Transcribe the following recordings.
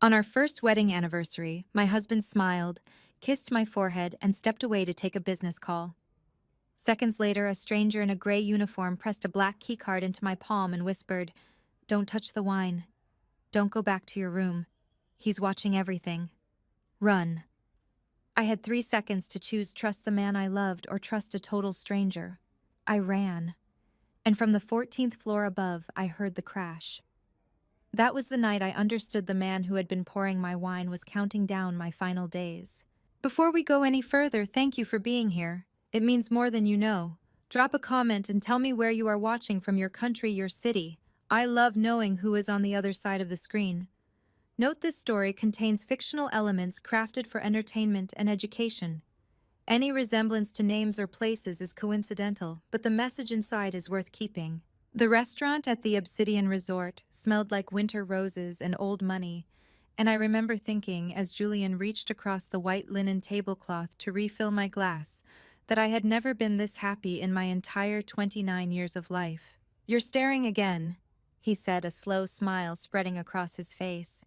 On our first wedding anniversary, my husband smiled, kissed my forehead, and stepped away to take a business call. Seconds later, a stranger in a gray uniform pressed a black keycard into my palm and whispered, "Don't touch the wine. Don't go back to your room. He's watching everything. Run." I had 3 seconds to choose trust the man I loved or trust a total stranger. I ran. And from the 14th floor above, I heard the crash. That was the night I understood the man who had been pouring my wine was counting down my final days. Before we go any further, thank you for being here. It means more than you know. Drop a comment and tell me where you are watching from, your country, your city. I love knowing who is on the other side of the screen. Note this story contains fictional elements crafted for entertainment and education. Any resemblance to names or places is coincidental, but the message inside is worth keeping. The restaurant at the Obsidian Resort smelled like winter roses and old money, and I remember thinking, as Julian reached across the white linen tablecloth to refill my glass, that I had never been this happy in my entire 29 years of life. "You're staring again," he said, a slow smile spreading across his face.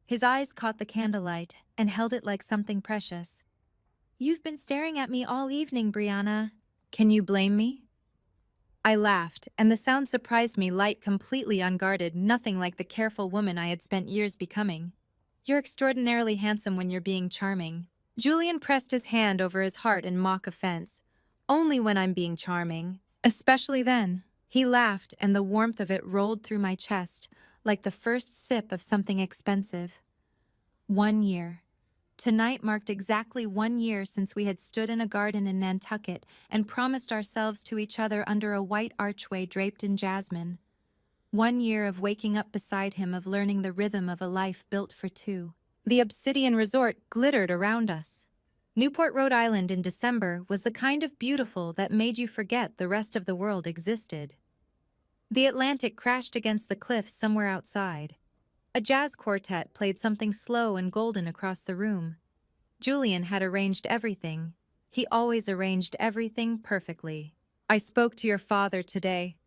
His eyes caught the candlelight and held it like something precious. "You've been staring at me all evening, Brianna. Can you blame me?" I laughed, and the sound surprised me, light, completely unguarded, nothing like the careful woman I had spent years becoming. "You're extraordinarily handsome when you're being charming." Julian pressed his hand over his heart in mock offense. "Only when I'm being charming. Especially then." He laughed, and the warmth of it rolled through my chest, like the first sip of something expensive. 1 year. Tonight marked exactly 1 year since we had stood in a garden in Nantucket and promised ourselves to each other under a white archway draped in jasmine. 1 year of waking up beside him, of learning the rhythm of a life built for two. The Obsidian Resort glittered around us. Newport, Rhode Island in December was the kind of beautiful that made you forget the rest of the world existed. The Atlantic crashed against the cliffs somewhere outside. A jazz quartet played something slow and golden across the room. Julian had arranged everything. He always arranged everything perfectly. "I spoke to your father today,"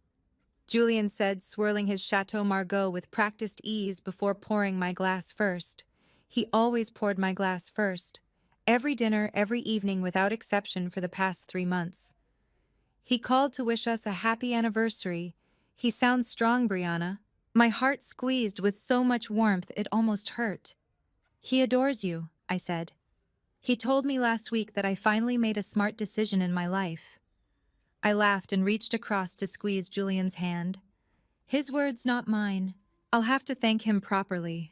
Julian said, swirling his Chateau Margaux with practiced ease before pouring my glass first. He always poured my glass first. Every dinner, every evening without exception for the past 3 months. "He called to wish us a happy anniversary. He sounds strong, Brianna." My heart squeezed with so much warmth it almost hurt. "He adores you," I said. "He told me last week that I finally made a smart decision in my life." I laughed and reached across to squeeze Julian's hand. "His words, not mine. I'll have to thank him properly."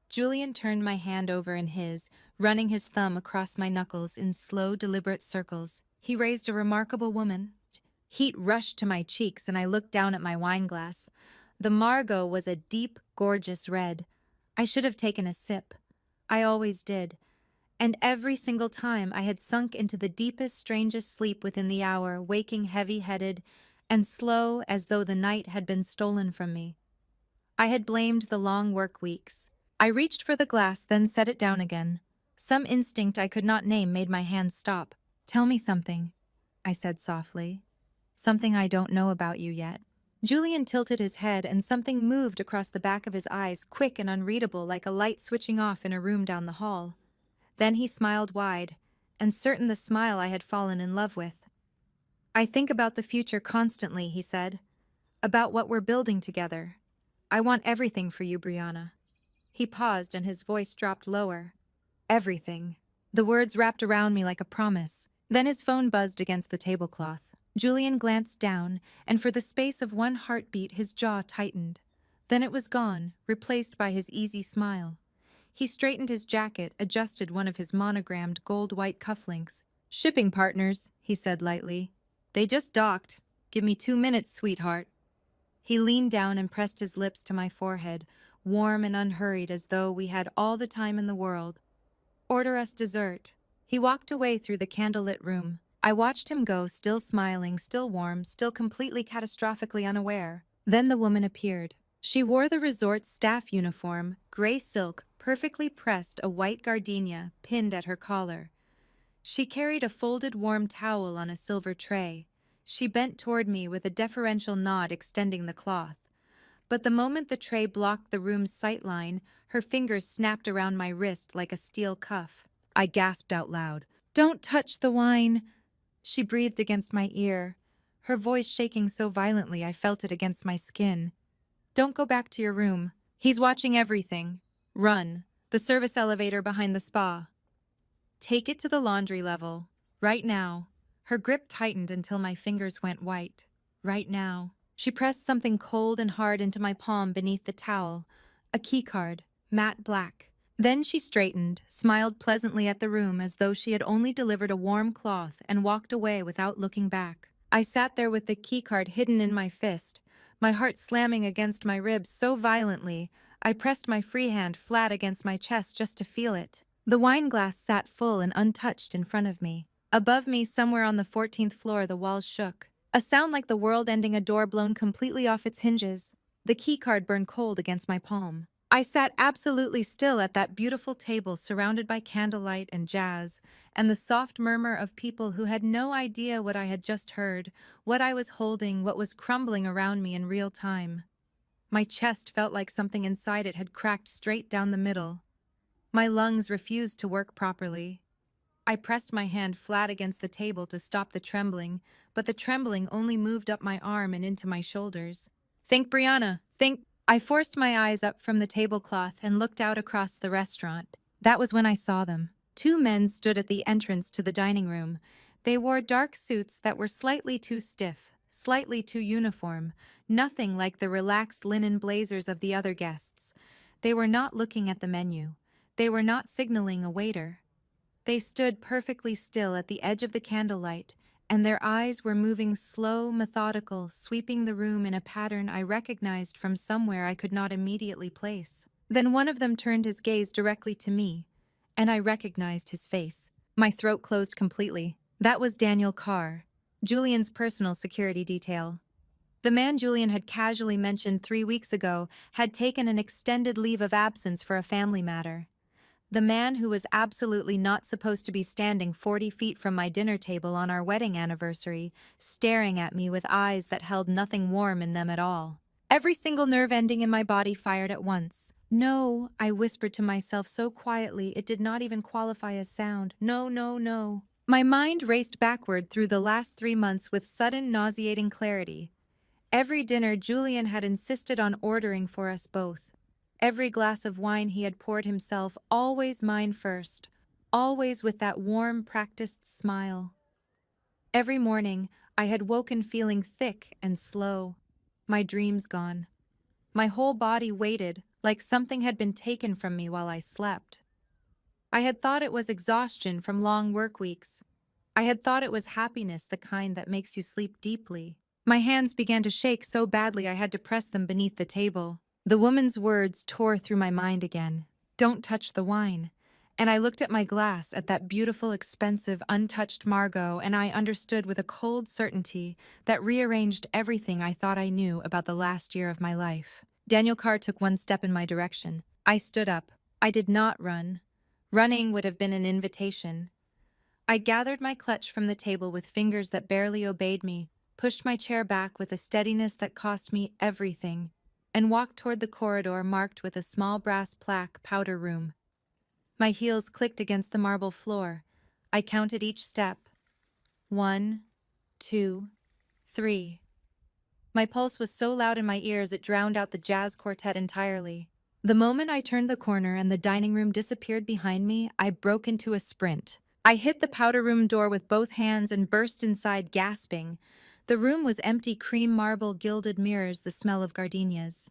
Julian turned my hand over in his, running his thumb across my knuckles in slow, deliberate circles. He raised a remarkable woman. Heat rushed to my cheeks, and I looked down at my wine glass. The Margaux was a deep, gorgeous red. I should have taken a sip. I always did. And every single time I had sunk into the deepest, strangest sleep within the hour, waking heavy-headed and slow as though the night had been stolen from me. I had blamed the long work weeks. I reached for the glass, then set it down again. Some instinct I could not name made my hands stop. "Tell me something," I said softly. "Something I don't know about you yet." Julian tilted his head, and something moved across the back of his eyes, quick and unreadable, like a light switching off in a room down the hall. Then he smiled wide, and certain the smile I had fallen in love with. "I think about the future constantly," he said. "About what we're building together. I want everything for you, Brianna." He paused, and his voice dropped lower. "Everything." The words wrapped around me like a promise. Then his phone buzzed against the tablecloth. Julian glanced down, and for the space of one heartbeat his jaw tightened. Then it was gone, replaced by his easy smile. He straightened his jacket, adjusted one of his monogrammed gold-white cufflinks. "Shipping partners," he said lightly. "They just docked. Give me 2 minutes, sweetheart." He leaned down and pressed his lips to my forehead, warm and unhurried, as though we had all the time in the world. "Order us dessert." He walked away through the candlelit room. I watched him go, still smiling, still warm, still completely catastrophically unaware. Then the woman appeared. She wore the resort's staff uniform, gray silk, perfectly pressed, a white gardenia pinned at her collar. She carried a folded warm towel on a silver tray. She bent toward me with a deferential nod, extending the cloth. But the moment the tray blocked the room's sightline, Her fingers snapped around my wrist like a steel cuff. I gasped out loud. "Don't touch the wine!" She breathed against my ear, her voice shaking so violently I felt it against my skin. "Don't go back to your room. He's watching everything. Run. The service elevator behind the spa. Take it to the laundry level. Right now." Her grip tightened until my fingers went white. Right now. She pressed something cold and hard into my palm beneath the towel. A keycard, matte black. Then she straightened, smiled pleasantly at the room as though she had only delivered a warm cloth, and walked away without looking back. I sat there with the keycard hidden in my fist, my heart slamming against my ribs so violently, I pressed my free hand flat against my chest just to feel it. The wine glass sat full and untouched in front of me. Above me, somewhere on the 14th floor, the walls shook. A sound like the world ending, a door blown completely off its hinges. The keycard burned cold against my palm. I sat absolutely still at that beautiful table, surrounded by candlelight and jazz, and the soft murmur of people who had no idea what I had just heard, what I was holding, what was crumbling around me in real time. My chest felt like something inside it had cracked straight down the middle. My lungs refused to work properly. I pressed my hand flat against the table to stop the trembling, but the trembling only moved up my arm and into my shoulders. "Think, Brianna, think." I forced my eyes up from the tablecloth and looked out across the restaurant. That was when I saw them. Two men stood at the entrance to the dining room. They wore dark suits that were slightly too stiff, slightly too uniform, nothing like the relaxed linen blazers of the other guests. They were not looking at the menu. They were not signaling a waiter. They stood perfectly still at the edge of the candlelight, and their eyes were moving slow, methodical, sweeping the room in a pattern I recognized from somewhere I could not immediately place. Then one of them turned his gaze directly to me, and I recognized his face. My throat closed completely. That was Daniel Carr, Julian's personal security detail. The man Julian had casually mentioned 3 weeks ago had taken an extended leave of absence for a family matter. The man who was absolutely not supposed to be standing 40 feet from my dinner table on our wedding anniversary, staring at me with eyes that held nothing warm in them at all. Every single nerve ending in my body fired at once. "No," I whispered to myself so quietly it did not even qualify as sound. "No, no, no." My mind raced backward through the last 3 months with sudden, nauseating clarity. Every dinner Julian had insisted on ordering for us both. Every glass of wine he had poured himself, always mine first, always with that warm, practiced smile. Every morning, I had woken feeling thick and slow, my dreams gone. My whole body weighted, like something had been taken from me while I slept. I had thought it was exhaustion from long work weeks. I had thought it was happiness, the kind that makes you sleep deeply. My hands began to shake so badly I had to press them beneath the table. The woman's words tore through my mind again. "Don't touch the wine." And I looked at my glass, at that beautiful, expensive, untouched Margot, and I understood with a cold certainty that rearranged everything I thought I knew about the last year of my life. Daniel Carr took one step in my direction. I stood up. I did not run. Running would have been an invitation. I gathered my clutch from the table with fingers that barely obeyed me, pushed my chair back with a steadiness that cost me everything, and walked toward the corridor marked with a small brass plaque, "Powder Room." My heels clicked against the marble floor. I counted each step. 1, 2, 3. My pulse was so loud in my ears it drowned out the jazz quartet entirely. The moment I turned the corner and the dining room disappeared behind me, I broke into a sprint. I hit the powder room door with both hands and burst inside, gasping. The room was empty, cream marble, gilded mirrors, the smell of gardenias.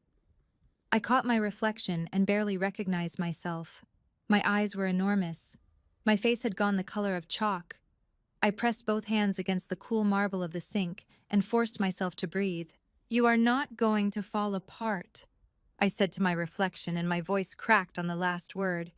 I caught my reflection and barely recognized myself. My eyes were enormous. My face had gone the color of chalk. I pressed both hands against the cool marble of the sink and forced myself to breathe. "You are not going to fall apart," I said to my reflection, and my voice cracked on the last word.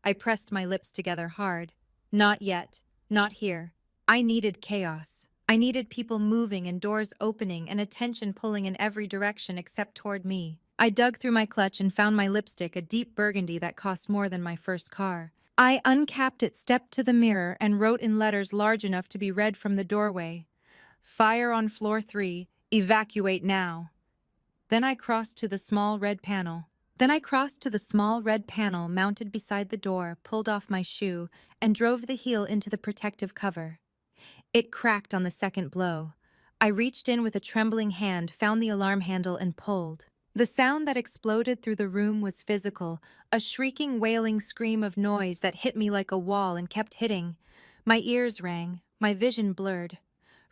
I pressed my lips together hard. "Not yet. Not here." I needed chaos. I needed people moving and doors opening and attention pulling in every direction except toward me. I dug through my clutch and found my lipstick, a deep burgundy that cost more than my first car. I uncapped it, stepped to the mirror, and wrote in letters large enough to be read from the doorway, "Fire on floor 3, evacuate now." Then I crossed to the small red panel. Then I crossed to the small red panel mounted beside the door, pulled off my shoe, and drove the heel into the protective cover. It cracked on the second blow. I reached in with a trembling hand, found the alarm handle, and pulled. The sound that exploded through the room was physical, a shrieking, wailing scream of noise that hit me like a wall and kept hitting. My ears rang, my vision blurred.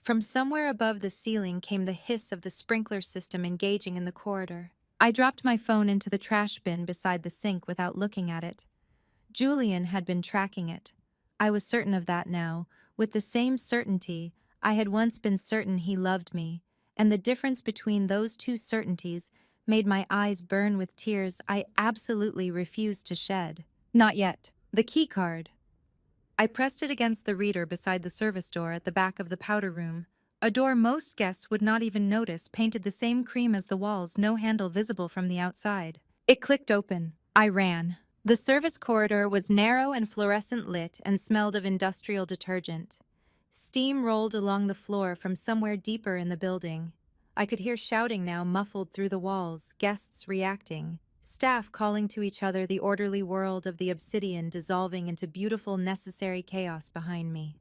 From somewhere above the ceiling came the hiss of the sprinkler system engaging in the corridor. I dropped my phone into the trash bin beside the sink without looking at it. Julian had been tracking it. I was certain of that now, with the same certainty I had once been certain he loved me, and the difference between those two certainties made my eyes burn with tears I absolutely refused to shed. Not yet. The keycard. I pressed it against the reader beside the service door at the back of the powder room, a door most guests would not even notice, painted the same cream as the walls, no handle visible from the outside. It clicked open. I ran. The service corridor was narrow and fluorescent lit and smelled of industrial detergent. Steam rolled along the floor from somewhere deeper in the building. I could hear shouting now muffled through the walls, guests reacting, staff calling to each other, the orderly world of the obsidian dissolving into beautiful, necessary chaos behind me.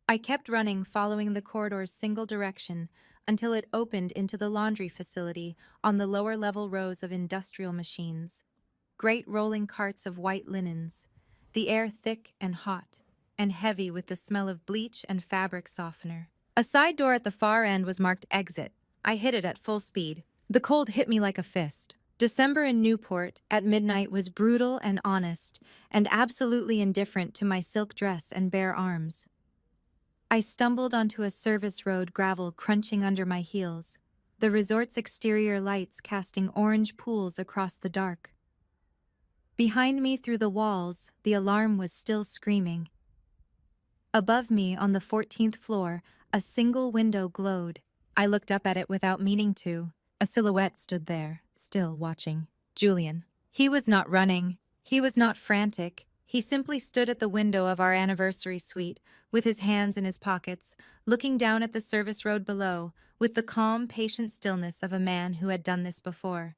I kept running, following the corridor's single direction until it opened into the laundry facility on the lower level rows of industrial machines. Great rolling carts of white linens, the air thick and hot, and heavy with the smell of bleach and fabric softener. A side door at the far end was marked exit. I hit it at full speed. The cold hit me like a fist. December in Newport at midnight was brutal and honest, and absolutely indifferent to my silk dress and bare arms. I stumbled onto a service road, gravel crunching under my heels, the resort's exterior lights casting orange pools across the dark. Behind me through the walls, the alarm was still screaming. Above me on the 14th floor, a single window glowed. I looked up at it without meaning to. A silhouette stood there, still watching. Julian. He was not running. He was not frantic. He simply stood at the window of our anniversary suite, with his hands in his pockets, looking down at the service road below, with the calm, patient stillness of a man who had done this before.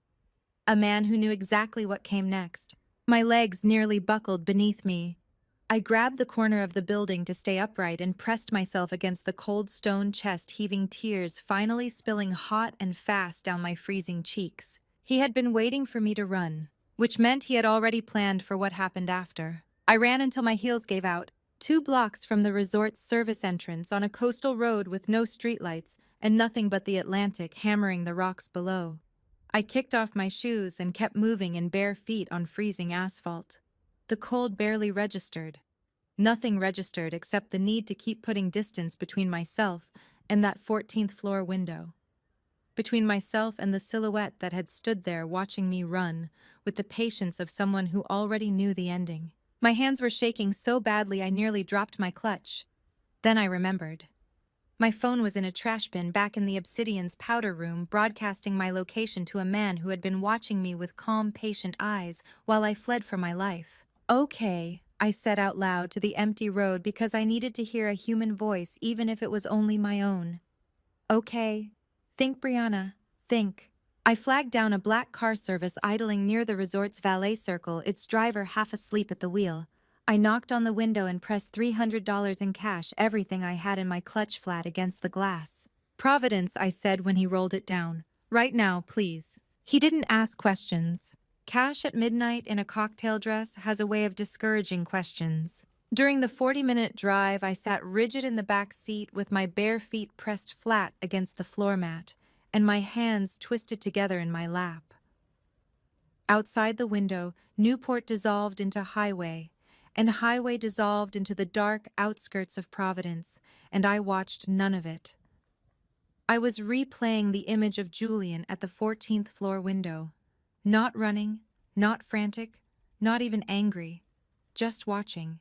A man who knew exactly what came next. My legs nearly buckled beneath me. I grabbed the corner of the building to stay upright and pressed myself against the cold stone chest, heaving tears finally spilling hot and fast down my freezing cheeks. He had been waiting for me to run, which meant he had already planned for what happened after. I ran until my heels gave out, 2 blocks from the resort's service entrance on a coastal road with no streetlights and nothing but the Atlantic hammering the rocks below. I kicked off my shoes and kept moving in bare feet on freezing asphalt. The cold barely registered. Nothing registered except the need to keep putting distance between myself and that 14th floor window. Between myself and the silhouette that had stood there watching me run, with the patience of someone who already knew the ending. My hands were shaking so badly I nearly dropped my clutch. Then I remembered. My phone was in a trash bin back in the Obsidian's powder room, broadcasting my location to a man who had been watching me with calm, patient eyes while I fled for my life. Okay, I said out loud to the empty road because I needed to hear a human voice, even if it was only my own. Okay. Think, Brianna. Think. I flagged down a black car service idling near the resort's valet circle, its driver half asleep at the wheel. I knocked on the window and pressed $300 in cash, everything I had in my clutch, flat against the glass. Providence, I said when he rolled it down. Right now, please. He didn't ask questions. Cash at midnight in a cocktail dress has a way of discouraging questions. During the 40-minute drive, I sat rigid in the back seat with my bare feet pressed flat against the floor mat and my hands twisted together in my lap. Outside the window, Newport dissolved into highway, and highway dissolved into the dark outskirts of Providence, and I watched none of it. I was replaying the image of Julian at the 14th floor window. Not running, not frantic, not even angry, just watching.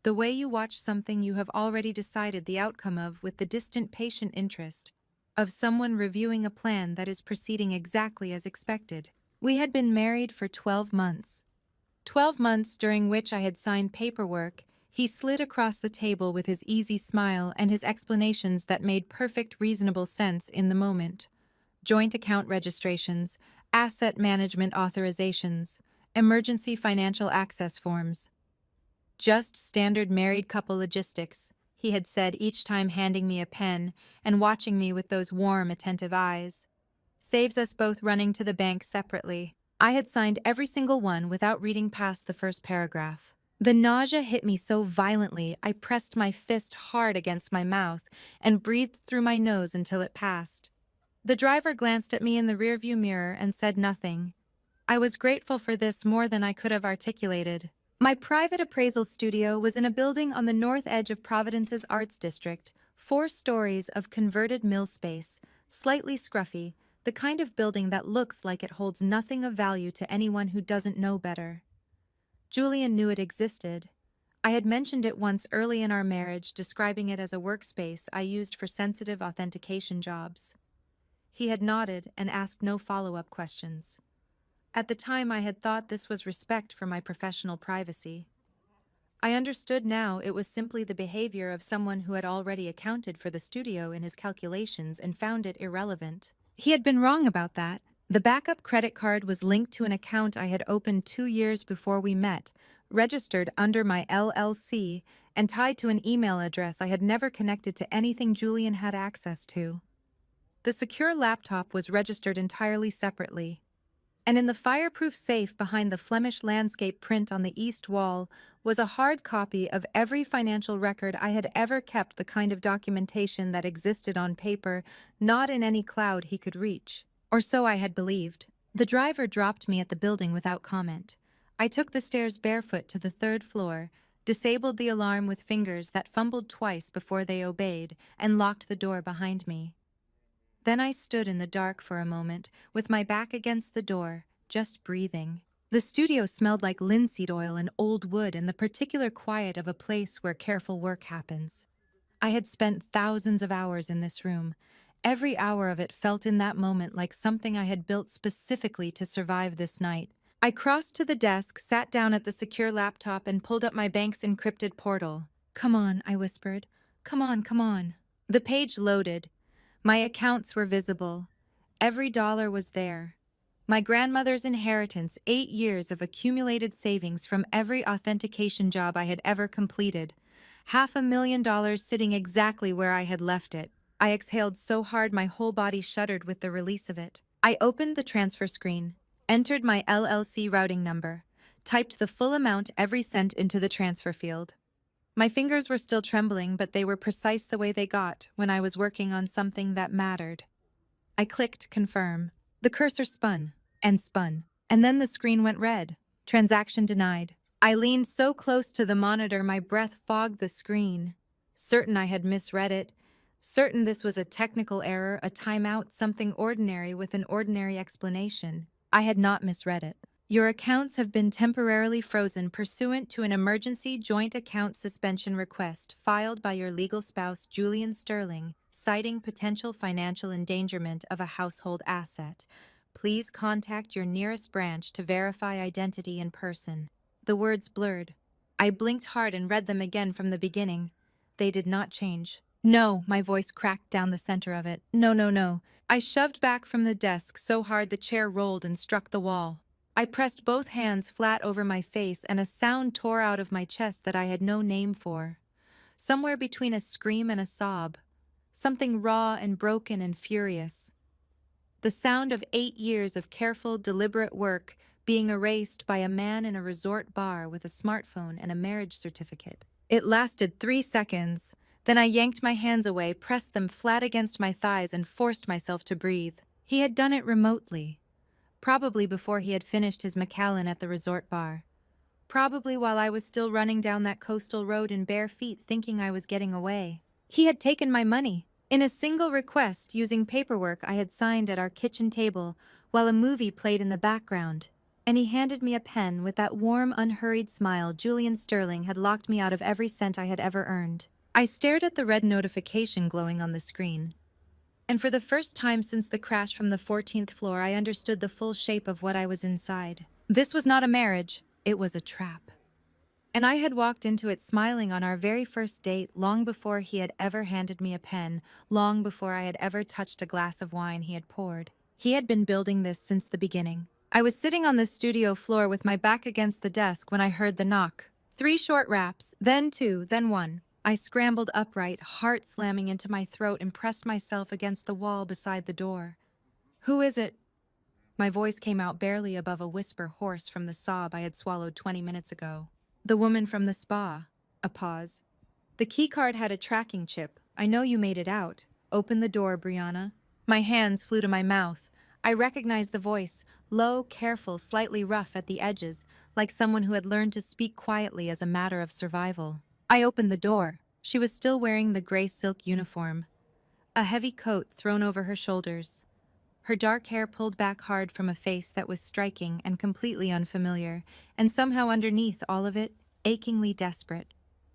The way you watch something you have already decided the outcome of with the distant patient interest of someone reviewing a plan that is proceeding exactly as expected. We had been married for 12 months. 12 months during which I had signed paperwork. He slid across the table with his easy smile and his explanations that made perfect, reasonable sense in the moment. Joint account registrations, asset management authorizations, emergency financial access forms. Just standard married couple logistics, he had said each time handing me a pen and watching me with those warm, attentive eyes. Saves us both running to the bank separately. I had signed every single one without reading past the first paragraph. The nausea hit me so violently, I pressed my fist hard against my mouth and breathed through my nose until it passed. The driver glanced at me in the rearview mirror and said nothing. I was grateful for this more than I could have articulated. My private appraisal studio was in a building on the north edge of Providence's Arts District, 4 stories of converted mill space, slightly scruffy, the kind of building that looks like it holds nothing of value to anyone who doesn't know better. Julian knew it existed. I had mentioned it once early in our marriage, describing it as a workspace I used for sensitive authentication jobs. He had nodded and asked no follow-up questions. At the time, I had thought this was respect for my professional privacy. I understood now it was simply the behavior of someone who had already accounted for the studio in his calculations and found it irrelevant. He had been wrong about that. The backup credit card was linked to an account I had opened 2 years before we met, registered under my LLC, and tied to an email address I had never connected to anything Julian had access to. The secure laptop was registered entirely separately. And in the fireproof safe behind the Flemish landscape print on the east wall was a hard copy of every financial record I had ever kept, the kind of documentation that existed on paper, not in any cloud he could reach. Or so I had believed. The driver dropped me at the building without comment. I took the stairs barefoot to the 3rd floor, disabled the alarm with fingers that fumbled twice before they obeyed, and locked the door behind me. Then I stood in the dark for a moment, with my back against the door, just breathing. The studio smelled like linseed oil and old wood and the particular quiet of a place where careful work happens. I had spent thousands of hours in this room. Every hour of it felt in that moment like something I had built specifically to survive this night. I crossed to the desk, sat down at the secure laptop, and pulled up my bank's encrypted portal. "Come on," I whispered. "Come on, come on." The page loaded. My accounts were visible. Every dollar was there. My grandmother's inheritance, 8 years of accumulated savings from every authentication job I had ever completed. $500,000 sitting exactly where I had left it. I exhaled so hard my whole body shuddered with the release of it. I opened the transfer screen, entered my LLC routing number, typed the full amount, every cent, into the transfer field. My fingers were still trembling, but they were precise the way they got when I was working on something that mattered. I clicked confirm. The cursor spun, and then the screen went red. Transaction denied. I leaned so close to the monitor my breath fogged the screen. Certain I had misread it. Certain this was a technical error, a timeout, something ordinary with an ordinary explanation. I had not misread it. Your accounts have been temporarily frozen pursuant to an emergency joint account suspension request filed by your legal spouse, Julian Sterling, citing potential financial endangerment of a household asset. Please contact your nearest branch to verify identity in person. The words blurred. I blinked hard and read them again from the beginning. They did not change. "No," my voice cracked down the center of it. "No, no, no." I shoved back from the desk so hard the chair rolled and struck the wall. I pressed both hands flat over my face, and a sound tore out of my chest that I had no name for. Somewhere between a scream and a sob. Something raw and broken and furious. The sound of 8 years of careful, deliberate work being erased by a man in a resort bar with a smartphone and a marriage certificate. It lasted 3 seconds. Then I yanked my hands away, pressed them flat against my thighs, and forced myself to breathe. He had done it remotely. Probably before he had finished his Macallan at the resort bar. Probably while I was still running down that coastal road in bare feet thinking I was getting away. He had taken my money, in a single request, using paperwork I had signed at our kitchen table while a movie played in the background. And he handed me a pen with that warm, unhurried smile. Julian Sterling had locked me out of every cent I had ever earned. I stared at the red notification glowing on the screen. And for the first time since the crash from the 14th floor, I understood the full shape of what I was inside. This was not a marriage, it was a trap. And I had walked into it smiling on our very first date, long before he had ever handed me a pen, long before I had ever touched a glass of wine he had poured. He had been building this since the beginning. I was sitting on the studio floor with my back against the desk when I heard the knock. 3 short raps, then 2, then 1. I scrambled upright, heart slamming into my throat, and pressed myself against the wall beside the door. "Who is it?" My voice came out barely above a whisper hoarse from the sob I had swallowed 20 minutes ago. "The woman from the spa." A pause. "The keycard had a tracking chip. I know you made it out. Open the door, Brianna." My hands flew to my mouth. I recognized the voice, low, careful, slightly rough at the edges, like someone who had learned to speak quietly as a matter of survival. I opened the door. She was still wearing the gray silk uniform, a heavy coat thrown over her shoulders. Her dark hair pulled back hard from a face that was striking and completely unfamiliar, and somehow underneath all of it, achingly desperate.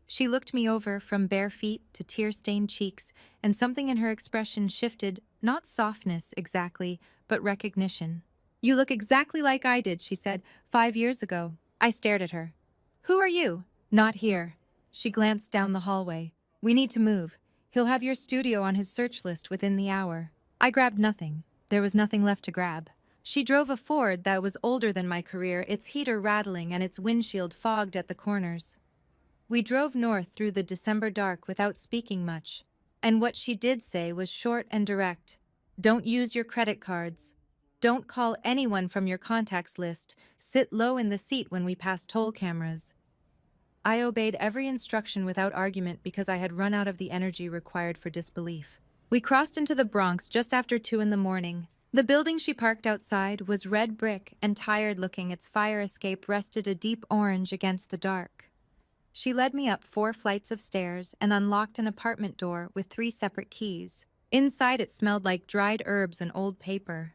She looked me over from bare feet to tear-stained cheeks, and something in her expression shifted, not softness exactly, but recognition. "You look exactly like I did," she said, 5 years ago. I stared at her. "Who are you?" "Not here." She glanced down the hallway. "We need to move. He'll have your studio on his search list within the hour." I grabbed nothing. There was nothing left to grab. She drove a Ford that was older than my career, its heater rattling and its windshield fogged at the corners. We drove north through the December dark without speaking much, and what she did say was short and direct. "Don't use your credit cards. Don't call anyone from your contacts list. Sit low in the seat when we pass toll cameras." I obeyed every instruction without argument because I had run out of the energy required for disbelief. We crossed into the Bronx just after 2 in the morning. The building she parked outside was red brick and tired-looking. Its fire escape rested a deep orange against the dark. She led me up 4 flights of stairs and unlocked an apartment door with 3 separate keys. Inside, it smelled like dried herbs and old paper.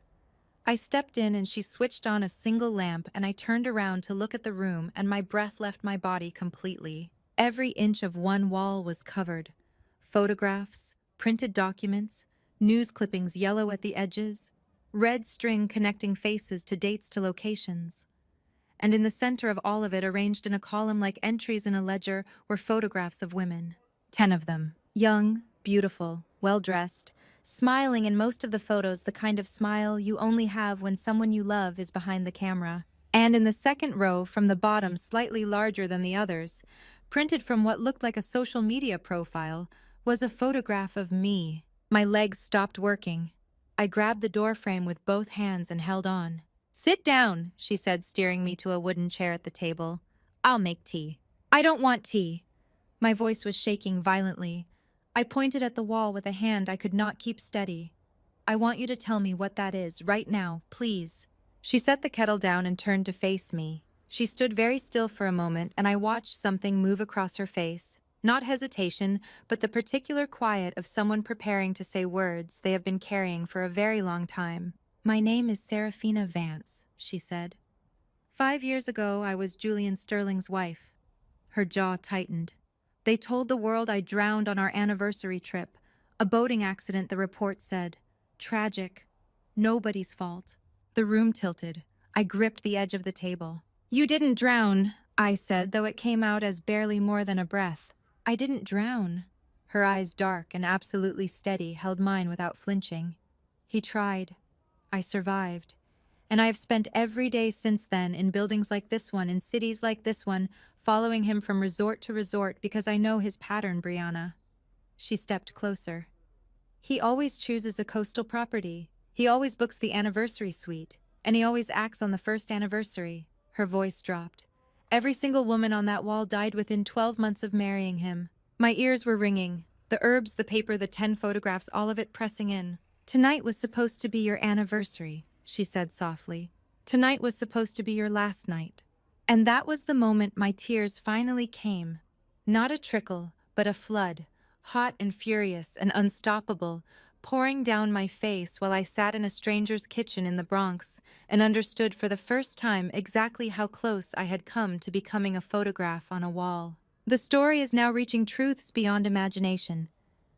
I stepped in and she switched on a single lamp, and I turned around to look at the room, and my breath left my body completely. Every inch of one wall was covered. Photographs, printed documents, news clippings yellow at the edges, red string connecting faces to dates to locations. And in the center of all of it, arranged in a column like entries in a ledger, were photographs of women. 10 of them. Young, beautiful, well-dressed, smiling in most of the photos, the kind of smile you only have when someone you love is behind the camera. And in the second row, from the bottom, slightly larger than the others, printed from what looked like a social media profile, was a photograph of me. My legs stopped working. I grabbed the doorframe with both hands and held on. "Sit down," she said, steering me to a wooden chair at the table. "I'll make tea." "I don't want tea." My voice was shaking violently. I pointed at the wall with a hand I could not keep steady. "I want you to tell me what that is, right now, please." She set the kettle down and turned to face me. She stood very still for a moment, and I watched something move across her face. Not hesitation, but the particular quiet of someone preparing to say words they have been carrying for a very long time. "My name is Serafina Vance," she said. 5 years ago, I was Julian Sterling's wife. Her jaw tightened. "They told the world I drowned on our anniversary trip. A boating accident," the report said. "Tragic. Nobody's fault." The room tilted. I gripped the edge of the table. "You didn't drown," I said, though it came out as barely more than a breath. "I didn't drown." Her eyes, dark and absolutely steady, held mine without flinching. "He tried. I survived. And I have spent every day since then in buildings like this one, in cities like this one, following him from resort to resort because I know his pattern, Brianna." She stepped closer. "He always chooses a coastal property. He always books the anniversary suite. And he always acts on the first anniversary." Her voice dropped. "Every single woman on that wall died within 12 months of marrying him." My ears were ringing. The herbs, the paper, the 10 photographs, all of it pressing in. "Tonight was supposed to be your anniversary," she said softly. "Tonight was supposed to be your last night." And that was the moment my tears finally came. Not a trickle, but a flood, hot and furious and unstoppable, pouring down my face while I sat in a stranger's kitchen in the Bronx and understood for the first time exactly how close I had come to becoming a photograph on a wall. The story is now reaching truths beyond imagination.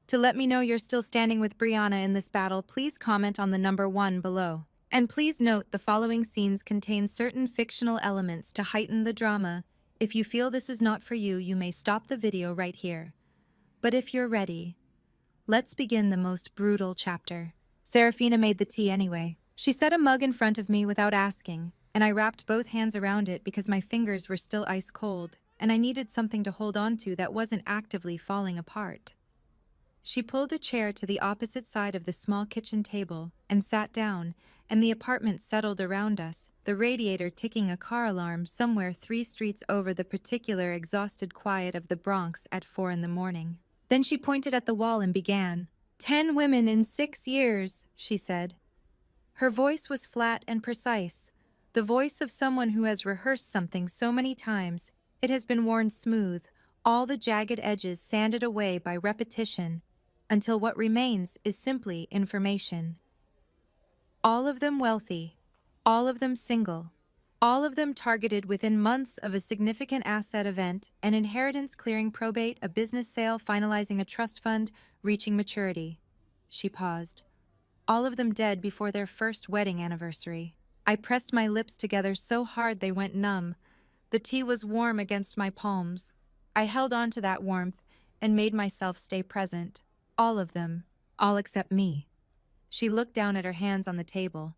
To let me know you're still standing with Brianna in this battle, please comment on the number 1 below. And please note the following scenes contain certain fictional elements to heighten the drama. If you feel this is not for you, you may stop the video right here. But if you're ready, let's begin the most brutal chapter. Serafina made the tea anyway. She set a mug in front of me without asking, and I wrapped both hands around it because my fingers were still ice cold, and I needed something to hold on to that wasn't actively falling apart. She pulled a chair to the opposite side of the small kitchen table and sat down, and the apartment settled around us, the radiator ticking a car alarm somewhere 3 streets over the particular exhausted quiet of the Bronx at 4 in the morning. Then she pointed at the wall and began. 10 women in 6 years, she said. Her voice was flat and precise, the voice of someone who has rehearsed something so many times it has been worn smooth, all the jagged edges sanded away by repetition, until what remains is simply information. All of them wealthy, all of them single, all of them targeted within months of a significant asset event, an inheritance clearing probate, a business sale finalizing a trust fund, reaching maturity. She paused. All of them dead before their first wedding anniversary. I pressed my lips together so hard they went numb. The tea was warm against my palms. I held on to that warmth and made myself stay present. All of them. All except me. She looked down at her hands on the table.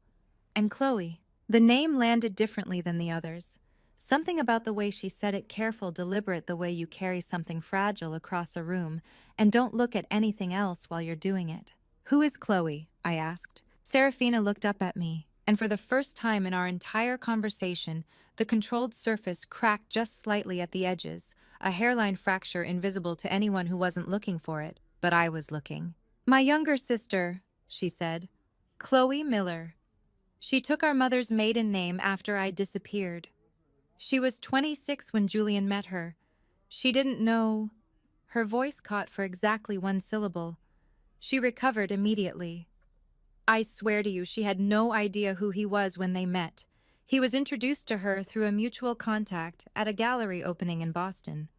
I'm Chloe. The name landed differently than the others. Something about the way she said it, careful, deliberate, the way you carry something fragile across a room and don't look at anything else while you're doing it. Who is Chloe? I asked. Serafina looked up at me, and for the first time in our entire conversation, the controlled surface cracked just slightly at the edges, a hairline fracture invisible to anyone who wasn't looking for it, but I was looking. My younger sister, she said. Chloe Miller. She took our mother's maiden name after I disappeared. She was 26 when Julian met her. She didn't know. Her voice caught for exactly one syllable. She recovered immediately. I swear to you, she had no idea who he was when they met. He was introduced to her through a mutual contact at a gallery opening in Boston.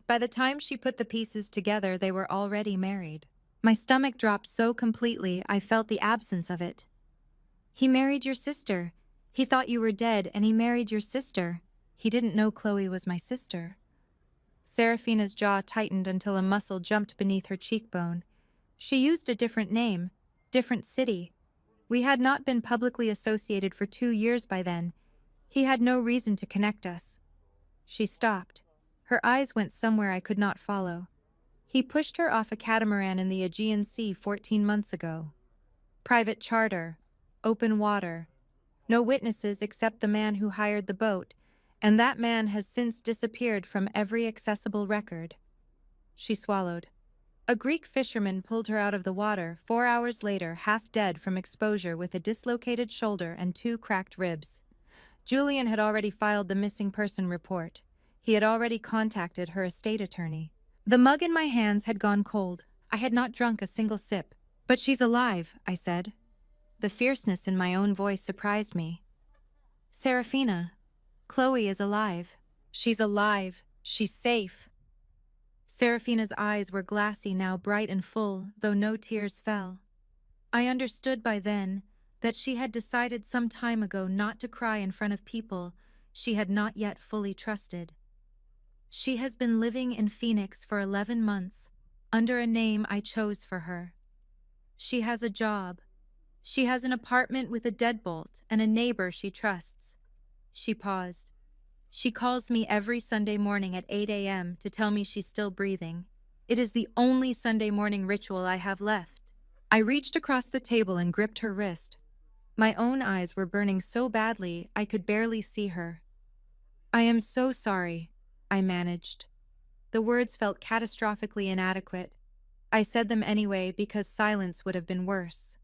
By the time she put the pieces together, they were already married. My stomach dropped so completely, I felt the absence of it. He married your sister. He thought you were dead, and he married your sister. He didn't know Chloe was my sister. Serafina's jaw tightened until a muscle jumped beneath her cheekbone. She used a different name, different city. We had not been publicly associated for 2 years by then. He had no reason to connect us. She stopped. Her eyes went somewhere I could not follow. He pushed her off a catamaran in the Aegean Sea 14 months ago. Private charter, open water, no witnesses except the man who hired the boat, and that man has since disappeared from every accessible record. She swallowed. A Greek fisherman pulled her out of the water 4 hours later, half dead from exposure with a dislocated shoulder and 2 cracked ribs. Julian had already filed the missing person report. He had already contacted her estate attorney. The mug in my hands had gone cold. I had not drunk a single sip. But she's alive, I said. The fierceness in my own voice surprised me. Serafina, Chloe is alive. She's alive. She's safe. Serafina's eyes were glassy now, bright and full, though no tears fell. I understood by then that she had decided some time ago not to cry in front of people she had not yet fully trusted. She has been living in Phoenix for 11 months, under a name I chose for her. She has a job. She has an apartment with a deadbolt and a neighbor she trusts. She paused. She calls me every Sunday morning at 8 a.m. to tell me she's still breathing. It is the only Sunday morning ritual I have left. I reached across the table and gripped her wrist. My own eyes were burning so badly I could barely see her. I am so sorry, I managed. The words felt catastrophically inadequate. I said them anyway because silence would have been worse.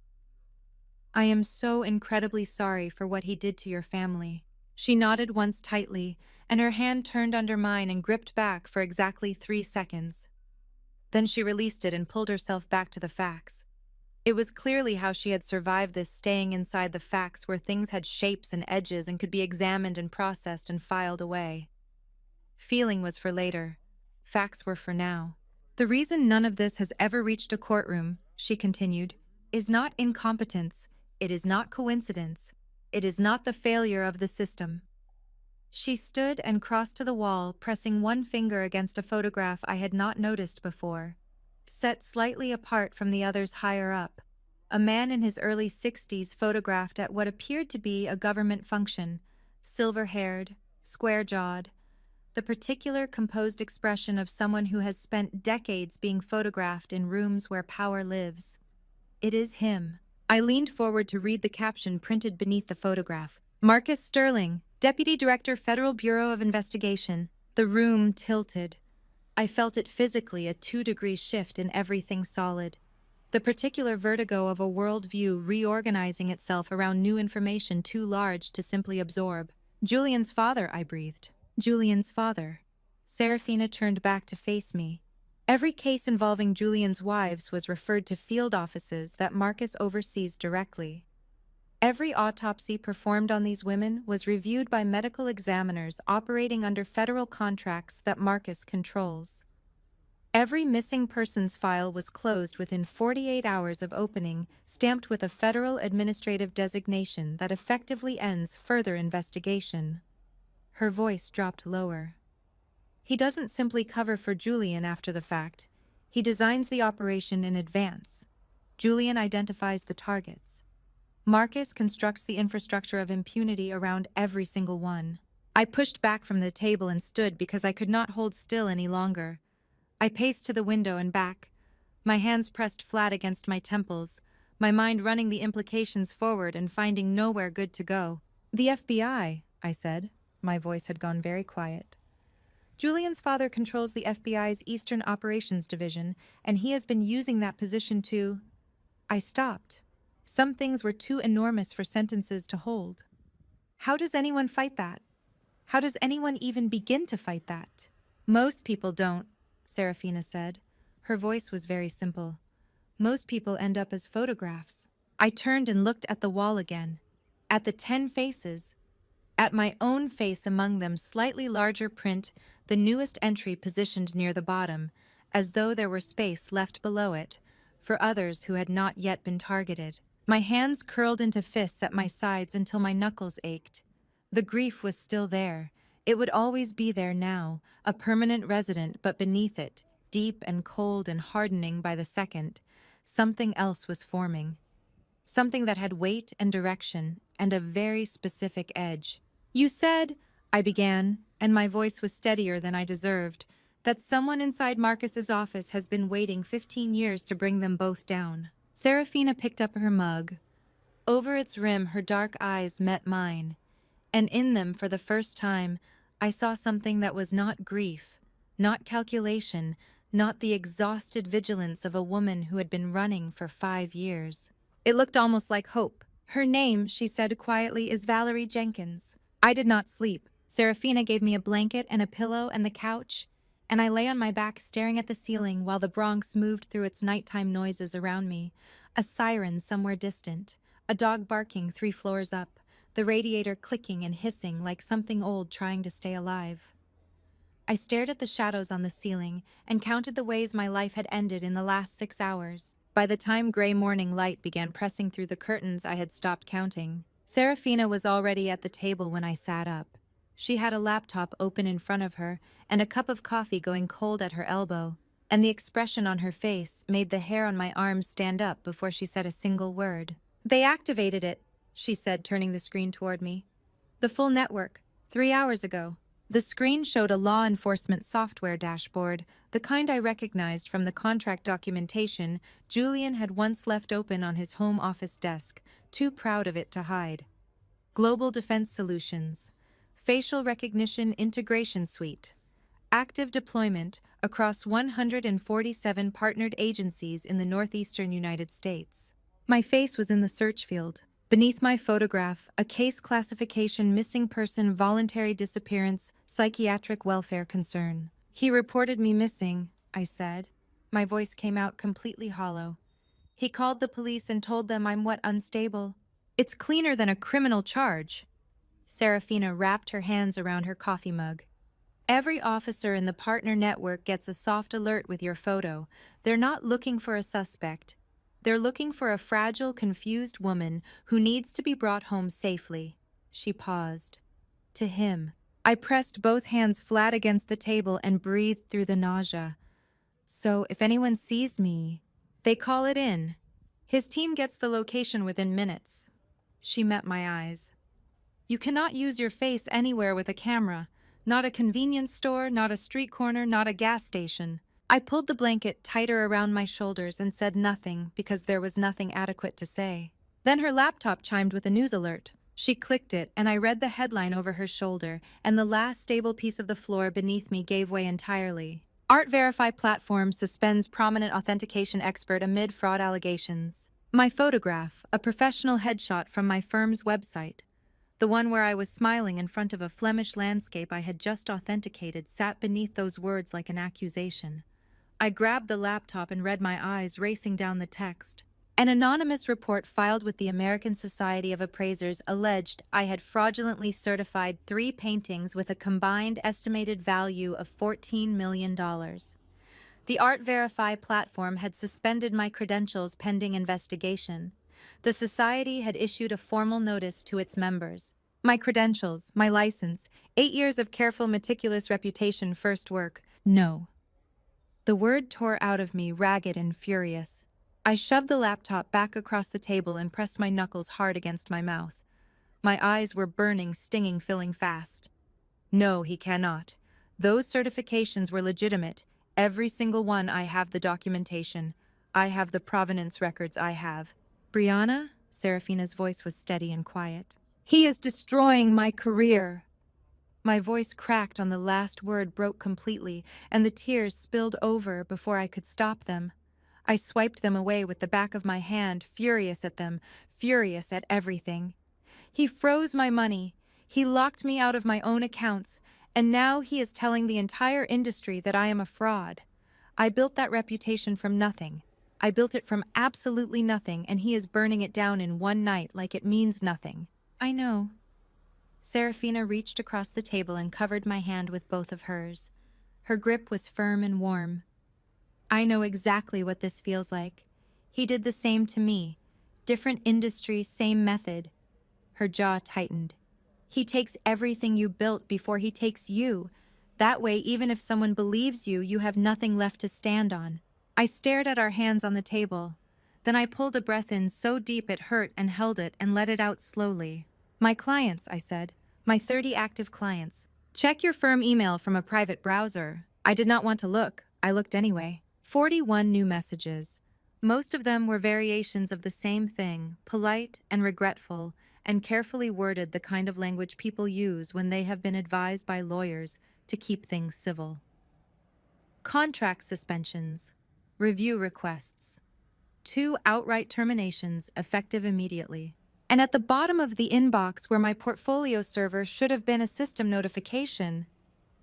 I am so incredibly sorry for what he did to your family. She nodded once tightly, and her hand turned under mine and gripped back for exactly 3 seconds. Then she released it and pulled herself back to the facts. It was clearly how she had survived this, staying inside the facts where things had shapes and edges and could be examined and processed and filed away. Feeling was for later. Facts were for now. The reason none of this has ever reached a courtroom, she continued, is not incompetence. It is not coincidence. It is not the failure of the system. She stood and crossed to the wall, pressing one finger against a photograph I had not noticed before, set slightly apart from the others higher up. A man in his early 60s photographed at what appeared to be a government function, silver-haired, square-jawed, the particular composed expression of someone who has spent decades being photographed in rooms where power lives. It is him. I leaned forward to read the caption printed beneath the photograph. Marcus Sterling, Deputy Director, Federal Bureau of Investigation. The room tilted. I felt it physically, a 2-degree shift in everything solid. The particular vertigo of a worldview reorganizing itself around new information too large to simply absorb. Julian's father, I breathed. Julian's father. Serafina turned back to face me. Every case involving Julian's wives was referred to field offices that Marcus oversees directly. Every autopsy performed on these women was reviewed by medical examiners operating under federal contracts that Marcus controls. Every missing persons file was closed within 48 hours of opening, stamped with a federal administrative designation that effectively ends further investigation. Her voice dropped lower. He doesn't simply cover for Julian after the fact. He designs the operation in advance. Julian identifies the targets. Marcus constructs the infrastructure of impunity around every single one. I pushed back from the table and stood because I could not hold still any longer. I paced to the window and back, my hands pressed flat against my temples, my mind running the implications forward and finding nowhere good to go. The FBI, I said. My voice had gone very quiet. Julian's father controls the FBI's Eastern Operations Division, and he has been using that position to... I stopped. Some things were too enormous for sentences to hold. How does anyone fight that? How does anyone even begin to fight that? Most people don't, Serafina said. Her voice was very simple. Most people end up as photographs. I turned and looked at the wall again, at the 10 faces, at my own face among them, slightly larger print, the newest entry positioned near the bottom, as though there were space left below it, for others who had not yet been targeted. My hands curled into fists at my sides until my knuckles ached. The grief was still there. It would always be there now, a permanent resident, but beneath it, deep and cold and hardening by the second, something else was forming. Something that had weight and direction, and a very specific edge. You said, I began, and my voice was steadier than I deserved, that someone inside Marcus's office has been waiting 15 years to bring them both down. Serafina picked up her mug. Over its rim, her dark eyes met mine, and in them, for the first time, I saw something that was not grief, not calculation, not the exhausted vigilance of a woman who had been running for 5 years. It looked almost like hope. Her name, she said quietly, is Valerie Jenkins. I did not sleep. Serafina gave me a blanket and a pillow and the couch, and I lay on my back staring at the ceiling while the Bronx moved through its nighttime noises around me. A siren somewhere distant, a dog barking 3 floors up, the radiator clicking and hissing like something old trying to stay alive. I stared at the shadows on the ceiling and counted the ways my life had ended in the last 6 hours. By the time gray morning light began pressing through the curtains, I had stopped counting. Serafina was already at the table when I sat up. She had a laptop open in front of her and a cup of coffee going cold at her elbow, and the expression on her face made the hair on my arms stand up before she said a single word. They activated it, she said, turning the screen toward me. The full network, 3 hours ago. The screen showed a law enforcement software dashboard, the kind I recognized from the contract documentation Julian had once left open on his home office desk, too proud of it to hide. Global Defense Solutions. Facial Recognition Integration Suite. Active deployment across 147 partnered agencies in the northeastern United States. My face was in the search field. Beneath my photograph, a case classification: missing person, voluntary disappearance, psychiatric welfare concern. He reported me missing, I said. My voice came out completely hollow. He called the police and told them I'm what, unstable? It's cleaner than a criminal charge. Serafina wrapped her hands around her coffee mug. Every officer in the partner network gets a soft alert with your photo. They're not looking for a suspect. They're looking for a fragile, confused woman who needs to be brought home safely. She paused. To him. I pressed both hands flat against the table and breathed through the nausea. So if anyone sees me, they call it in. His team gets the location within minutes. She met my eyes. You cannot use your face anywhere with a camera. Not a convenience store, not a street corner, not a gas station. I pulled the blanket tighter around my shoulders and said nothing because there was nothing adequate to say. Then her laptop chimed with a news alert. She clicked it, and I read the headline over her shoulder, and the last stable piece of the floor beneath me gave way entirely. Art Verify platform suspends prominent authentication expert amid fraud allegations. My photograph, a professional headshot from my firm's website, the one where I was smiling in front of a Flemish landscape I had just authenticated, sat beneath those words like an accusation. I grabbed the laptop and read, my eyes racing down the text. An anonymous report filed with the American Society of Appraisers alleged I had fraudulently certified 3 paintings with a combined estimated value of $14 million. The Art Verify platform had suspended my credentials pending investigation. The society had issued a formal notice to its members. My credentials, my license, 8 years of careful, meticulous reputation, first work. No. The word tore out of me, ragged and furious. I shoved the laptop back across the table and pressed my knuckles hard against my mouth. My eyes were burning, stinging, filling fast. No, he cannot. Those certifications were legitimate. Every single one. I have the documentation. I have the provenance records. I have. Brianna? Serafina's voice was steady and quiet. He is destroying my career. My voice cracked on the last word, broke completely, and the tears spilled over before I could stop them. I swiped them away with the back of my hand, furious at them, furious at everything. He froze my money. He locked me out of my own accounts, and now he is telling the entire industry that I am a fraud. I built that reputation from nothing. I built it from absolutely nothing, and he is burning it down in one night like it means nothing. I know. Serafina reached across the table and covered my hand with both of hers. Her grip was firm and warm. I know exactly what this feels like. He did the same to me. Different industry, same method. Her jaw tightened. He takes everything you built before he takes you. That way, even if someone believes you, you have nothing left to stand on. I stared at our hands on the table. Then I pulled a breath in so deep it hurt and held it and let it out slowly. My clients, I said. My 30 active clients. Check your firm email from a private browser. I did not want to look. I looked anyway. 41 new messages. Most of them were variations of the same thing, polite and regretful, and carefully worded, the kind of language people use when they have been advised by lawyers to keep things civil. Contract suspensions. Review requests. 2 outright terminations effective immediately. And at the bottom of the inbox, where my portfolio server should have been a system notification,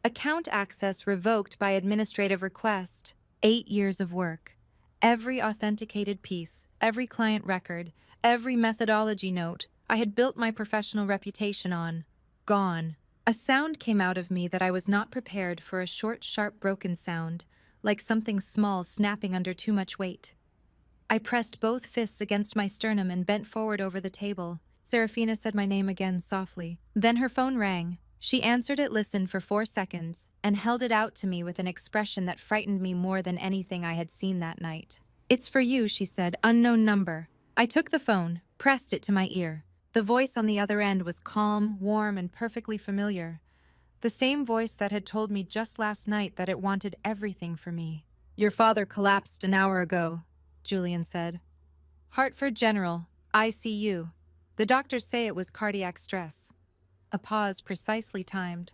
account access revoked by administrative request. 8 years of work. Every authenticated piece, every client record, every methodology note I had built my professional reputation on. Gone. A sound came out of me that I was not prepared for, a short, sharp, broken sound, like something small snapping under too much weight. I pressed both fists against my sternum and bent forward over the table. Serafina said my name again softly. Then her phone rang. She answered it, listened for 4 seconds, and held it out to me with an expression that frightened me more than anything I had seen that night. "It's for you," she said, "unknown number." I took the phone, pressed it to my ear. The voice on the other end was calm, warm, and perfectly familiar. The same voice that had told me just last night that it wanted everything for me. "Your father collapsed an hour ago," Julian said. "Hartford General, ICU. The doctors say it was cardiac stress." A pause precisely timed.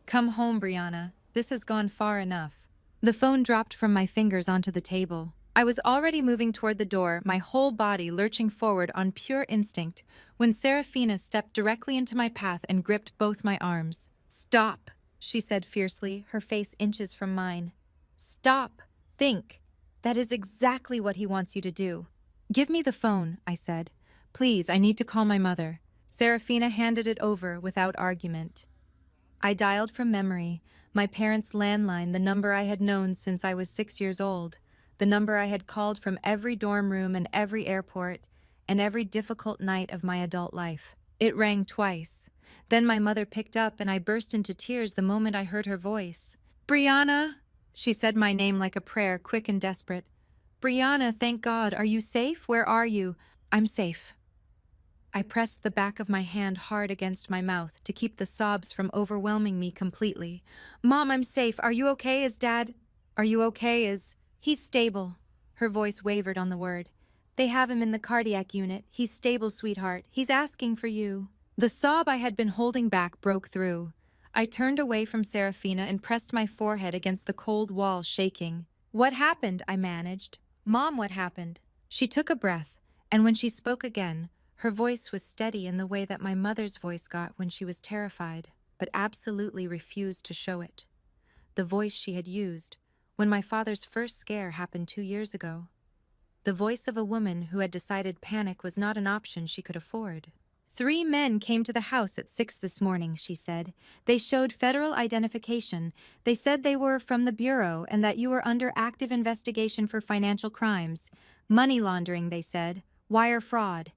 "Come home, Brianna. This has gone far enough." The phone dropped from my fingers onto the table. I was already moving toward the door, my whole body lurching forward on pure instinct, when Serafina stepped directly into my path and gripped both my arms. "Stop," she said fiercely, her face inches from mine. "Stop. Think. That is exactly what he wants you to do." "Give me the phone," I said. "Please, I need to call my mother." Serafina handed it over without argument. I dialed from memory, my parents' landline, the number I had known since I was 6 years old, the number I had called from every dorm room and every airport, and every difficult night of my adult life. It rang twice. Then my mother picked up, and I burst into tears the moment I heard her voice. "Brianna!" She said my name like a prayer, quick and desperate. Brianna, thank God. Are you safe? Where are you? I'm safe. I pressed the back of my hand hard against my mouth to keep the sobs from overwhelming me completely. Mom, I'm safe. Are you okay? Is Dad? Are you okay? He's stable. Her voice wavered on the word. They have him in the cardiac unit. He's stable, sweetheart. He's asking for you. The sob I had been holding back broke through. I turned away from Serafina and pressed my forehead against the cold wall, shaking. What happened? I managed. Mom, what happened? She took a breath, and when she spoke again, her voice was steady in the way that my mother's voice got when she was terrified, but absolutely refused to show it. The voice she had used when my father's first scare happened 2 years ago. The voice of a woman who had decided panic was not an option she could afford. 3 men came to the house at 6 this morning, she said. They showed federal identification. They said they were from the Bureau and that you were under active investigation for financial crimes. Money laundering, they said. Wire fraud.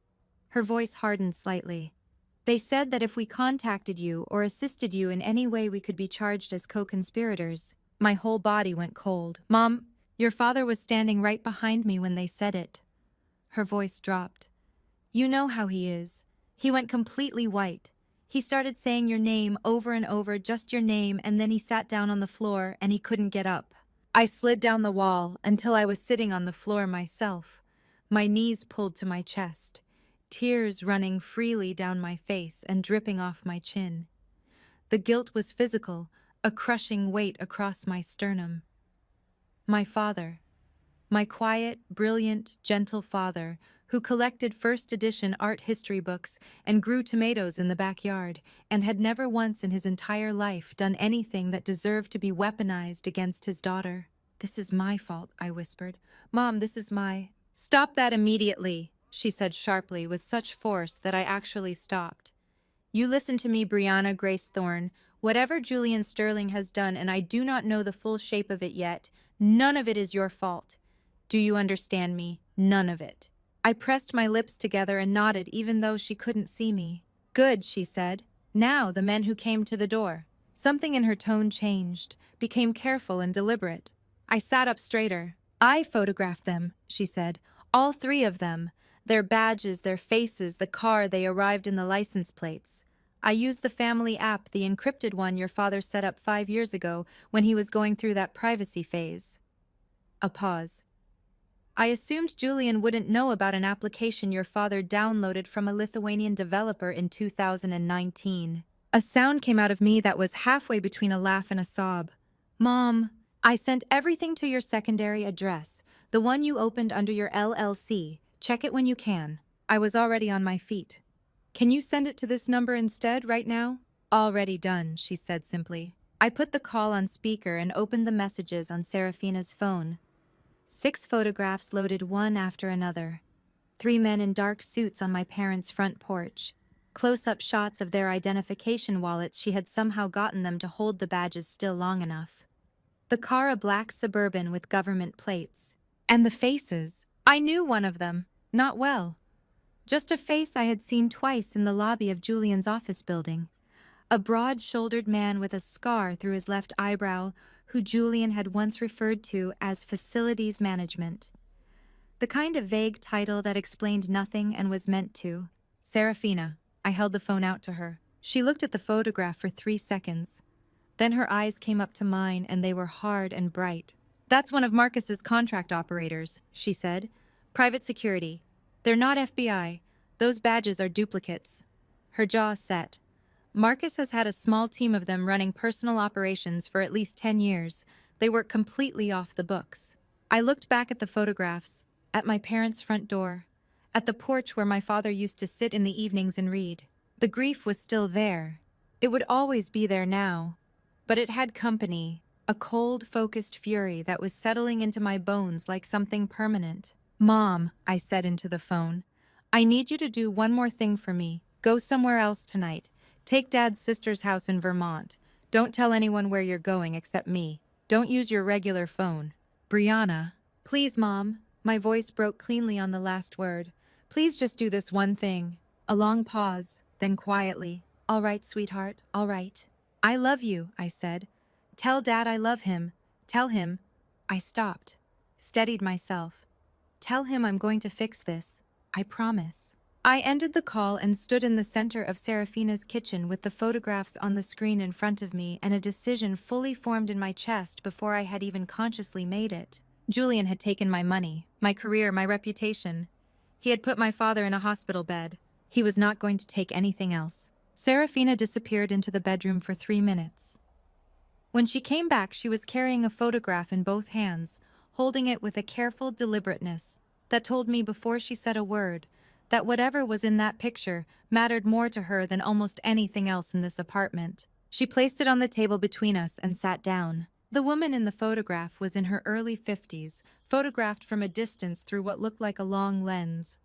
Her voice hardened slightly. They said that if we contacted you or assisted you in any way, we could be charged as co-conspirators. My whole body went cold. Mom, your father was standing right behind me when they said it. Her voice dropped. You know how he is. He went completely white. He started saying your name over and over, just your name, and then he sat down on the floor and he couldn't get up. I slid down the wall until I was sitting on the floor myself, my knees pulled to my chest, tears running freely down my face and dripping off my chin. The guilt was physical, a crushing weight across my sternum. My father, my quiet, brilliant, gentle father, who collected first edition art history books and grew tomatoes in the backyard, and had never once in his entire life done anything that deserved to be weaponized against his daughter. This is my fault, I whispered. Mom, this is my... Stop that immediately, she said sharply with such force that I actually stopped. You listen to me, Brianna Grace Thorne. Whatever Julian Sterling has done, and I do not know the full shape of it yet, none of it is your fault. Do you understand me? None of it. I pressed my lips together and nodded even though she couldn't see me. Good, she said. Now the men who came to the door. Something in her tone changed, became careful and deliberate. I sat up straighter. I photographed them, she said. All 3 of them. Their badges, their faces, the car they arrived in, the license plates. I used the family app, the encrypted one your father set up 5 years ago when he was going through that privacy phase. A pause. I assumed Julian wouldn't know about an application your father downloaded from a Lithuanian developer in 2019. A sound came out of me that was halfway between a laugh and a sob. Mom, I sent everything to your secondary address, the one you opened under your LLC. Check it when you can. I was already on my feet. Can you send it to this number instead, right now? Already done, she said simply. I put the call on speaker and opened the messages on Serafina's phone. 6 photographs loaded one after another. 3 men in dark suits on my parents' front porch. Close-up shots of their identification wallets. She had somehow gotten them to hold the badges still long enough. The car, a black Suburban with government plates. And the faces. I knew one of them. Not well. Just a face I had seen twice in the lobby of Julian's office building. A broad-shouldered man with a scar through his left eyebrow, who Julian had once referred to as facilities management. The kind of vague title that explained nothing and was meant to. Serafina. I held the phone out to her. She looked at the photograph for 3 seconds. Then her eyes came up to mine, and they were hard and bright. That's one of Marcus's contract operators, she said. Private security. They're not FBI. Those badges are duplicates. Her jaw set. Marcus has had a small team of them running personal operations for at least 10 years. They work completely off the books. I looked back at the photographs, at my parents' front door, at the porch where my father used to sit in the evenings and read. The grief was still there. It would always be there now. But it had company, a cold, focused fury that was settling into my bones like something permanent. Mom, I said into the phone, I need you to do one more thing for me. Go somewhere else tonight. Take Dad's sister's house in Vermont. Don't tell anyone where you're going except me. Don't use your regular phone. Brianna. Please, Mom. My voice broke cleanly on the last word. Please just do this one thing. A long pause, then quietly. All right, sweetheart, all right. I love you, I said. Tell Dad I love him. Tell him. I stopped. Steadied myself. Tell him I'm going to fix this. I promise. I ended the call and stood in the center of Serafina's kitchen with the photographs on the screen in front of me and a decision fully formed in my chest before I had even consciously made it. Julian had taken my money, my career, my reputation. He had put my father in a hospital bed. He was not going to take anything else. Serafina disappeared into the bedroom for 3 minutes. When she came back, she was carrying a photograph in both hands, holding it with a careful deliberateness that told me before she said a word that whatever was in that picture mattered more to her than almost anything else in this apartment. She placed it on the table between us and sat down. The woman in the photograph was in her early 50s, photographed from a distance through what looked like a long lens.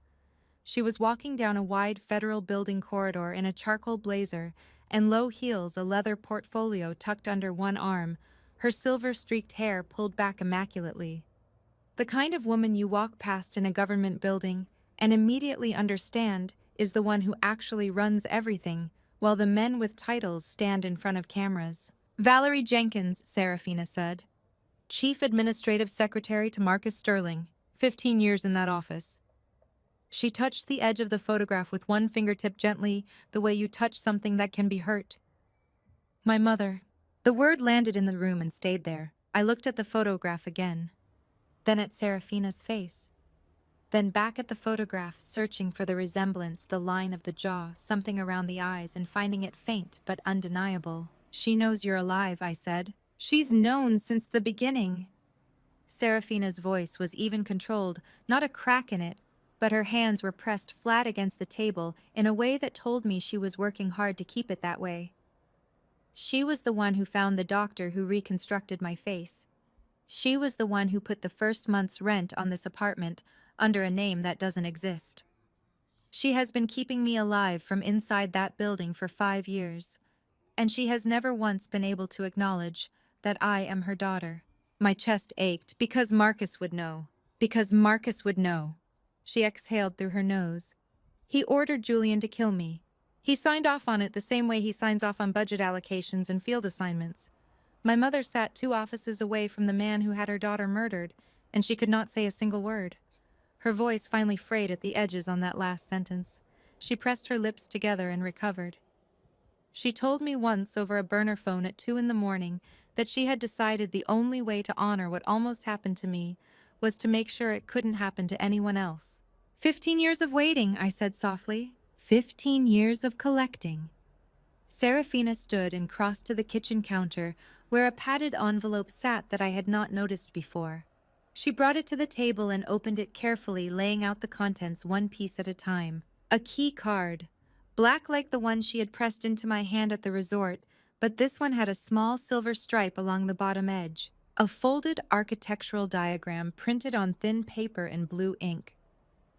She was walking down a wide federal building corridor in a charcoal blazer and low heels, a leather portfolio tucked under one arm, her silver-streaked hair pulled back immaculately. The kind of woman you walk past in a government building and immediately understand is the one who actually runs everything, while the men with titles stand in front of cameras. Valerie Jenkins, Serafina said. Chief Administrative Secretary to Marcus Sterling, 15 years in that office. She touched the edge of the photograph with one fingertip gently, the way you touch something that can be hurt. My mother. The word landed in the room and stayed there. I looked at the photograph again, then at Serafina's face, then back at the photograph, searching for the resemblance, the line of the jaw, something around the eyes, and finding it faint but undeniable. She knows you're alive, I said. She's known since the beginning. Serafina's voice was even controlled, not a crack in it, but her hands were pressed flat against the table in a way that told me she was working hard to keep it that way. She was the one who found the doctor who reconstructed my face. She was the one who put the first month's rent on this apartment under a name that doesn't exist. She has been keeping me alive from inside that building for 5 years, and she has never once been able to acknowledge that I am her daughter. My chest ached because Marcus would know. Because Marcus would know. She exhaled through her nose. He ordered Julian to kill me. He signed off on it the same way he signs off on budget allocations and field assignments. My mother sat 2 offices away from the man who had her daughter murdered, and she could not say a single word. Her voice finally frayed at the edges on that last sentence. She pressed her lips together and recovered. She told me once over a burner phone at 2 in the morning that she had decided the only way to honor what almost happened to me was to make sure it couldn't happen to anyone else. 15 years of waiting, I said softly. 15 years of collecting. Serafina stood and crossed to the kitchen counter where a padded envelope sat that I had not noticed before. She brought it to the table and opened it carefully, laying out the contents one piece at a time. A key card, black like the one she had pressed into my hand at the resort, but this one had a small silver stripe along the bottom edge. A folded architectural diagram printed on thin paper in blue ink.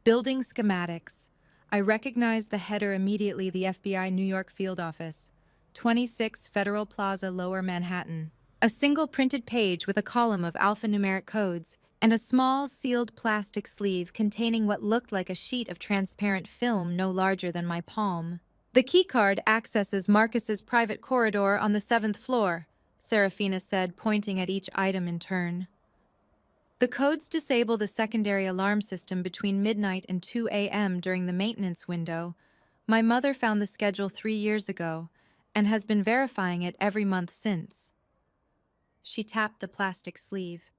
Building schematics. I recognized the header immediately, the FBI New York field office, 26 Federal Plaza, Lower Manhattan. A single printed page with a column of alphanumeric codes, and a small sealed plastic sleeve containing what looked like a sheet of transparent film no larger than my palm. The keycard accesses Marcus's private corridor on the 7th floor, Serafina said, pointing at each item in turn. The codes disable the secondary alarm system between midnight and 2 a.m. during the maintenance window. My mother found the schedule 3 years ago and has been verifying it every month since. She tapped the plastic sleeve.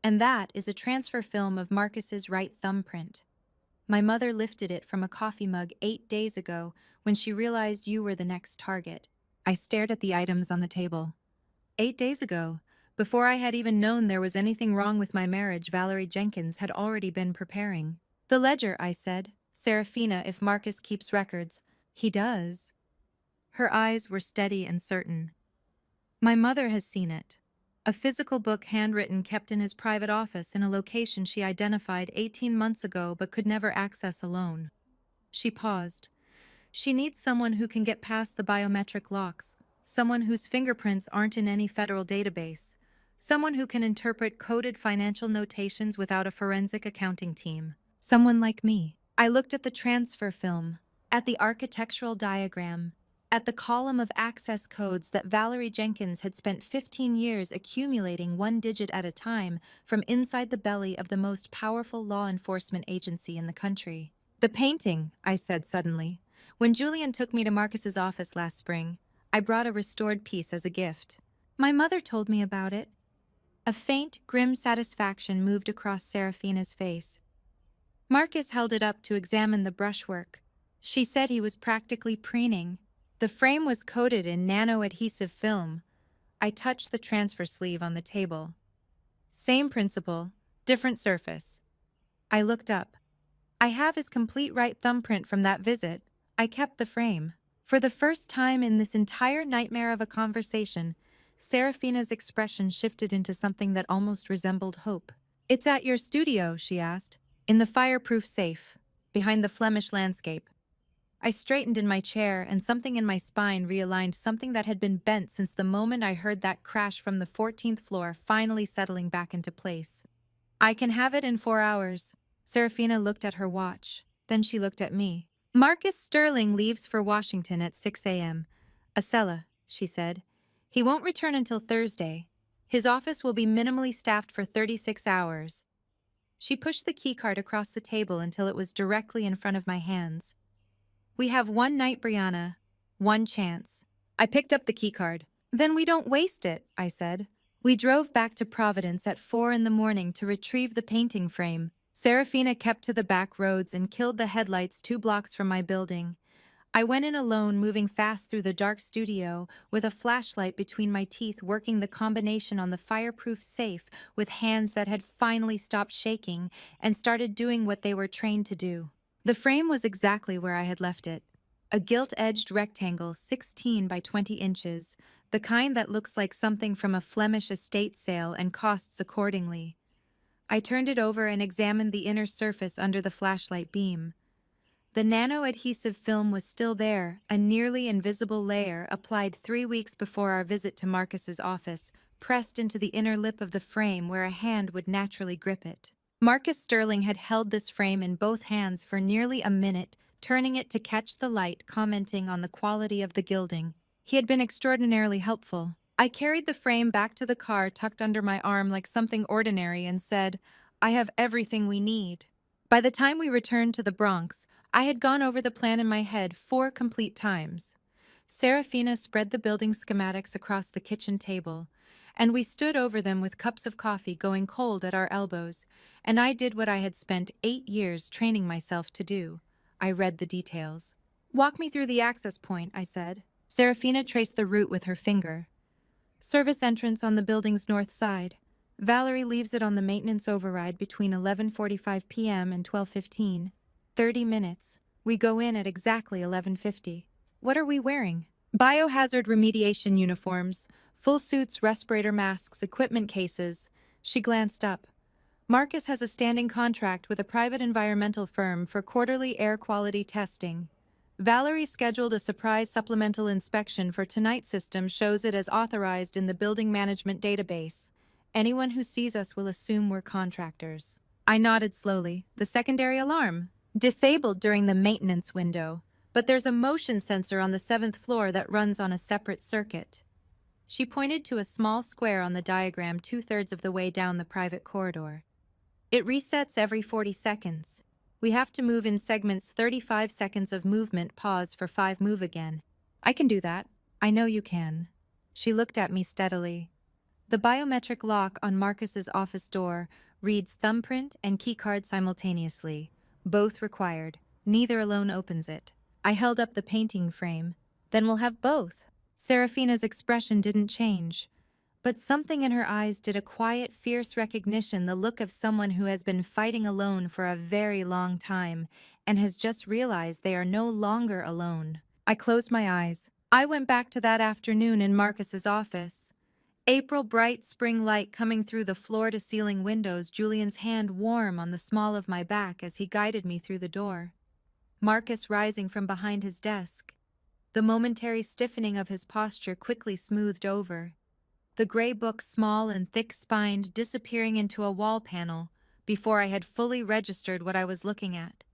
And that is a transfer film of Marcus's right thumbprint. My mother lifted it from a coffee mug 8 days ago when she realized you were the next target. I stared at the items on the table. 8 days ago, before I had even known there was anything wrong with my marriage, Valerie Jenkins had already been preparing. The ledger, I said. Serafina, if Marcus keeps records. He does. Her eyes were steady and certain. My mother has seen it. A physical book handwritten kept in his private office in a location she identified 18 months ago but could never access alone. She paused. She needs someone who can get past the biometric locks, someone whose fingerprints aren't in any federal database, someone who can interpret coded financial notations without a forensic accounting team. Someone like me. I looked at the transfer film, at the architectural diagram, at the column of access codes that Valerie Jenkins had spent 15 years accumulating one digit at a time from inside the belly of the most powerful law enforcement agency in the country. The painting, I said suddenly. When Julian took me to Marcus's office last spring, I brought a restored piece as a gift. My mother told me about it. A faint, grim satisfaction moved across Serafina's face. Marcus held it up to examine the brushwork. She said he was practically preening. The frame was coated in nano-adhesive film. I touched the transfer sleeve on the table. Same principle, different surface. I looked up. I have his complete right thumbprint from that visit. I kept the frame. For the first time in this entire nightmare of a conversation, Serafina's expression shifted into something that almost resembled hope. "It's at your studio," she asked. "In the fireproof safe, behind the Flemish landscape." I straightened in my chair, and something in my spine realigned, something that had been bent since the moment I heard that crash from the 14th floor finally settling back into place. "I can have it in 4 hours." Serafina looked at her watch. Then she looked at me. "Marcus Sterling leaves for Washington at 6 a.m. Acela," she said. "He won't return until Thursday. His office will be minimally staffed for 36 hours. She pushed the keycard across the table until it was directly in front of my hands. "We have one night, Brianna. One chance." I picked up the keycard. "Then we don't waste it," I said. We drove back to Providence at 4 in the morning to retrieve the painting frame. Serafina kept to the back roads and killed the headlights 2 blocks from my building. I went in alone, moving fast through the dark studio, with a flashlight between my teeth, working the combination on the fireproof safe with hands that had finally stopped shaking and started doing what they were trained to do. The frame was exactly where I had left it. A gilt-edged rectangle 16 by 20 inches, the kind that looks like something from a Flemish estate sale and costs accordingly. I turned it over and examined the inner surface under the flashlight beam. The nano-adhesive film was still there, a nearly invisible layer applied 3 weeks before our visit to Marcus's office, pressed into the inner lip of the frame where a hand would naturally grip it. Marcus Sterling had held this frame in both hands for nearly a minute, turning it to catch the light, commenting on the quality of the gilding. He had been extraordinarily helpful. I carried the frame back to the car tucked under my arm like something ordinary and said, "I have everything we need." By the time we returned to the Bronx, I had gone over the plan in my head 4 complete times. Serafina spread the building schematics across the kitchen table, and we stood over them with cups of coffee going cold at our elbows, and I did what I had spent 8 years training myself to do. I read the details. "Walk me through the access point," I said. Serafina traced the route with her finger. "Service entrance on the building's north side. Valerie leaves it on the maintenance override between 11:45 p.m. and 12:15. 30 minutes. We go in at exactly 11:50. What are we wearing?" "Biohazard remediation uniforms, full suits, respirator masks, equipment cases." She glanced up. "Marcus has a standing contract with a private environmental firm for quarterly air quality testing. Valerie scheduled a surprise supplemental inspection for tonight's system, shows it as authorized in the building management database. Anyone who sees us will assume we're contractors." I nodded slowly. "The secondary alarm?" "Disabled during the maintenance window, but there's a motion sensor on the 7th floor that runs on a separate circuit." She pointed to a small square on the diagram 2/3 of the way down the private corridor. "It resets every 40 seconds. We have to move in segments, 35 seconds of movement, pause for 5, move again." "I can do that." "I know you can." She looked at me steadily. "The biometric lock on Marcus's office door reads thumbprint and keycard simultaneously. Both required. Neither alone opens it." I held up the painting frame. "Then we'll have both." Serafina's expression didn't change, but something in her eyes did, a quiet, fierce recognition, the look of someone who has been fighting alone for a very long time and has just realized they are no longer alone. I closed my eyes. I went back to that afternoon in Marcus's office. April, bright spring light coming through the floor-to-ceiling windows, Julian's hand warm on the small of my back as he guided me through the door. Marcus rising from behind his desk. The momentary stiffening of his posture quickly smoothed over. The gray book, small and thick-spined, disappearing into a wall panel before I had fully registered what I was looking at.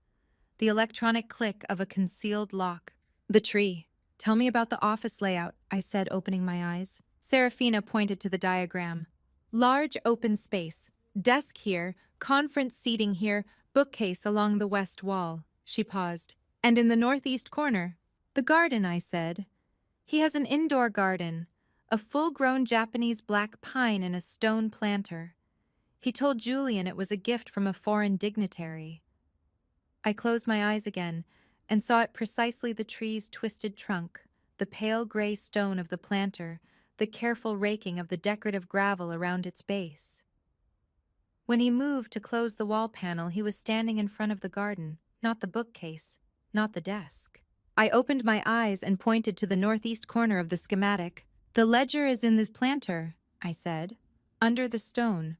The electronic click of a concealed lock. The tree. Tell me about the office layout, I said, opening my eyes. Serafina pointed to the diagram. Large open space. Desk here, conference seating here, bookcase along the west wall. She paused. And in the northeast corner? The garden, I said. He has an indoor garden, a full-grown Japanese black pine in a stone planter. He told Julian it was a gift from a foreign dignitary. I closed my eyes again and saw it precisely the tree's twisted trunk, the pale gray stone of the planter, the careful raking of the decorative gravel around its base. When he moved to close the wall panel, he was standing in front of the garden, not the bookcase, not the desk. I opened my eyes and pointed to the northeast corner of the schematic. The ledger is in this planter, I said, under the stone.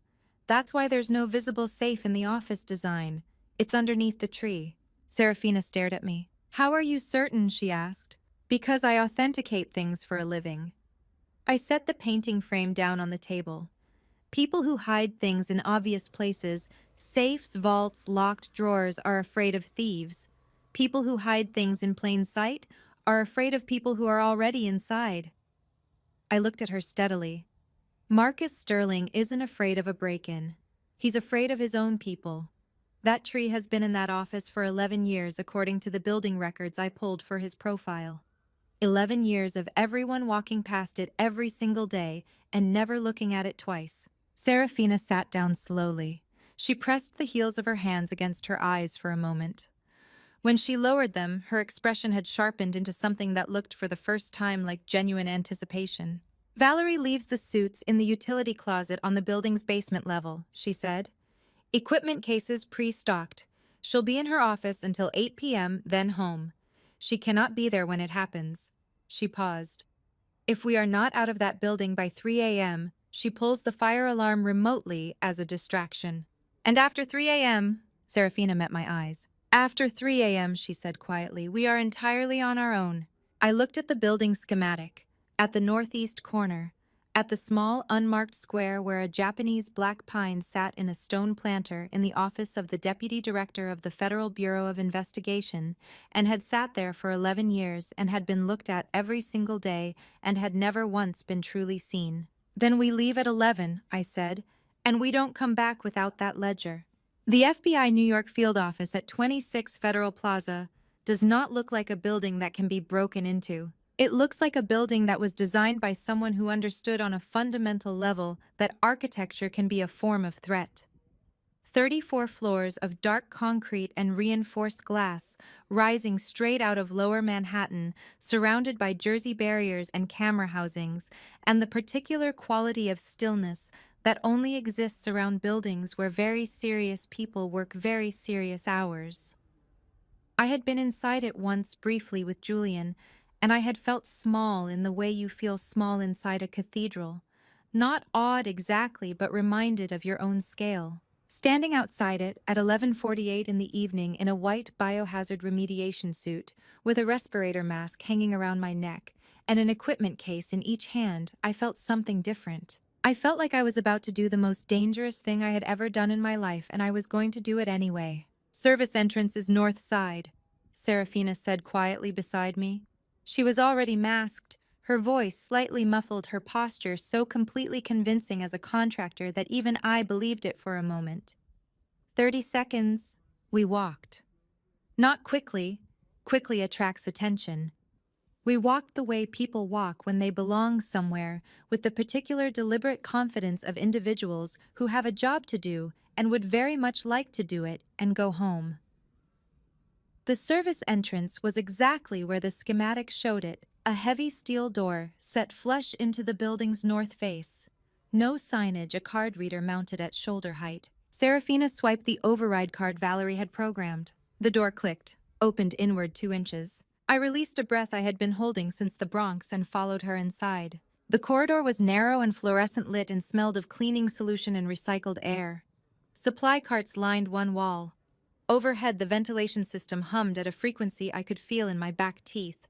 That's why there's no visible safe in the office design. It's underneath the tree. Serafina stared at me. How are you certain? She asked. Because I authenticate things for a living. I set the painting frame down on the table. People who hide things in obvious places, safes, vaults, locked drawers, are afraid of thieves. People who hide things in plain sight are afraid of people who are already inside. I looked at her steadily. Marcus Sterling isn't afraid of a break-in. He's afraid of his own people. That tree has been in that office for 11 years, according to the building records I pulled for his profile. 11 years of everyone walking past it every single day and never looking at it twice. Serafina sat down slowly. She pressed the heels of her hands against her eyes for a moment. When she lowered them, her expression had sharpened into something that looked for the first time like genuine anticipation. Valerie leaves the suits in the utility closet on the building's basement level, she said. Equipment cases pre-stocked. She'll be in her office until 8 p.m., then home. She cannot be there when it happens. She paused. If we are not out of that building by 3 a.m., she pulls the fire alarm remotely as a distraction. And after 3 a.m., Serafina met my eyes. After 3 a.m., she said quietly, we are entirely on our own. I looked at the building schematic, at the northeast corner, at the small, unmarked square where a Japanese black pine sat in a stone planter in the office of the Deputy Director of the Federal Bureau of Investigation, and had sat there for 11 years and had been looked at every single day and had never once been truly seen. Then we leave at 11, I said, and we don't come back without that ledger. The FBI New York field office at 26 Federal Plaza does not look like a building that can be broken into. It looks like a building that was designed by someone who understood on a fundamental level that architecture can be a form of threat. 34 floors of dark concrete and reinforced glass, rising straight out of lower Manhattan, surrounded by Jersey barriers and camera housings, and the particular quality of stillness that only exists around buildings where very serious people work very serious hours. I had been inside it once briefly with Julian, and I had felt small in the way you feel small inside a cathedral. Not awed exactly, but reminded of your own scale. Standing outside it at 11:48 in the evening in a white biohazard remediation suit, with a respirator mask hanging around my neck and an equipment case in each hand, I felt something different. I felt like I was about to do the most dangerous thing I had ever done in my life, and I was going to do it anyway. Service entrance is north side, Serafina said quietly beside me. She was already masked, her voice slightly muffled, her posture so completely convincing as a contractor that even I believed it for a moment. 30 seconds. We walked. Not quickly. Quickly attracts attention. We walked the way people walk when they belong somewhere, with the particular deliberate confidence of individuals who have a job to do and would very much like to do it and go home. The service entrance was exactly where the schematic showed it, a heavy steel door set flush into the building's north face. No signage, a card reader mounted at shoulder height. Serafina swiped the override card Valerie had programmed. The door clicked, opened inward 2 inches. I released a breath I had been holding since the Bronx and followed her inside. The corridor was narrow and fluorescent lit and smelled of cleaning solution and recycled air. Supply carts lined one wall. Overhead, the ventilation system hummed at a frequency I could feel in my back teeth.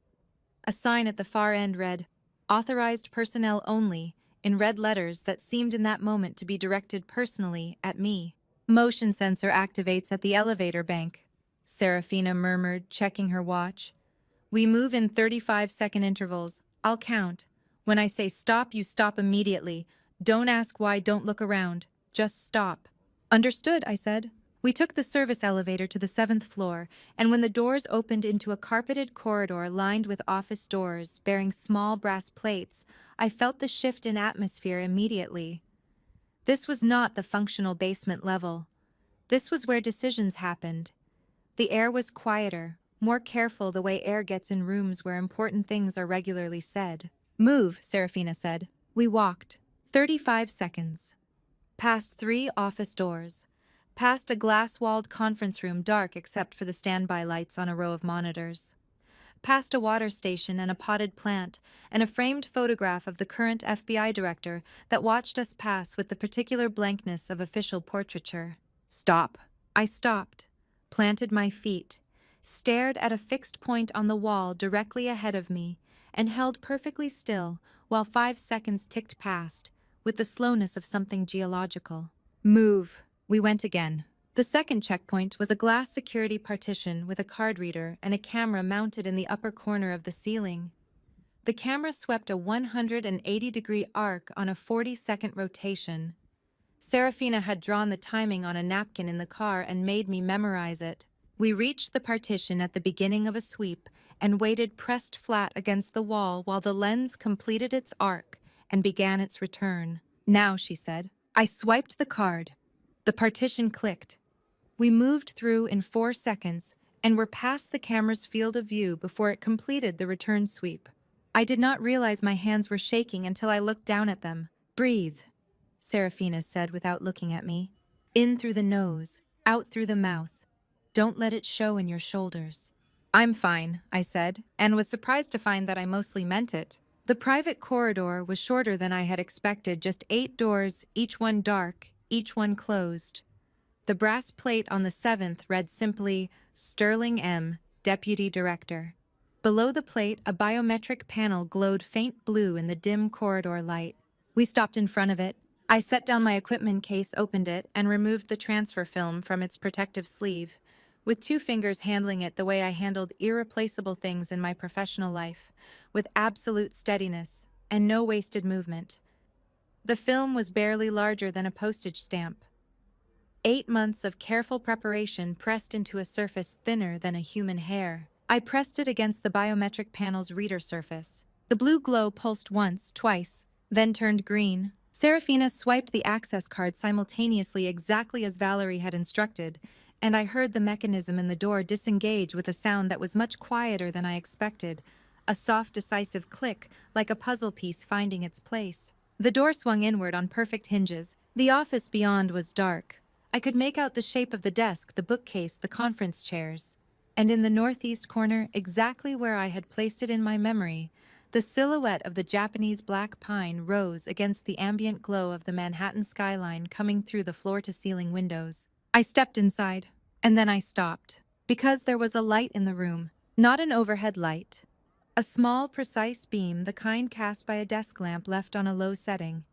A sign at the far end read, "Authorized personnel only," in red letters that seemed in that moment to be directed personally at me. "Motion sensor activates at the elevator bank," Serafina murmured, checking her watch. We move in 35-second intervals. I'll count. When I say stop, you stop immediately. Don't ask why, don't look around. Just stop. Understood, I said. We took the service elevator to the 7th floor, and when the doors opened into a carpeted corridor lined with office doors bearing small brass plates, I felt the shift in atmosphere immediately. This was not the functional basement level. This was where decisions happened. The air was quieter, more careful the way air gets in rooms where important things are regularly said. Move, Serafina said. We walked. 35 seconds. Past 3 office doors. Past a glass-walled conference room dark except for the standby lights on a row of monitors. Past a water station and a potted plant, and a framed photograph of the current FBI director that watched us pass with the particular blankness of official portraiture. Stop. I stopped, planted my feet, stared at a fixed point on the wall directly ahead of me, and held perfectly still while 5 seconds ticked past, with the slowness of something geological. Move. We went again. The second checkpoint was a glass security partition with a card reader and a camera mounted in the upper corner of the ceiling. The camera swept a 180-degree arc on a 40-second rotation. Serafina had drawn the timing on a napkin in the car and made me memorize it. We reached the partition at the beginning of a sweep and waited pressed flat against the wall while the lens completed its arc and began its return. Now, she said. I swiped the card. The partition clicked. We moved through in 4 seconds and were past the camera's field of view before it completed the return sweep. I did not realize my hands were shaking until I looked down at them. Breathe, Serafina said without looking at me. In through the nose, out through the mouth. Don't let it show in your shoulders. I'm fine, I said, and was surprised to find that I mostly meant it. The private corridor was shorter than I had expected, just 8 doors, each one dark, each one closed. The brass plate on the 7th read simply, Sterling M., Deputy Director. Below the plate, a biometric panel glowed faint blue in the dim corridor light. We stopped in front of it. I set down my equipment case, opened it, and removed the transfer film from its protective sleeve, with 2 fingers handling it the way I handled irreplaceable things in my professional life, with absolute steadiness and no wasted movement. The film was barely larger than a postage stamp. 8 months of careful preparation pressed into a surface thinner than a human hair. I pressed it against the biometric panel's reader surface. The blue glow pulsed once, twice, then turned green. Serafina swiped the access card simultaneously exactly as Valerie had instructed, and I heard the mechanism in the door disengage with a sound that was much quieter than I expected, a soft, decisive click, like a puzzle piece finding its place. The door swung inward on perfect hinges. The office beyond was dark. I could make out the shape of the desk, the bookcase, the conference chairs. And in the northeast corner, exactly where I had placed it in my memory, the silhouette of the Japanese black pine rose against the ambient glow of the Manhattan skyline coming through the floor-to-ceiling windows. I stepped inside, and then I stopped, because there was a light in the room, not an overhead light. A small, precise beam, the kind cast by a desk lamp left on a low setting,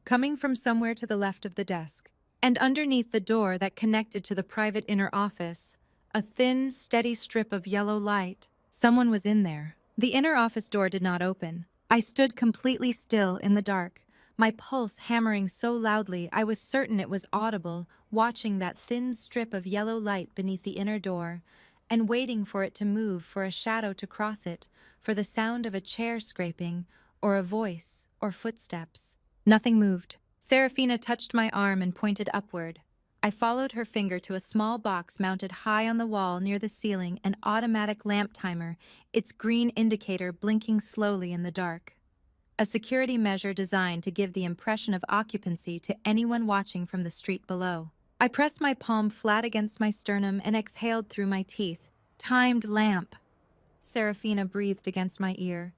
coming from somewhere to the left of the desk. And underneath the door that connected to the private inner office, a thin, steady strip of yellow light. Someone was in there. The inner office door did not open. I stood completely still in the dark, my pulse hammering so loudly I was certain it was audible, watching that thin strip of yellow light beneath the inner door, and waiting for it to move, for a shadow to cross it, for the sound of a chair scraping, or a voice, or footsteps. Nothing moved. Serafina touched my arm and pointed upward. I followed her finger to a small box mounted high on the wall near the ceiling, an automatic lamp timer, its green indicator blinking slowly in the dark. A security measure designed to give the impression of occupancy to anyone watching from the street below. I pressed my palm flat against my sternum and exhaled through my teeth. Timed lamp. Serafina breathed against my ear.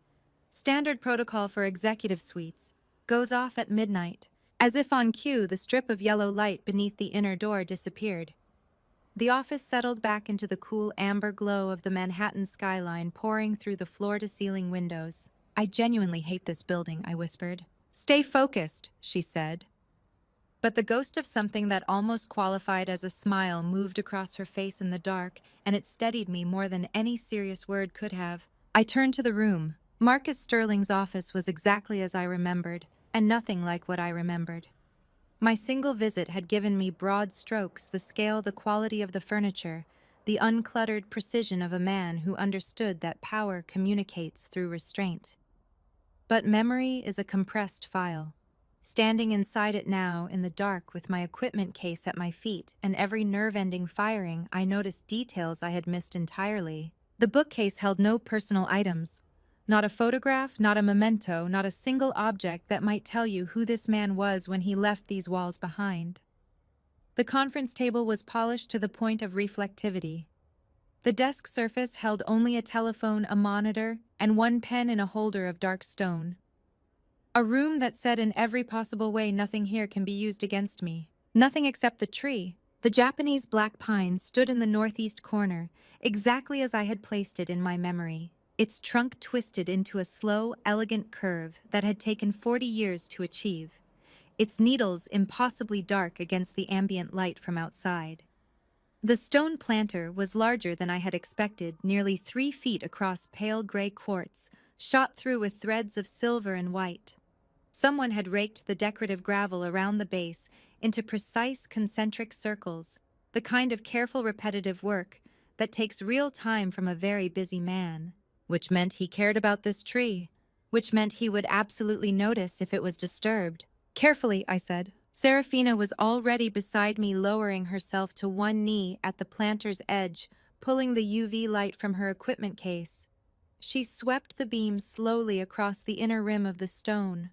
Standard protocol for executive suites. Goes off at midnight. As if on cue, the strip of yellow light beneath the inner door disappeared. The office settled back into the cool amber glow of the Manhattan skyline pouring through the floor-to-ceiling windows. I genuinely hate this building, I whispered. Stay focused, she said. But the ghost of something that almost qualified as a smile moved across her face in the dark, and it steadied me more than any serious word could have. I turned to the room. Marcus Sterling's office was exactly as I remembered, and nothing like what I remembered. My single visit had given me broad strokes, the scale, the quality of the furniture, the uncluttered precision of a man who understood that power communicates through restraint. But memory is a compressed file. Standing inside it now, in the dark, with my equipment case at my feet and every nerve-ending firing, I noticed details I had missed entirely. The bookcase held no personal items. Not a photograph, not a memento, not a single object that might tell you who this man was when he left these walls behind. The conference table was polished to the point of reflectivity. The desk surface held only a telephone, a monitor, and one pen in a holder of dark stone. A room that said in every possible way nothing here can be used against me. Nothing except the tree. The Japanese black pine stood in the northeast corner, exactly as I had placed it in my memory. Its trunk twisted into a slow, elegant curve that had taken 40 years to achieve. Its needles impossibly dark against the ambient light from outside. The stone planter was larger than I had expected, nearly 3 feet across pale gray quartz, shot through with threads of silver and white. Someone had raked the decorative gravel around the base into precise concentric circles, the kind of careful repetitive work that takes real time from a very busy man. Which meant he cared about this tree, which meant he would absolutely notice if it was disturbed. Carefully, I said. Serafina was already beside me, lowering herself to one knee at the planter's edge, pulling the UV light from her equipment case. She swept the beam slowly across the inner rim of the stone,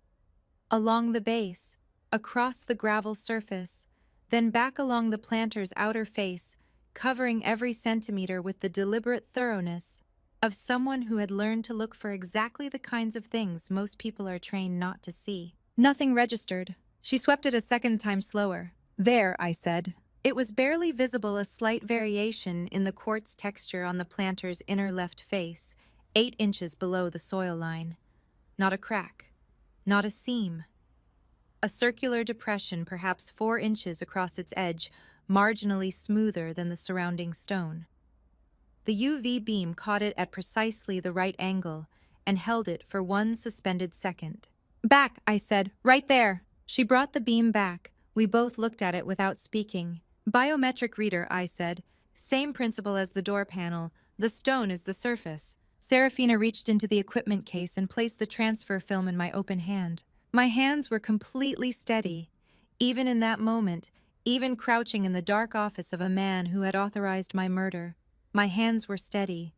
along the base, across the gravel surface, then back along the planter's outer face, covering every centimeter with the deliberate thoroughness of someone who had learned to look for exactly the kinds of things most people are trained not to see. Nothing registered. She swept it a second time slower. There, I said. It was barely visible, a slight variation in the quartz texture on the planter's inner left face, 8 inches below the soil line. Not a crack. Not a seam. A circular depression, perhaps 4 inches across its edge, marginally smoother than the surrounding stone. The UV beam caught it at precisely the right angle and held it for one suspended second. Back, I said. Right there. She brought the beam back. We both looked at it without speaking. Biometric reader, I said. Same principle as the door panel. The stone is the surface. Serafina reached into the equipment case and placed the transfer film in my open hand. My hands were completely steady. Even in that moment, even crouching in the dark office of a man who had authorized my murder, my hands were steady.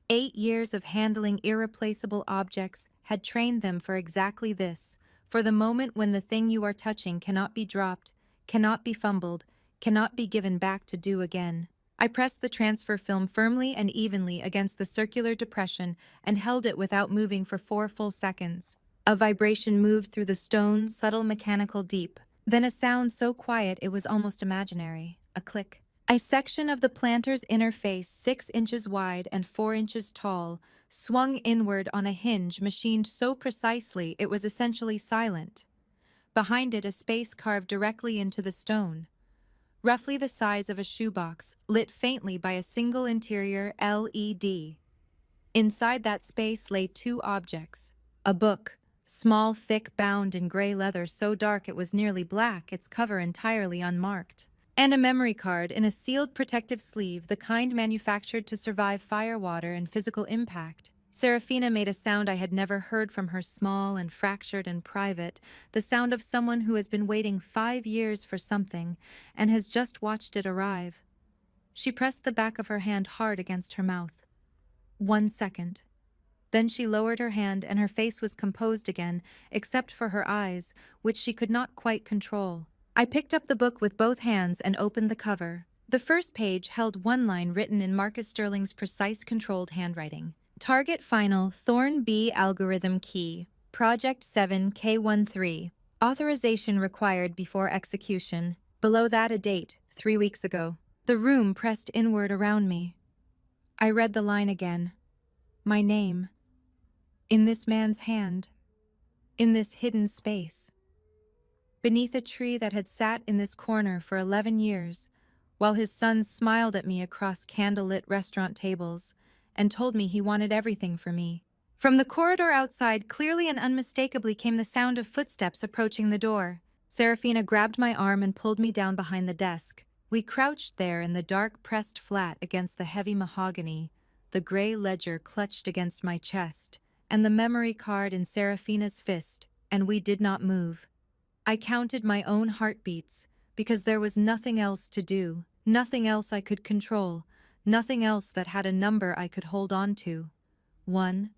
8 years of handling irreplaceable objects had trained them for exactly this, for the moment when the thing you are touching cannot be dropped, cannot be fumbled, cannot be given back to do again. I pressed the transfer film firmly and evenly against the circular depression and held it without moving for 4 full seconds. A vibration moved through the stone, subtle, mechanical, deep. Then a sound so quiet it was almost imaginary. A click. A section of the planter's inner face, 6 inches wide and 4 inches tall, swung inward on a hinge machined so precisely it was essentially silent. Behind it, a space carved directly into the stone, roughly the size of a shoebox, lit faintly by a single interior LED. Inside that space lay 2 objects. A book, small, thick, bound in gray leather so dark it was nearly black, its cover entirely unmarked. And a memory card in a sealed protective sleeve, the kind manufactured to survive fire, water, and physical impact. Serafina made a sound I had never heard from her, small and fractured and private, the sound of someone who has been waiting 5 years for something and has just watched it arrive. She pressed the back of her hand hard against her mouth. 1 second. Then she lowered her hand and her face was composed again, except for her eyes, which she could not quite control. I picked up the book with both hands and opened the cover. The first page held one line written in Marcus Sterling's precise, controlled handwriting. Target final Thorn B algorithm key. Project 7K13. Authorization required before execution. Below that a date, 3 weeks ago. The room pressed inward around me. I read the line again. My name. In this man's hand. In this hidden space. Beneath a tree that had sat in this corner for 11 years, while his son smiled at me across candlelit restaurant tables, and told me he wanted everything for me. From the corridor outside, clearly and unmistakably came the sound of footsteps approaching the door. Serafina grabbed my arm and pulled me down behind the desk. We crouched there in the dark, pressed flat against the heavy mahogany, the gray ledger clutched against my chest, and the memory card in Serafina's fist, and we did not move. I counted my own heartbeats, because there was nothing else to do, nothing else I could control, nothing else that had a number I could hold on to. 1,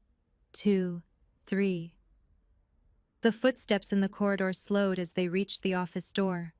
2, 3. The footsteps in the corridor slowed as they reached the office door.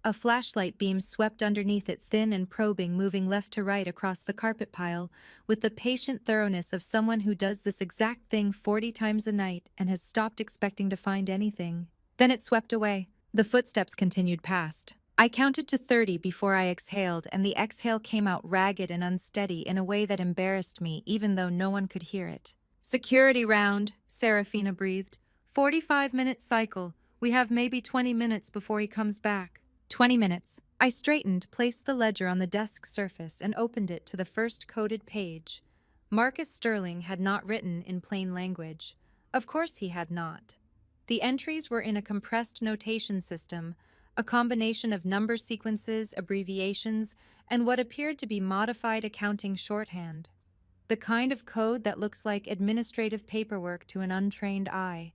A flashlight beam swept underneath it, thin and probing, moving left to right across the carpet pile, with the patient thoroughness of someone who does this exact thing 40 times a night and has stopped expecting to find anything. Then it swept away. The footsteps continued past. I counted to 30 before I exhaled, and the exhale came out ragged and unsteady in a way that embarrassed me, even though no one could hear it. "Security round," Serafina breathed. 45-minute cycle. We have maybe 20 minutes before he comes back. 20 minutes. I straightened, placed the ledger on the desk surface, and opened it to the first coded page. Marcus Sterling had not written in plain language. Of course he had not. The entries were in a compressed notation system, a combination of number sequences, abbreviations, and what appeared to be modified accounting shorthand. The kind of code that looks like administrative paperwork to an untrained eye.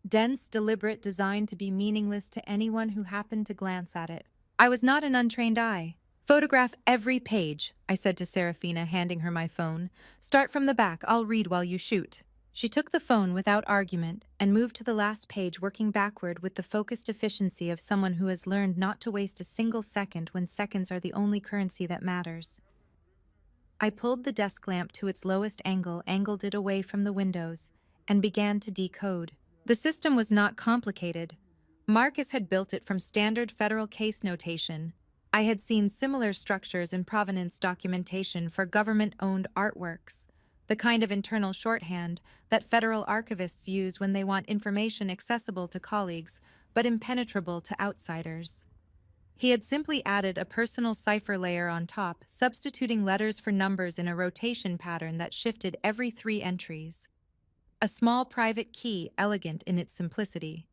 Dense, deliberate, designed to be meaningless to anyone who happened to glance at it. I was not an untrained eye. "Photograph every page," I said to Serafina, handing her my phone. "Start from the back, I'll read while you shoot." She took the phone without argument and moved to the last page, working backward with the focused efficiency of someone who has learned not to waste a single second when seconds are the only currency that matters. I pulled the desk lamp to its lowest angle, angled it away from the windows, and began to decode. The system was not complicated. Marcus had built it from standard federal case notation. I had seen similar structures in provenance documentation for government-owned artworks, the kind of internal shorthand that federal archivists use when they want information accessible to colleagues but impenetrable to outsiders. He had simply added a personal cipher layer on top, substituting letters for numbers in a rotation pattern that shifted every 3 entries. A small private key, elegant in its simplicity.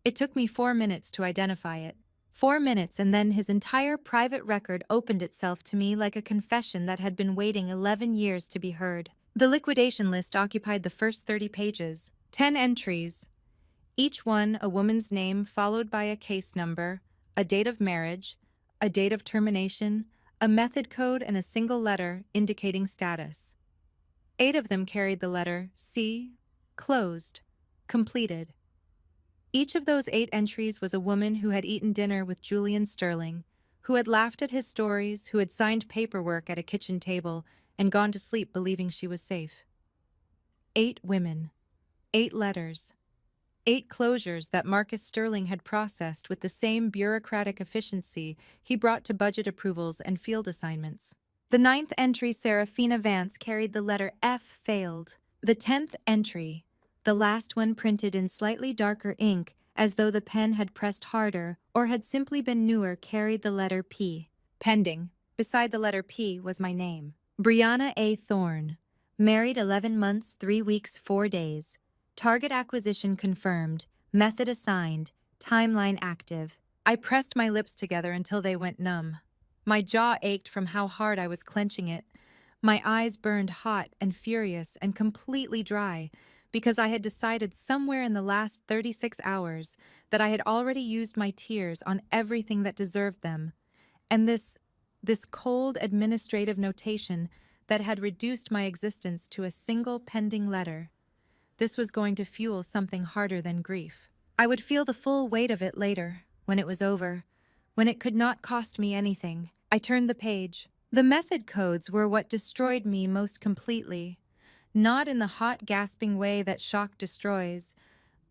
It took me 4 minutes to identify it. 4 minutes, and then his entire private record opened itself to me like a confession that had been waiting 11 years to be heard. The liquidation list occupied the first 30 pages. 10 entries. Each one a woman's name followed by a case number, a date of marriage, a date of termination, a method code, and a single letter indicating status. 8 of them carried the letter C, closed, completed. Each of those 8 entries was a woman who had eaten dinner with Julian Sterling, who had laughed at his stories, who had signed paperwork at a kitchen table and gone to sleep believing she was safe. 8 women, 8 letters, 8 closures that Marcus Sterling had processed with the same bureaucratic efficiency he brought to budget approvals and field assignments. The 9th entry, Serafina Vance, carried the letter F, failed. The 10th entry, the last one printed in slightly darker ink, as though the pen had pressed harder or had simply been newer, carried the letter P, pending. Beside the letter P was my name. Brianna A. Thorne. Married 11 months, 3 weeks, 4 days. Target acquisition confirmed. Method assigned. Timeline active. I pressed my lips together until they went numb. My jaw ached from how hard I was clenching it. My eyes burned hot and furious and completely dry because I had decided somewhere in the last 36 hours that I had already used my tears on everything that deserved them. And this cold administrative notation that had reduced my existence to a single pending letter. This was going to fuel something harder than grief. I would feel the full weight of it later, when it was over, when it could not cost me anything. I turned the page. The method codes were what destroyed me most completely, not in the hot, gasping way that shock destroys,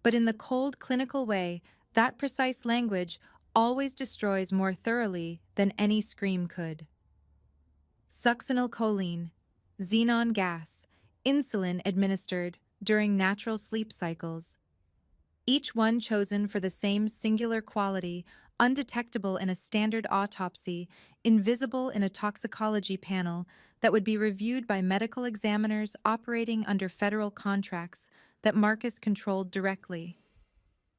but in the cold, clinical way that precise language always destroys more thoroughly than any scream could. Succinylcholine, xenon gas, insulin administered during natural sleep cycles. Each one chosen for the same singular quality, undetectable in a standard autopsy, invisible in a toxicology panel, that would be reviewed by medical examiners operating under federal contracts that Marcus controlled directly.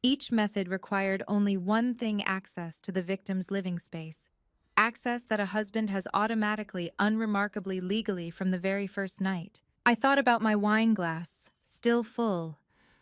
Each method required only one thing: access to the victim's living space. Access that a husband has automatically, unremarkably, legally from the very first night. I thought about my wine glass, still full,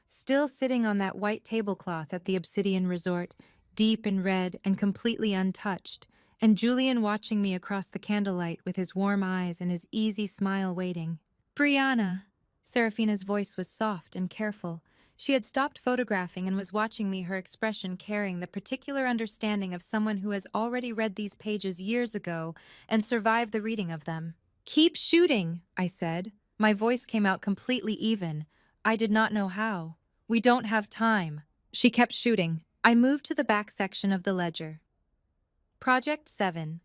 still sitting on that white tablecloth at the Obsidian Resort, deep in red and completely untouched, and Julian watching me across the candlelight with his warm eyes and his easy smile waiting. "Brianna." Serafina's voice was soft and careful. She had stopped photographing and was watching me, her expression carrying the particular understanding of someone who has already read these pages years ago and survived the reading of them. "Keep shooting," I said. My voice came out completely even. I did not know how. "We don't have time." She kept shooting. I moved to the back section of the ledger. Project 7.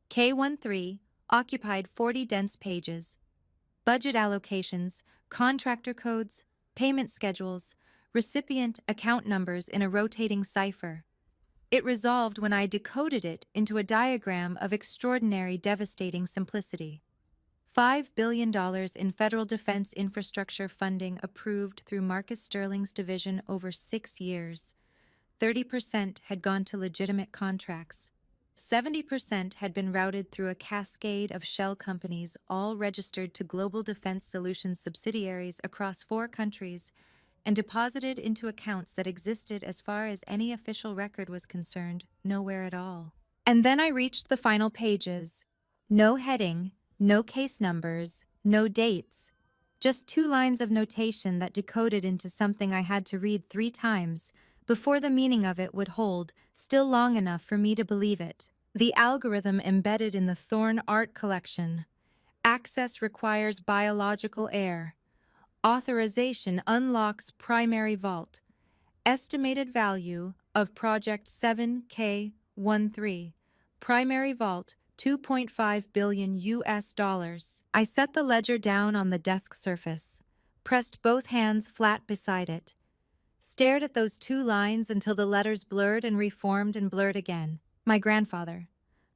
K13 occupied 40 dense pages. Budget allocations, contractor codes, payment schedules, recipient account numbers in a rotating cipher. It resolved when I decoded it into a diagram of extraordinary, devastating simplicity. $5 billion in federal defense infrastructure funding approved through Marcus Sterling's division over 6 years. 30% had gone to legitimate contracts. 70% had been routed through a cascade of shell companies, all registered to Global Defense Solutions subsidiaries across 4 countries, and deposited into accounts that existed, as far as any official record was concerned, nowhere at all. And then I reached the final pages. No heading, no case numbers, no dates. Just 2 lines of notation that decoded into something I had to read 3 times before the meaning of it would hold, still long enough for me to believe it. The algorithm embedded in the Thorn art collection. Access requires biological heir. Authorization unlocks primary vault. Estimated value of Project 7K13. Primary vault, $2.5 billion US dollars. I set the ledger down on the desk surface, pressed both hands flat beside it, stared at those 2 lines until the letters blurred and reformed and blurred again. My grandfather,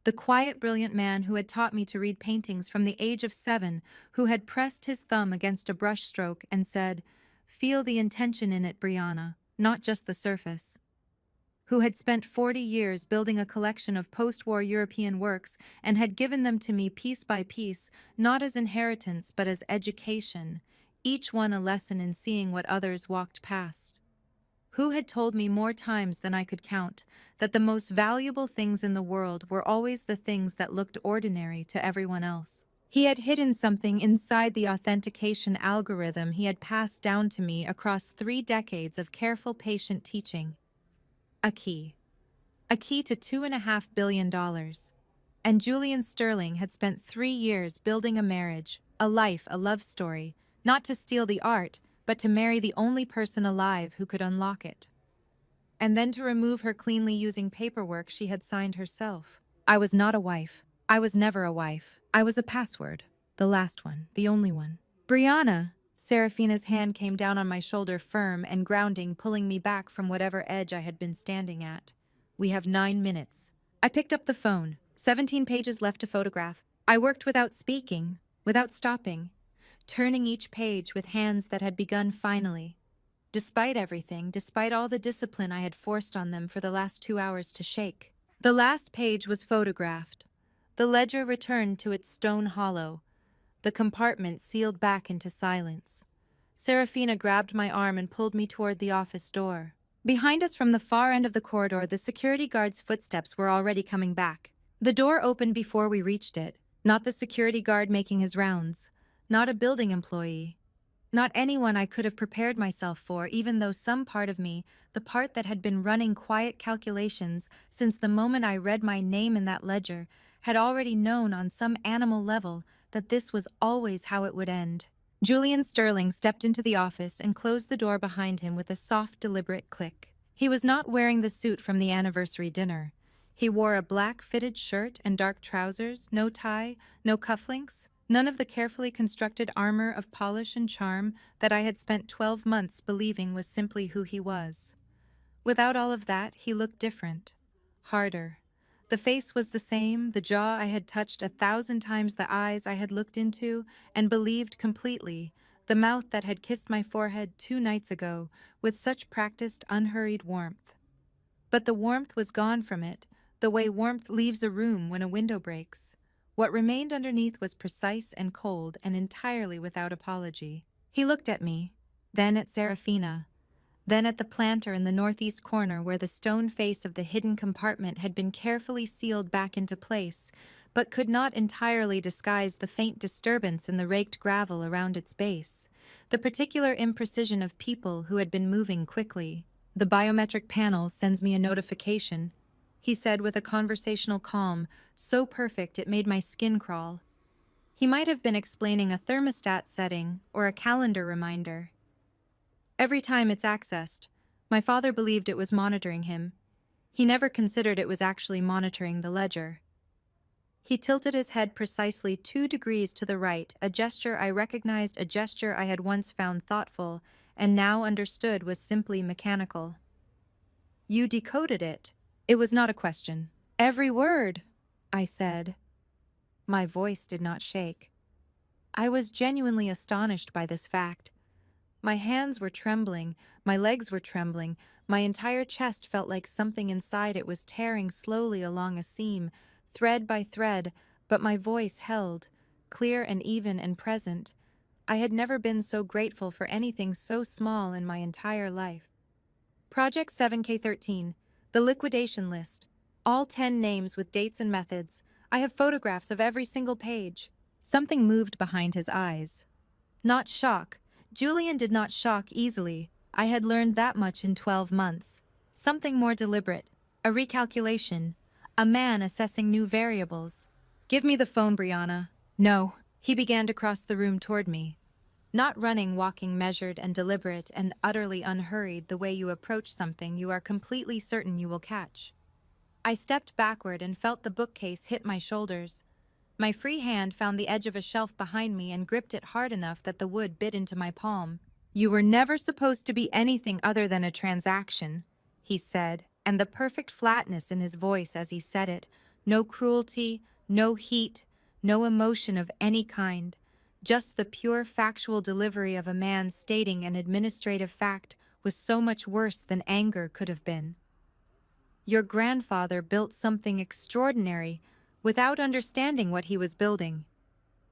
the quiet, brilliant man who had taught me to read paintings from the age of 7, who had pressed his thumb against a brushstroke and said, "Feel the intention in it, Brianna, not just the surface." Who had spent 40 years building a collection of post-war European works and had given them to me piece by piece, not as inheritance but as education, each one a lesson in seeing what others walked past. Who had told me more times than I could count that the most valuable things in the world were always the things that looked ordinary to everyone else. He had hidden something inside the authentication algorithm he had passed down to me across 3 decades of careful, patient teaching. A key. A key to $2.5 billion. And Julian Sterling had spent 3 years building a marriage, a life, a love story, not to steal the art, but to marry the only person alive who could unlock it. And then to remove her cleanly using paperwork she had signed herself. I was not a wife. I was never a wife. I was a password. The last one. The only one. "Brianna!" Serafina's hand came down on my shoulder, firm and grounding, pulling me back from whatever edge I had been standing at. "We have 9 minutes. I picked up the phone. 17 pages left to photograph. I worked without speaking, without stopping, turning each page with hands that had begun finally. Despite everything, despite all the discipline I had forced on them for the last 2 hours to shake. The last page was photographed. The ledger returned to its stone hollow. The compartment sealed back into silence. Serafina grabbed my arm and pulled me toward the office door. Behind us from the far end of the corridor, the security guard's footsteps were already coming back. The door opened before we reached it. Not the security guard making his rounds. Not a building employee. Not anyone I could have prepared myself for, even though some part of me, the part that had been running quiet calculations since the moment I read my name in that ledger, had already known on some animal level that this was always how it would end. Julian Sterling stepped into the office and closed the door behind him with a soft, deliberate click. He was not wearing the suit from the anniversary dinner. He wore a black fitted shirt and dark trousers, no tie, no cufflinks, none of the carefully constructed armor of polish and charm that I had spent 12 months believing was simply who he was. Without all of that, he looked different, harder, The face was the same, the jaw I had touched 1,000 times the eyes I had looked into and believed completely, the mouth that had kissed my forehead 2 nights ago with such practiced, unhurried warmth. But the warmth was gone from it, the way warmth leaves a room when a window breaks. What remained underneath was precise and cold and entirely without apology. He looked at me, then at Serafina, then at the planter in the northeast corner where the stone face of the hidden compartment had been carefully sealed back into place, but could not entirely disguise the faint disturbance in the raked gravel around its base, the particular imprecision of people who had been moving quickly. "The biometric panel sends me a notification," he said with a conversational calm so perfect it made my skin crawl. He might have been explaining a thermostat setting or a calendar reminder. Every time it's accessed, my father believed it was monitoring him. He never considered it was actually monitoring the ledger. He tilted his head precisely 2 degrees to the right, a gesture I recognized, a gesture I had once found thoughtful, and now understood was simply mechanical. "You decoded it." It was not a question. "Every word," I said. My voice did not shake. I was genuinely astonished by this fact. My hands were trembling, my legs were trembling, my entire chest felt like something inside it was tearing slowly along a seam, thread by thread, but my voice held, clear and even and present. I had never been so grateful for anything so small in my entire life. Project 7K13, the liquidation list. All 10 names with dates and methods. I have photographs of every single page. Something moved behind his eyes. Not shock. Julian did not shock easily. I had learned that much in 12 months. Something more deliberate. A recalculation. A man assessing new variables. "Give me the phone, Brianna." "No." He began to cross the room toward me. Not running, walking measured and deliberate and utterly unhurried the way you approach something you are completely certain you will catch. I stepped backward and felt the bookcase hit my shoulders. My free hand found the edge of a shelf behind me and gripped it hard enough that the wood bit into my palm. "You were never supposed to be anything other than a transaction," he said, and the perfect flatness in his voice as he said it. No cruelty, no heat, no emotion of any kind. Just the pure factual delivery of a man stating an administrative fact was so much worse than anger could have been. "Your grandfather built something extraordinary without understanding what he was building.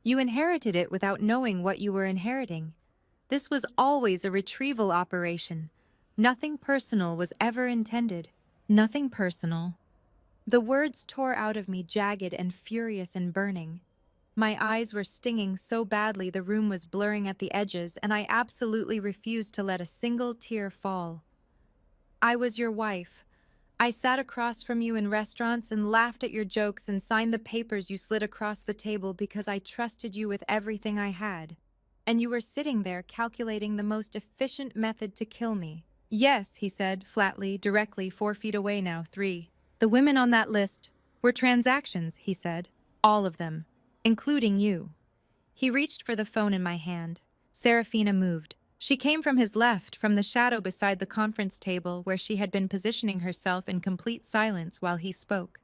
You inherited it without knowing what you were inheriting. This was always a retrieval operation. Nothing personal was ever intended." Nothing personal. The words tore out of me jagged and furious and burning. My eyes were stinging so badly the room was blurring at the edges, and I absolutely refused to let a single tear fall. "I was your wife. I sat across from you in restaurants and laughed at your jokes and signed the papers you slid across the table because I trusted you with everything I had. And you were sitting there calculating the most efficient method to kill me." "Yes," he said, flatly, directly, 4 feet away now, 3. "The women on that list were transactions," he said. "All of them, including you." He reached for the phone in my hand. Serafina moved. She came from his left, from the shadow beside the conference table where she had been positioning herself in complete silence while he spoke,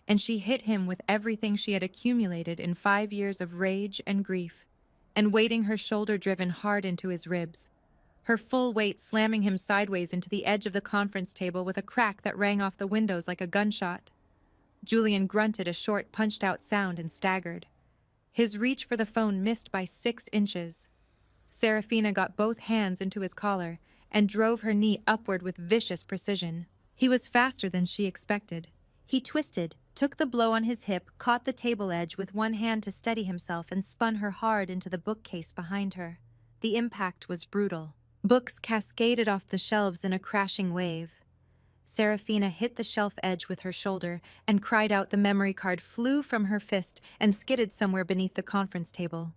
and she hit him with everything she had accumulated in 5 years of rage and grief, and weighting her shoulder driven hard into his ribs, her full weight slamming him sideways into the edge of the conference table with a crack that rang off the windows like a gunshot. Julian grunted a short, punched-out sound and staggered. His reach for the phone missed by 6 inches. Serafina got both hands into his collar and drove her knee upward with vicious precision. He was faster than she expected. He twisted, took the blow on his hip, caught the table edge with one hand to steady himself, and spun her hard into the bookcase behind her. The impact was brutal. Books cascaded off the shelves in a crashing wave. Serafina hit the shelf edge with her shoulder and cried out. The memory card flew from her fist and skidded somewhere beneath the conference table.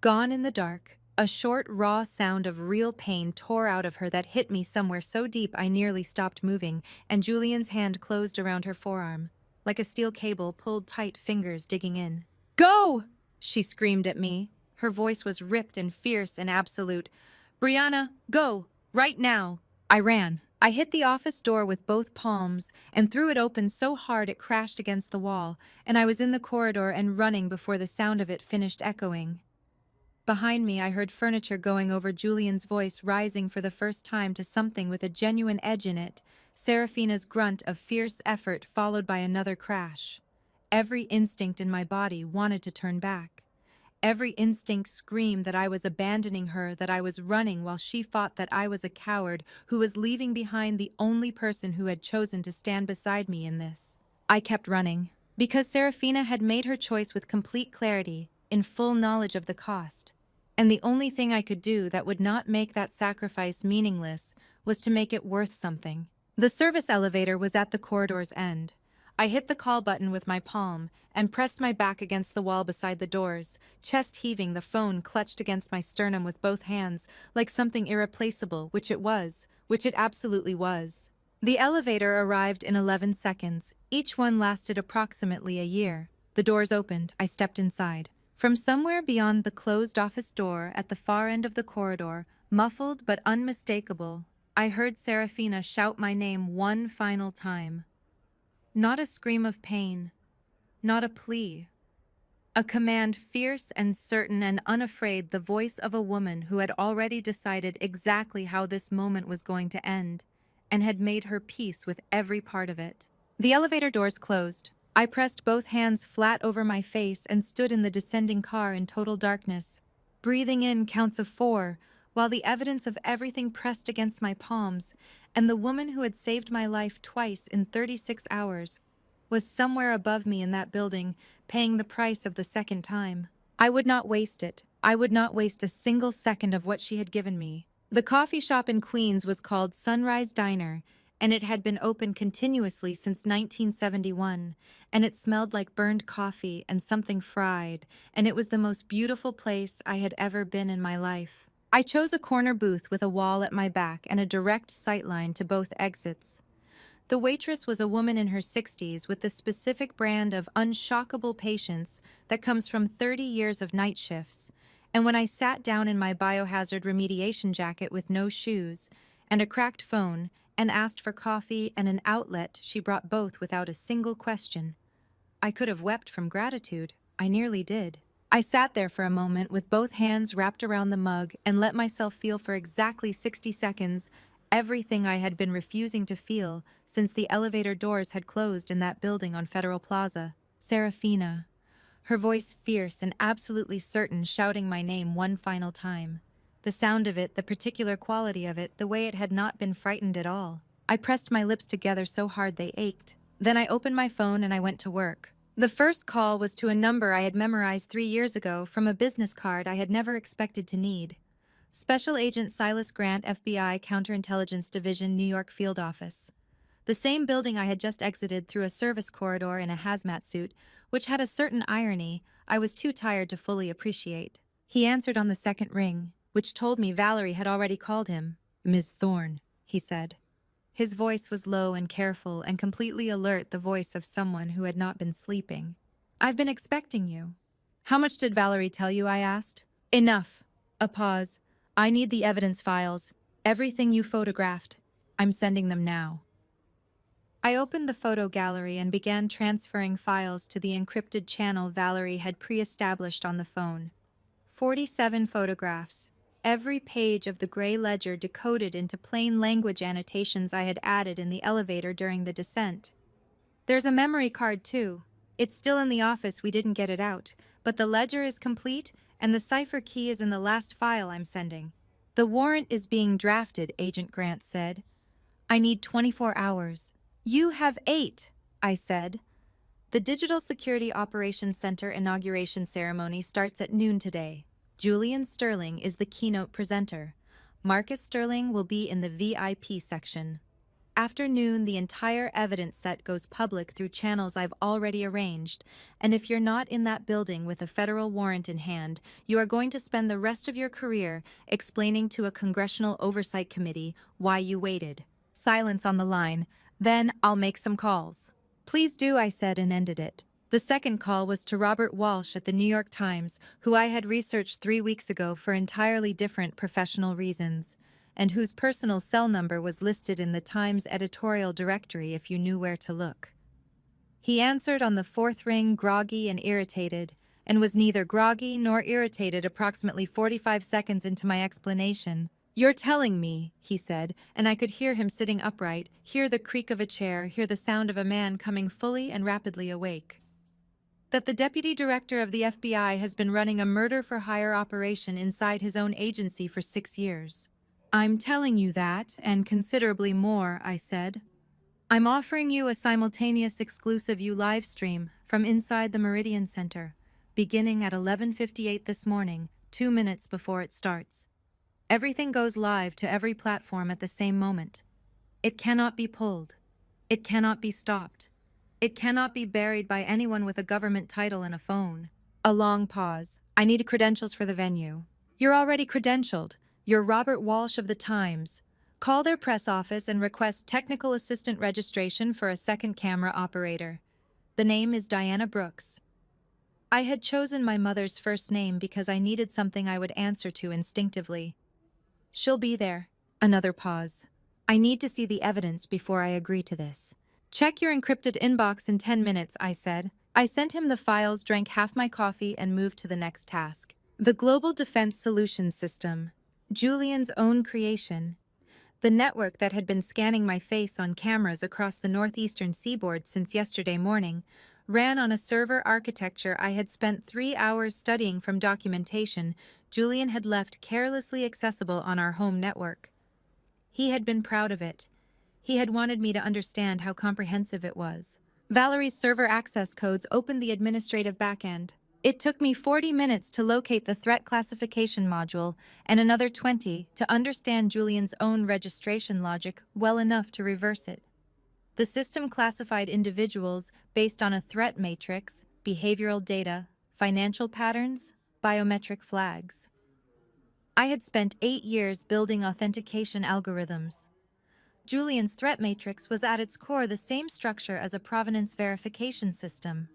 Gone in the dark, a short, raw sound of real pain tore out of her that hit me somewhere so deep I nearly stopped moving, and Julian's hand closed around her forearm, like a steel cable pulled tight, fingers digging in. "Go!" she screamed at me. Her voice was ripped and fierce and absolute. "Brianna, go! Right now!" I ran. I hit the office door with both palms and threw it open so hard it crashed against the wall, and I was in the corridor and running before the sound of it finished echoing. Behind me, I heard furniture going over, Julian's voice rising for the first time to something with a genuine edge in it, Serafina's grunt of fierce effort followed by another crash. Every instinct in my body wanted to turn back. Every instinct screamed that I was abandoning her, that I was running while she fought, that I was a coward who was leaving behind the only person who had chosen to stand beside me in this. I kept running, because Serafina had made her choice with complete clarity, in full knowledge of the cost. And the only thing I could do that would not make that sacrifice meaningless was to make it worth something. The service elevator was at the corridor's end. I hit the call button with my palm and pressed my back against the wall beside the doors, chest heaving, the phone clutched against my sternum with both hands, like something irreplaceable, which it absolutely was. The elevator arrived in 11 seconds. Each one lasted approximately a year. The doors opened. I stepped inside. From somewhere beyond the closed office door at the far end of the corridor, muffled but unmistakable, I heard Serafina shout my name one final time. Not a scream of pain, not a plea. A command fierce and certain and unafraid, the voice of a woman who had already decided exactly how this moment was going to end, and had made her peace with every part of it. The elevator doors closed. I pressed both hands flat over my face and stood in the descending car in total darkness, breathing in counts of 4, while the evidence of everything pressed against my palms, and the woman who had saved my life twice in 36 hours was somewhere above me in that building, paying the price of the second time. I would not waste it. I would not waste a single second of what she had given me. The coffee shop in Queens was called Sunrise Diner, and it had been open continuously since 1971, and it smelled like burned coffee and something fried, and it was the most beautiful place I had ever been in my life. I chose a corner booth with a wall at my back and a direct sightline to both exits. The waitress was a woman in her 60s with the specific brand of unshockable patience that comes from 30 years of night shifts, and when I sat down in my biohazard remediation jacket with no shoes and a cracked phone and asked for coffee and an outlet, she brought both without a single question. I could have wept from gratitude. I nearly did. I sat there for a moment with both hands wrapped around the mug and let myself feel for exactly 60 seconds everything I had been refusing to feel since the elevator doors had closed in that building on Federal Plaza. Serafina. Her voice fierce and absolutely certain, shouting my name one final time. The sound of it, the particular quality of it, the way it had not been frightened at all. I pressed my lips together so hard they ached. Then I opened my phone and I went to work. The first call was to a number I had memorized 3 years ago from a business card I had never expected to need. Special Agent Silas Grant, FBI, Counterintelligence Division, New York Field Office. The same building I had just exited through a service corridor in a hazmat suit, which had a certain irony I was too tired to fully appreciate. He answered on the second ring, which told me Valerie had already called him. "Ms. Thorne," he said. His voice was low and careful and completely alert, the voice of someone who had not been sleeping. "I've been expecting you." "How much did Valerie tell you?" I asked. "Enough." A pause. "I need the evidence files. Everything you photographed. I'm sending them now." I opened the photo gallery and began transferring files to the encrypted channel Valerie had pre-established on the phone. 47 photographs. Every page of the gray ledger decoded into plain language annotations I had added in the elevator during the descent. "There's a memory card, too. It's still in the office, we didn't get it out, but the ledger is complete and the cipher key is in the last file I'm sending." "The warrant is being drafted," Agent Grant said. "I need 24 hours. "You have 8, I said. "The Digital Security Operations Center inauguration ceremony starts at noon today. Julian Sterling is the keynote presenter. Marcus Sterling will be in the VIP section. After noon, the entire evidence set goes public through channels I've already arranged, and if you're not in that building with a federal warrant in hand, you are going to spend the rest of your career explaining to a congressional oversight committee why you waited." Silence on the line. "Then I'll make some calls." "Please do," I said and ended it. The second call was to Robert Walsh at the New York Times, who I had researched 3 weeks ago for entirely different professional reasons. and whose personal cell number was listed in the Times editorial directory if you knew where to look. He answered on the fourth ring, groggy and irritated, and was neither groggy nor irritated approximately 45 seconds into my explanation. "You're telling me," he said, and I could hear him sitting upright, hear the creak of a chair, hear the sound of a man coming fully and rapidly awake, "that the deputy director of the FBI has been running a murder-for-hire operation inside his own agency for 6 years. "I'm telling you that, and considerably more," I said. "I'm offering you a simultaneous exclusive live stream from inside the Meridian Center, beginning at 11:58 this morning, 2 minutes before it starts. Everything goes live to every platform at the same moment. It cannot be pulled. It cannot be stopped. It cannot be buried by anyone with a government title and a phone." A long pause. "I need credentials for the venue." "You're already credentialed. You're Robert Walsh of the Times. Call their press office and request technical assistant registration for a second camera operator. The name is Diana Brooks." I had chosen my mother's first name because I needed something I would answer to instinctively. "She'll be there." Another pause. "I need to see the evidence before I agree to this." "Check your encrypted inbox in 10 minutes, I said. I sent him the files, drank half my coffee, and moved to the next task. The Global Defense Solutions System. Julian's own creation. The network that had been scanning my face on cameras across the northeastern seaboard since yesterday morning ran on a server architecture I had spent 3 hours studying from documentation Julian had left carelessly accessible on our home network. He had been proud of it. He had wanted me to understand how comprehensive it was. Valerie's server access codes opened the administrative backend. It took me 40 minutes to locate the threat classification module and another 20 to understand Julian's own registration logic well enough to reverse it. The system classified individuals based on a threat matrix, behavioral data, financial patterns, biometric flags. I had spent 8 years building authentication algorithms. Julian's threat matrix was at its core the same structure as a provenance verification system.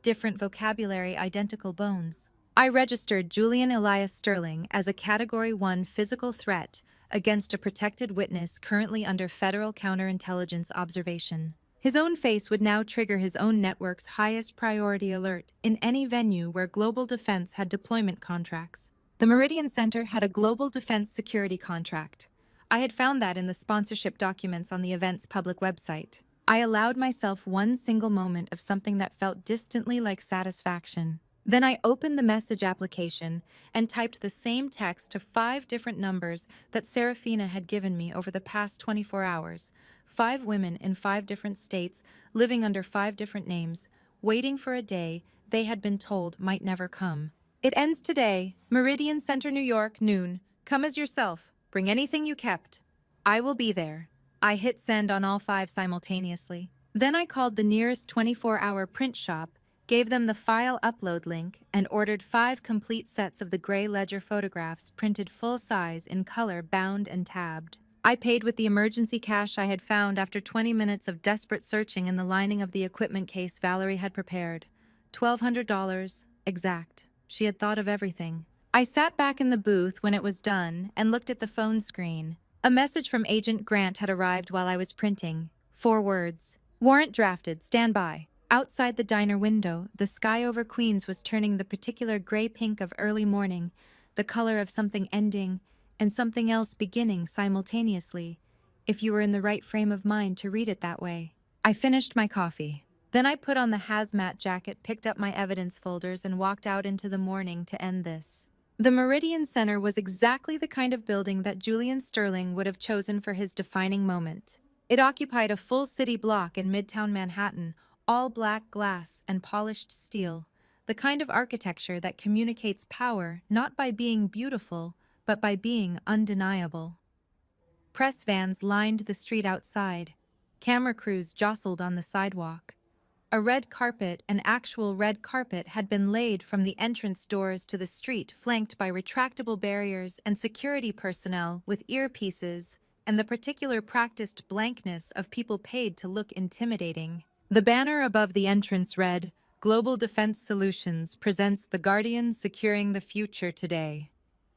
Different vocabulary, identical bones. I registered Julian Elias Sterling as a Category 1 physical threat against a protected witness currently under federal counterintelligence observation. His own face would now trigger his own network's highest priority alert in any venue where Global Defense had deployment contracts. The Meridian Center had a Global Defense security contract. I had found that in the sponsorship documents on the event's public website. I allowed myself one single moment of something that felt distantly like satisfaction. Then I opened the message application and typed the same text to 5 different numbers that Serafina had given me over the past 24 hours. 5 women in 5 different states, living under 5 different names, waiting for a day they had been told might never come. "It ends today. Meridian Center, New York, noon. Come as yourself. Bring anything you kept. I will be there." I hit send on all 5 simultaneously. Then I called the nearest 24-hour print shop, gave them the file upload link, and ordered 5 complete sets of the gray ledger photographs printed full size in color, bound and tabbed. I paid with the emergency cash I had found after 20 minutes of desperate searching in the lining of the equipment case Valerie had prepared. $1,200, exact. She had thought of everything. I sat back in the booth when it was done and looked at the phone screen. A message from Agent Grant had arrived while I was printing. 4 words. "Warrant drafted, stand by." Outside the diner window, the sky over Queens was turning the particular gray-pink of early morning, the color of something ending and something else beginning simultaneously, if you were in the right frame of mind to read it that way. I finished my coffee. Then I put on the hazmat jacket, picked up my evidence folders, and walked out into the morning to end this. The Meridian Center was exactly the kind of building that Julian Sterling would have chosen for his defining moment. It occupied a full city block in Midtown Manhattan, all black glass and polished steel, the kind of architecture that communicates power not by being beautiful, but by being undeniable. Press vans lined the street outside. Camera crews jostled on the sidewalk. A red carpet, an actual red carpet, had been laid from the entrance doors to the street, flanked by retractable barriers and security personnel with earpieces and the particular practiced blankness of people paid to look intimidating. The banner above the entrance read, "Global Defense Solutions presents the Guardian securing the future today."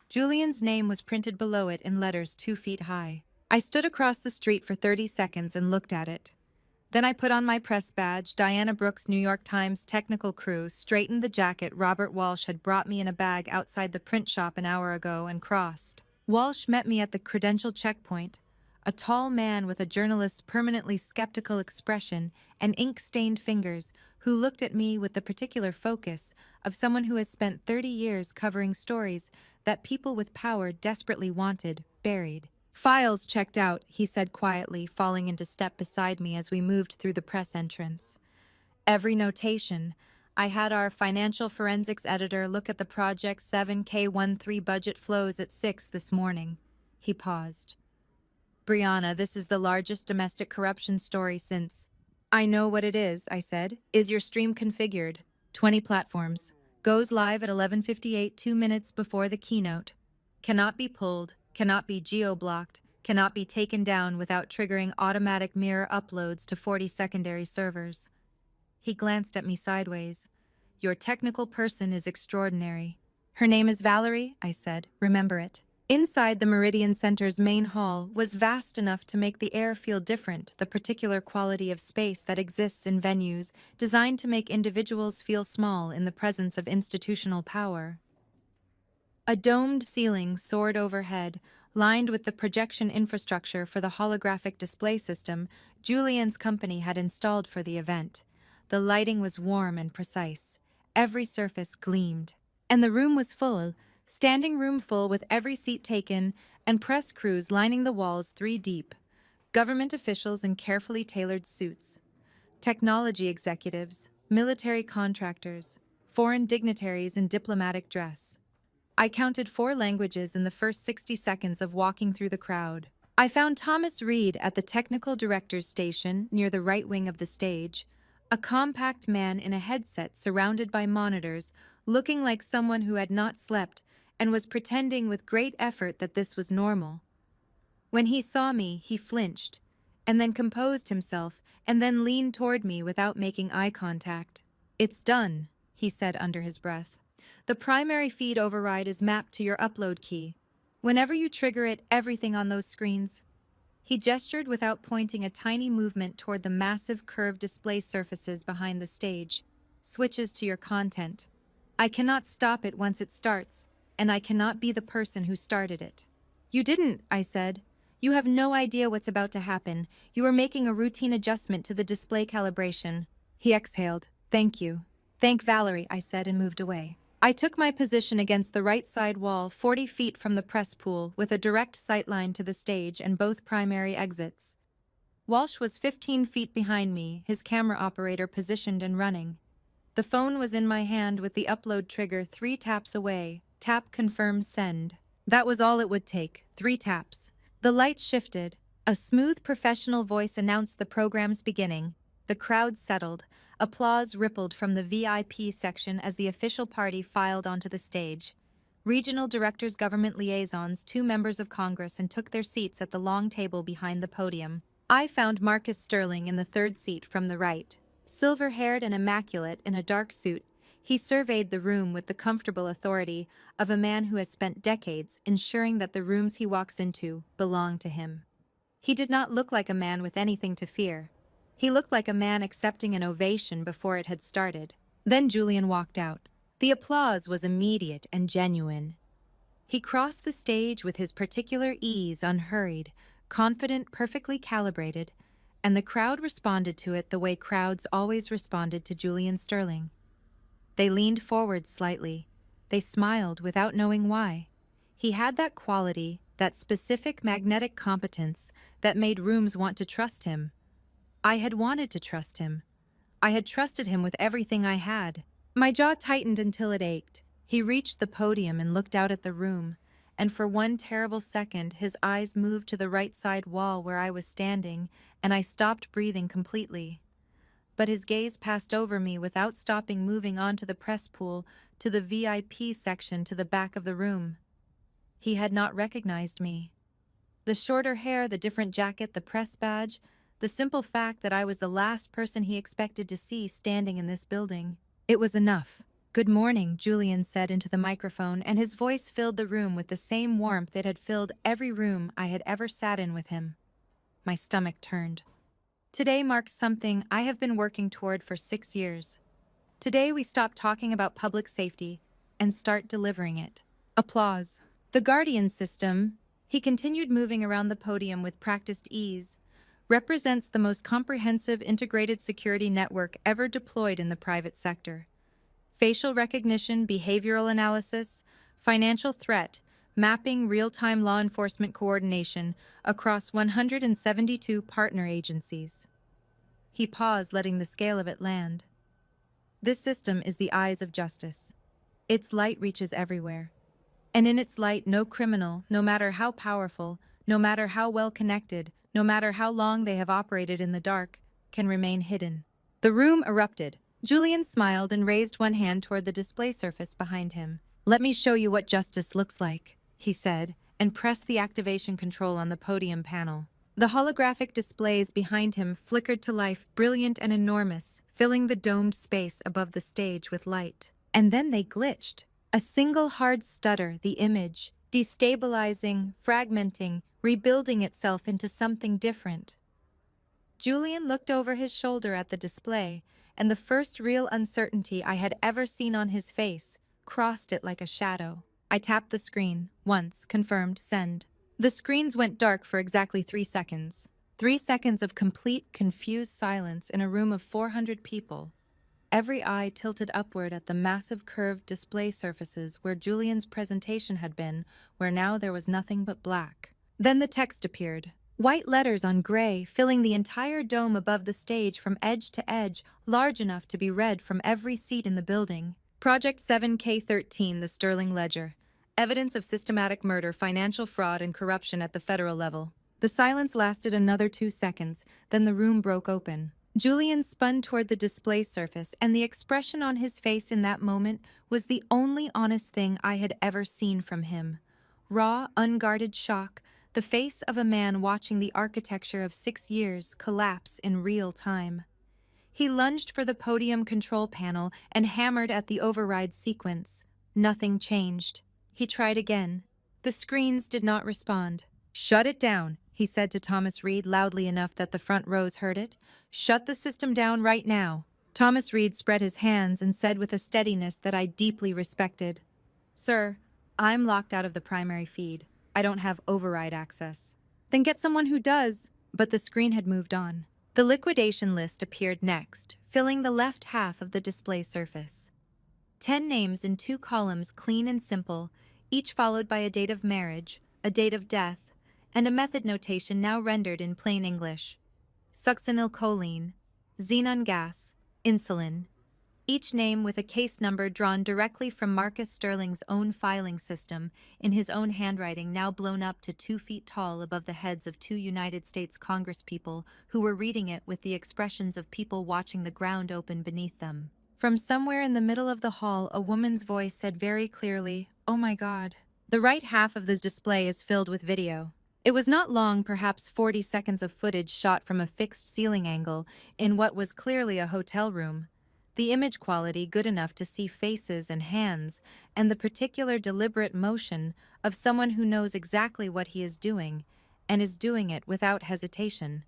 Julian's name was printed below it in letters 2 feet high. I stood across the street for 30 seconds and looked at it. Then I put on my press badge, Diana Brooks' New York Times technical crew, straightened the jacket Robert Walsh had brought me in a bag outside the print shop an hour ago, and crossed. Walsh met me at the credential checkpoint, a tall man with a journalist's permanently skeptical expression and ink-stained fingers, who looked at me with the particular focus of someone who has spent 30 years covering stories that people with power desperately wanted buried. "Files checked out," he said quietly, falling into step beside me as we moved through the press entrance. "Every notation. I had our financial forensics editor look at the Project 7K13 budget flows at 6 this morning." He paused. "Brianna, this is the largest domestic corruption story since—" "I know what it is," I said. "Is your stream configured?" 20 platforms. Goes live at 11:58, 2 minutes before the keynote. Cannot be pulled, cannot be geo-blocked, cannot be taken down without triggering automatic mirror uploads to 40 secondary servers." He glanced at me sideways. "Your technical person is extraordinary." "Her name is Valerie," I said. "Remember it." Inside the Meridian Center's main hall was vast enough to make the air feel different, the particular quality of space that exists in venues designed to make individuals feel small in the presence of institutional power. A domed ceiling soared overhead, lined with the projection infrastructure for the holographic display system Julian's company had installed for the event. The lighting was warm and precise. Every surface gleamed. And the room was full, standing room full with every seat taken, and press crews lining the walls 3 deep. Government officials in carefully tailored suits. Technology executives, military contractors, foreign dignitaries in diplomatic dress. I counted 4 languages in the first 60 seconds of walking through the crowd. I found Thomas Reed at the technical director's station near the right wing of the stage, a compact man in a headset surrounded by monitors, looking like someone who had not slept and was pretending with great effort that this was normal. When he saw me, he flinched, and then composed himself, and then leaned toward me without making eye contact. "It's done," he said under his breath. "The primary feed override is mapped to your upload key. Whenever you trigger it, everything on those screens—" He gestured without pointing a tiny movement toward the massive curved display surfaces behind the stage. "Switches to your content. I cannot stop it once it starts, and I cannot be the person who started it." "You didn't," I said. "You have no idea what's about to happen. You are making a routine adjustment to the display calibration." He exhaled. "Thank you." "Thank Valerie," I said, and moved away. I took my position against the right side wall 40 feet from the press pool with a direct sightline to the stage and both primary exits. Walsh was 15 feet behind me, his camera operator positioned and running. The phone was in my hand with the upload trigger 3 taps away. Tap confirm send. That was all it would take, 3 taps. The lights shifted. A smooth professional voice announced the program's beginning. The crowd settled. Applause rippled from the VIP section as the official party filed onto the stage. Regional directors, government liaisons, 2 members of Congress, and took their seats at the long table behind the podium. I found Marcus Sterling in the 3rd seat from the right. Silver-haired and immaculate in a dark suit, he surveyed the room with the comfortable authority of a man who has spent decades ensuring that the rooms he walks into belong to him. He did not look like a man with anything to fear. He looked like a man accepting an ovation before it had started. Then Julian walked out. The applause was immediate and genuine. He crossed the stage with his particular ease, unhurried, confident, perfectly calibrated, and the crowd responded to it the way crowds always responded to Julian Sterling. They leaned forward slightly. They smiled without knowing why. He had that quality, that specific magnetic competence that made rooms want to trust him. I had wanted to trust him. I had trusted him with everything I had. My jaw tightened until it ached. He reached the podium and looked out at the room, and for one terrible second his eyes moved to the right side wall where I was standing, and I stopped breathing completely. But his gaze passed over me without stopping, moving on to the press pool, to the VIP section to the back of the room. He had not recognized me. The shorter hair, the different jacket, the press badge, the simple fact that I was the last person he expected to see standing in this building. It was enough. "Good morning," Julian said into the microphone, and his voice filled the room with the same warmth it had filled every room I had ever sat in with him. My stomach turned. Today marks something I have been working toward for 6 years. Today we stop talking about public safety and start delivering it. Applause. The Guardian system, he continued moving around the podium with practiced ease, represents the most comprehensive integrated security network ever deployed in the private sector. Facial recognition, behavioral analysis, financial threat, mapping, real-time law enforcement coordination across 172 partner agencies. He paused, letting the scale of it land. This system is the eyes of justice. Its light reaches everywhere. And in its light, no criminal, no matter how powerful, no matter how well connected, no matter how long they have operated in the dark, can remain hidden. The room erupted. Julian smiled and raised one hand toward the display surface behind him. "Let me show you what justice looks like," he said, and pressed the activation control on the podium panel. The holographic displays behind him flickered to life, brilliant and enormous, filling the domed space above the stage with light. And then they glitched. A single hard stutter, the image, destabilizing, fragmenting, rebuilding itself into something different. Julian looked over his shoulder at the display, and the first real uncertainty I had ever seen on his face crossed it like a shadow. I tapped the screen. Once, confirmed, send. The screens went dark for exactly 3 seconds. 3 seconds of complete, confused silence in a room of 400 people. Every eye tilted upward at the massive curved display surfaces where Julian's presentation had been, where now there was nothing but black. Then the text appeared. White letters on gray, filling the entire dome above the stage from edge to edge, large enough to be read from every seat in the building. Project 7K13, the Sterling Ledger. Evidence of systematic murder, financial fraud, and corruption at the federal level. The silence lasted another 2 seconds, then the room broke open. Julian spun toward the display surface, and the expression on his face in that moment was the only honest thing I had ever seen from him. Raw, unguarded shock, the face of a man watching the architecture of 6 years collapse in real time. He lunged for the podium control panel and hammered at the override sequence. Nothing changed. He tried again. The screens did not respond. "Shut it down," he said to Thomas Reed loudly enough that the front rows heard it. "Shut the system down right now." Thomas Reed spread his hands and said with a steadiness that I deeply respected, "Sir, I'm locked out of the primary feed. I don't have override access." "Then get someone who does." But the screen had moved on. The liquidation list appeared next, filling the left half of the display surface. 10 names in 2 columns, clean and simple, each followed by a date of marriage, a date of death, and a method notation now rendered in plain English. Succinylcholine, xenon gas, insulin. Each name with a case number drawn directly from Marcus Sterling's own filing system, in his own handwriting now blown up to 2 feet tall above the heads of 2 United States congresspeople who were reading it with the expressions of people watching the ground open beneath them. From somewhere in the middle of the hall, a woman's voice said very clearly, "Oh my God." The right half of this display is filled with video. It was not long, perhaps 40 seconds of footage shot from a fixed ceiling angle in what was clearly a hotel room. The image quality good enough to see faces and hands, and the particular deliberate motion of someone who knows exactly what he is doing, and is doing it without hesitation.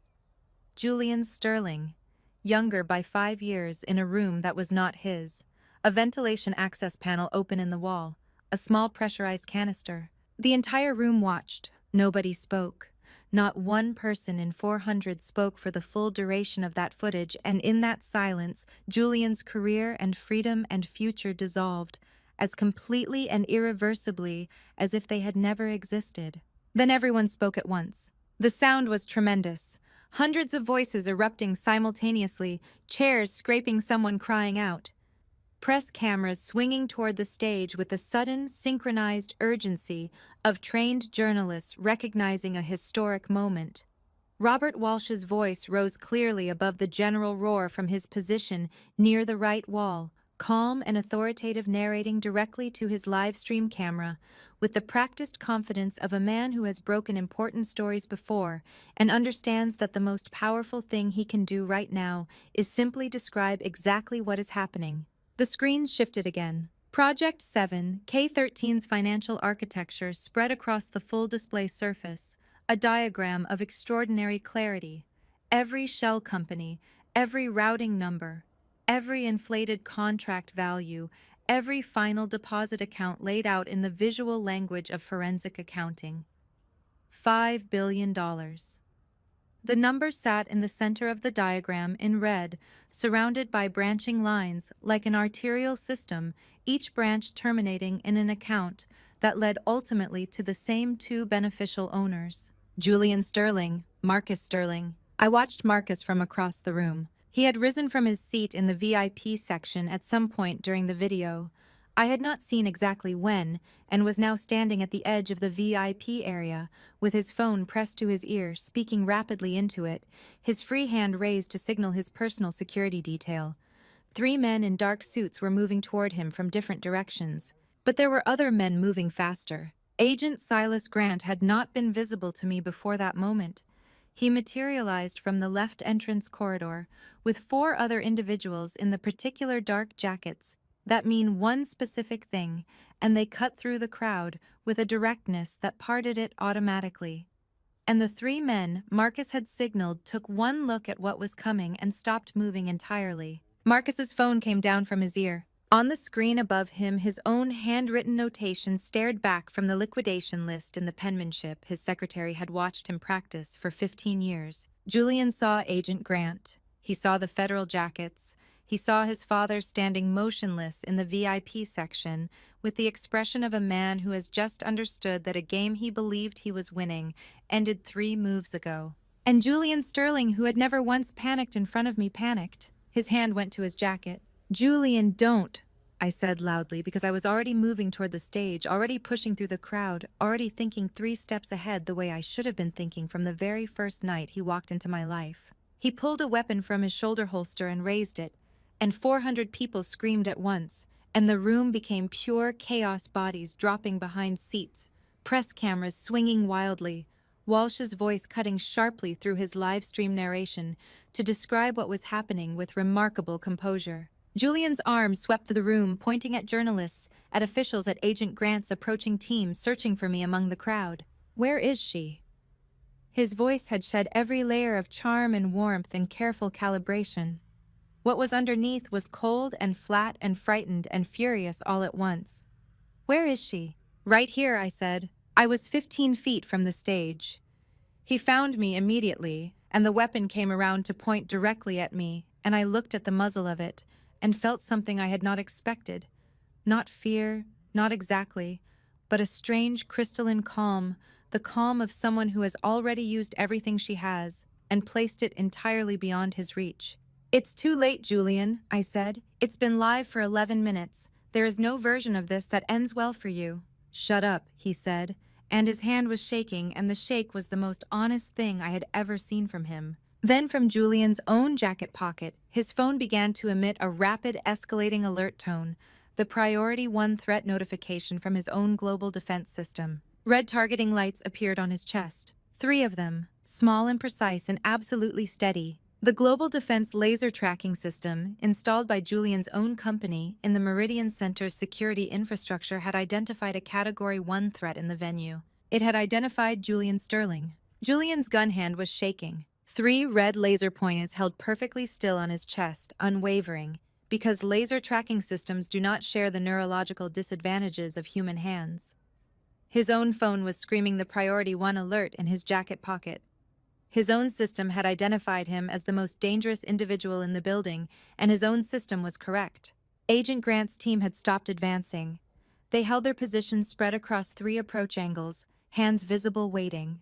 Julian Sterling, younger by 5 years, in a room that was not his. A ventilation access panel open in the wall, a small pressurized canister. The entire room watched. Nobody spoke. Not one person in 400 spoke for the full duration of that footage, and in that silence, Julian's career and freedom and future dissolved, as completely and irreversibly as if they had never existed. Then everyone spoke at once. The sound was tremendous. Hundreds of voices erupting simultaneously, chairs scraping, someone crying out. Press cameras swinging toward the stage with the sudden, synchronized urgency of trained journalists recognizing a historic moment. Robert Walsh's voice rose clearly above the general roar from his position near the right wall, calm and authoritative, narrating directly to his live stream camera, with the practiced confidence of a man who has broken important stories before and understands that the most powerful thing he can do right now is simply describe exactly what is happening. The screens shifted again. Project 7, K13's financial architecture spread across the full display surface, a diagram of extraordinary clarity. Every shell company, every routing number, every inflated contract value, every final deposit account laid out in the visual language of forensic accounting. $5 billion. The number sat in the center of the diagram in red, surrounded by branching lines like an arterial system, each branch terminating in an account that led ultimately to the same two beneficial owners. Julian Sterling, Marcus Sterling. I watched Marcus from across the room. He had risen from his seat in the VIP section at some point during the video. I had not seen exactly when, and was now standing at the edge of the VIP area, with his phone pressed to his ear, speaking rapidly into it, his free hand raised to signal his personal security detail. 3 men in dark suits were moving toward him from different directions. But there were other men moving faster. Agent Silas Grant had not been visible to me before that moment. He materialized from the left entrance corridor, with 4 other individuals in the particular dark jackets that mean one specific thing, and they cut through the crowd with a directness that parted it automatically. And the 3 men Marcus had signaled took one look at what was coming and stopped moving entirely. Marcus's phone came down from his ear. On the screen above him, his own handwritten notation stared back from the liquidation list in the penmanship his secretary had watched him practice for 15 years. Julian saw Agent Grant. He saw the federal jackets. He saw his father standing motionless in the VIP section with the expression of a man who has just understood that a game he believed he was winning ended 3 moves ago. And Julian Sterling, who had never once panicked in front of me, panicked. His hand went to his jacket. "Julian, don't," I said loudly, because I was already moving toward the stage, already pushing through the crowd, already thinking 3 steps ahead the way I should have been thinking from the very first night he walked into my life. He pulled a weapon from his shoulder holster and raised it, and 400 people screamed at once, and the room became pure chaos, bodies dropping behind seats, press cameras swinging wildly, Walsh's voice cutting sharply through his live stream narration to describe what was happening with remarkable composure. Julian's arm swept the room, pointing at journalists, at officials, at Agent Grant's approaching team searching for me among the crowd. "Where is she?" His voice had shed every layer of charm and warmth and careful calibration. What was underneath was cold and flat and frightened and furious all at once. "Where is she?" "Right here," I said. I was 15 feet from the stage. He found me immediately, and the weapon came around to point directly at me, and I looked at the muzzle of it and felt something I had not expected. Not fear, not exactly, but a strange crystalline calm, the calm of someone who has already used everything she has and placed it entirely beyond his reach. "It's too late, Julian," I said. "It's been live for 11 minutes. There is no version of this that ends well for you." "Shut up," he said, and his hand was shaking, and the shake was the most honest thing I had ever seen from him. Then from Julian's own jacket pocket, his phone began to emit a rapid, escalating alert tone, the Priority 1 threat notification from his own global defense system. Red targeting lights appeared on his chest. 3 of them, small and precise and absolutely steady. The Global Defense Laser Tracking System, installed by Julian's own company in the Meridian Center's security infrastructure, had identified a Category 1 threat in the venue. It had identified Julian Sterling. Julian's gun hand was shaking. 3 red laser pointers held perfectly still on his chest, unwavering, because laser tracking systems do not share the neurological disadvantages of human hands. His own phone was screaming the Priority 1 alert in his jacket pocket. His own system had identified him as the most dangerous individual in the building, and his own system was correct. Agent Grant's team had stopped advancing. They held their positions spread across 3 approach angles, hands visible, waiting.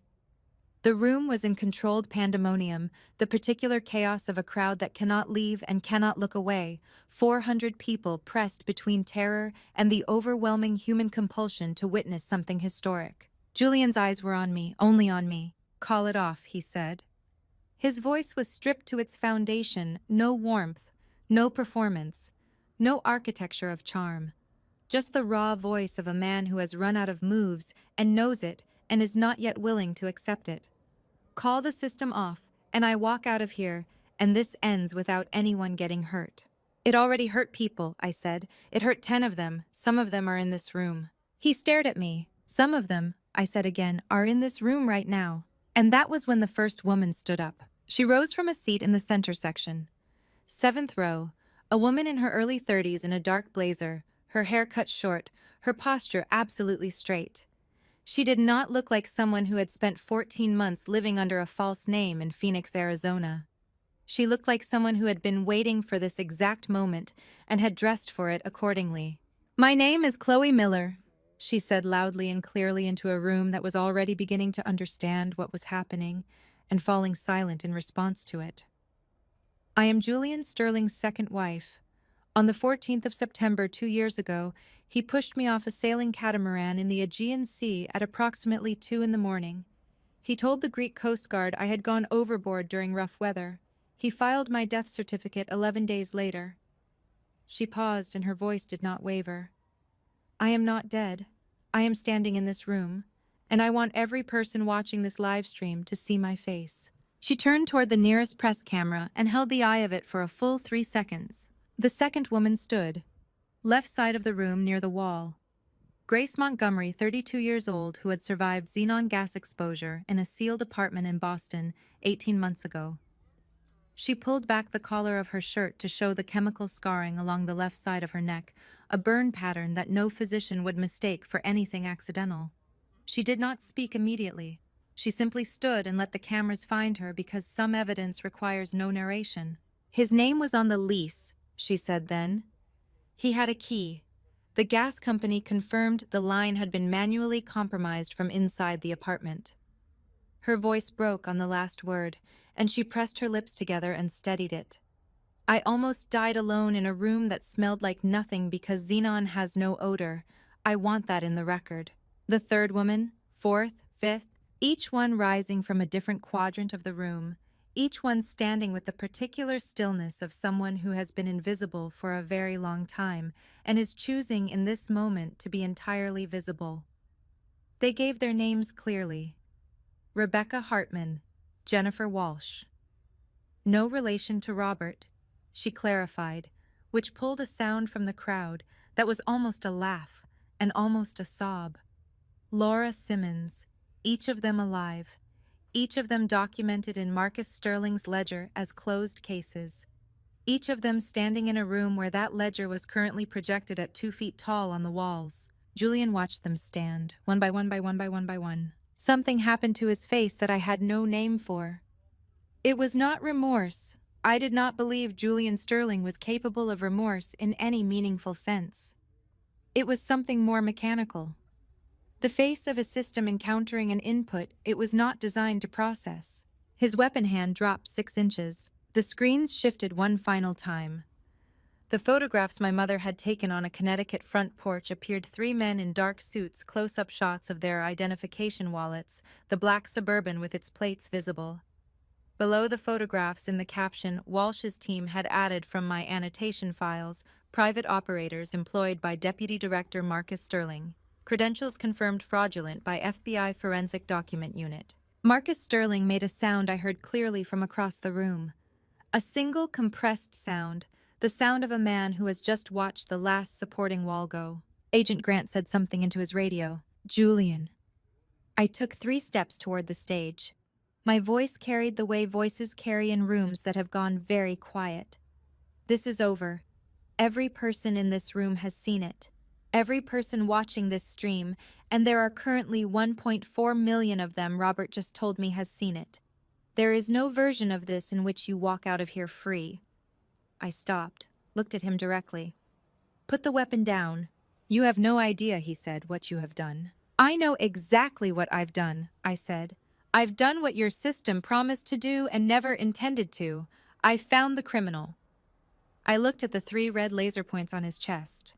The room was in controlled pandemonium, the particular chaos of a crowd that cannot leave and cannot look away, 400 people pressed between terror and the overwhelming human compulsion to witness something historic. Julian's eyes were on me, only on me. "Call it off," he said. His voice was stripped to its foundation, no warmth, no performance, no architecture of charm. Just the raw voice of a man who has run out of moves and knows it and is not yet willing to accept it. "Call the system off, and I walk out of here, and this ends without anyone getting hurt." It already hurt people, I said. It hurt 10 of them. Some of them are in this room. He stared at me. Some of them, I said again, are in this room right now. And that was when the first woman stood up. She rose from a seat in the center section. Seventh row, a woman in her early 30s in a dark blazer, her hair cut short, her posture absolutely straight. She did not look like someone who had spent 14 months living under a false name in Phoenix, Arizona. She looked like someone who had been waiting for this exact moment and had dressed for it accordingly. "My name is Chloe Miller," she said loudly and clearly into a room that was already beginning to understand what was happening and falling silent in response to it. "I am Julian Sterling's second wife. On the 14th of September 2 years ago, he pushed me off a sailing catamaran in the Aegean Sea at approximately 2 in the morning. He told the Greek Coast Guard I had gone overboard during rough weather. He filed my death certificate 11 days later." She paused and her voice did not waver. "I am not dead. I am standing in this room, and I want every person watching this live stream to see my face." She turned toward the nearest press camera and held the eye of it for a full 3 seconds. The second woman stood, left side of the room near the wall. Grace Montgomery, 32 years old, who had survived xenon gas exposure in a sealed apartment in Boston 18 months ago. She pulled back the collar of her shirt to show the chemical scarring along the left side of her neck, a burn pattern that no physician would mistake for anything accidental. She did not speak immediately. She simply stood and let the cameras find her because some evidence requires no narration. "His name was on the lease," she said then. "He had a key. The gas company confirmed the line had been manually compromised from inside the apartment." Her voice broke on the last word, and she pressed her lips together and steadied it. "I almost died alone in a room that smelled like nothing because xenon has no odor. I want that in the record." The third woman, fourth, fifth, each one rising from a different quadrant of the room, each one standing with the particular stillness of someone who has been invisible for a very long time and is choosing in this moment to be entirely visible. They gave their names clearly. Rebecca Hartman, Jennifer Walsh. No relation to Robert, she clarified, which pulled a sound from the crowd that was almost a laugh and almost a sob. Laura Simmons, each of them alive, each of them documented in Marcus Sterling's ledger as closed cases, each of them standing in a room where that ledger was currently projected at 2 feet tall on the walls. Julian watched them stand, one by one by one by one by one. Something happened to his face that I had no name for. It was not remorse. I did not believe Julian Sterling was capable of remorse in any meaningful sense. It was something more mechanical. The face of a system encountering an input it was not designed to process. His weapon hand dropped 6 inches. The screens shifted one final time. The photographs my mother had taken on a Connecticut front porch appeared 3 men in dark suits, close-up shots of their identification wallets, the black Suburban with its plates visible. Below the photographs, in the caption, Walsh's team had added from my annotation files, private operators employed by Deputy Director Marcus Sterling. Credentials confirmed fraudulent by FBI Forensic Document Unit. Marcus Sterling made a sound I heard clearly from across the room. A single compressed sound, the sound of a man who has just watched the last supporting wall go. Agent Grant said something into his radio. "Julian." I took 3 steps toward the stage. My voice carried the way voices carry in rooms that have gone very quiet. "This is over. Every person in this room has seen it. Every person watching this stream, and there are currently 1.4 million of them Robert just told me has seen it. There is no version of this in which you walk out of here free." I stopped, looked at him directly. "Put the weapon down. You have no idea," he said, "what you have done." "I know exactly what I've done," I said. "I've done what your system promised to do and never intended to. I've found the criminal." I looked at the 3 red laser points on his chest.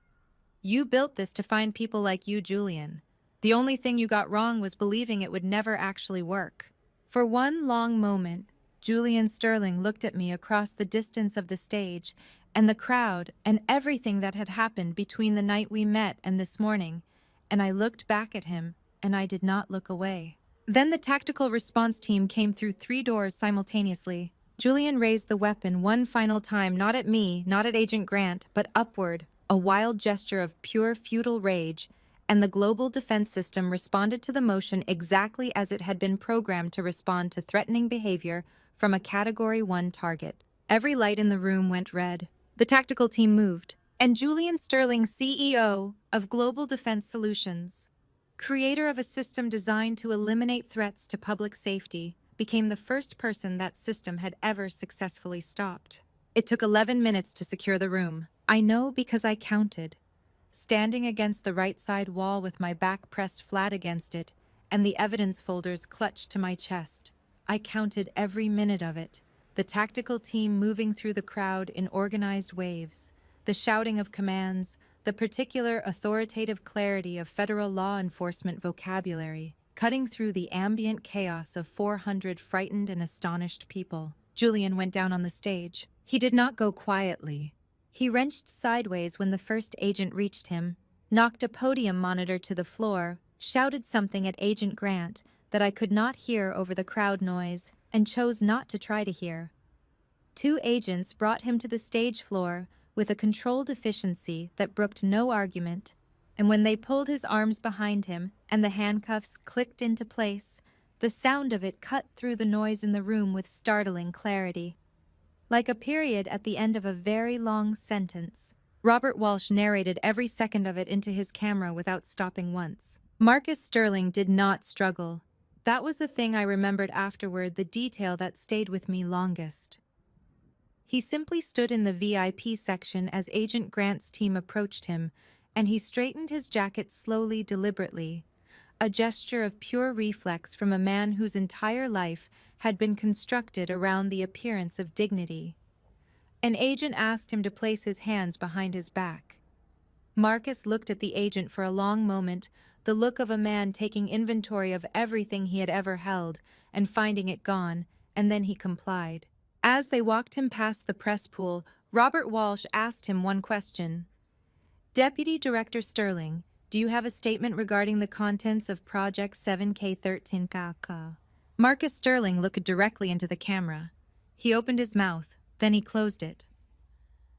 "You built this to find people like you, Julian. The only thing you got wrong was believing it would never actually work." For one long moment, Julian Sterling looked at me across the distance of the stage and the crowd and everything that had happened between the night we met and this morning, and I looked back at him, and I did not look away. Then the tactical response team came through 3 doors simultaneously. Julian raised the weapon one final time, not at me, not at Agent Grant, but upward, a wild gesture of pure futile rage, and the global defense system responded to the motion exactly as it had been programmed to respond to threatening behavior from a Category 1 target. Every light in the room went red. The tactical team moved, and Julian Sterling, CEO of Global Defense Solutions, creator of a system designed to eliminate threats to public safety, became the first person that system had ever successfully stopped. It took 11 minutes to secure the room. I know because I counted. Standing against the right side wall with my back pressed flat against it, and the evidence folders clutched to my chest, I counted every minute of it. The tactical team moving through the crowd in organized waves, the shouting of commands, the particular authoritative clarity of federal law enforcement vocabulary, cutting through the ambient chaos of 400 frightened and astonished people. Julian went down on the stage. He did not go quietly. He wrenched sideways when the first agent reached him, knocked a podium monitor to the floor, shouted something at Agent Grant that I could not hear over the crowd noise, and chose not to try to hear. 2 agents brought him to the stage floor with a controlled efficiency that brooked no argument, and when they pulled his arms behind him and the handcuffs clicked into place, the sound of it cut through the noise in the room with startling clarity. Like a period at the end of a very long sentence, Robert Walsh narrated every second of it into his camera without stopping once. Marcus Sterling did not struggle. That was the thing I remembered afterward, the detail that stayed with me longest. He simply stood in the VIP section as Agent Grant's team approached him, and he straightened his jacket slowly, deliberately, a gesture of pure reflex from a man whose entire life had been constructed around the appearance of dignity. An agent asked him to place his hands behind his back. Marcus looked at the agent for a long moment, the look of a man taking inventory of everything he had ever held and finding it gone, and then he complied. As they walked him past the press pool, Robert Walsh asked him one question. Deputy Director Sterling, do you have a statement regarding the contents of Project 7K13KK? Marcus Sterling looked directly into the camera. He opened his mouth, then he closed it.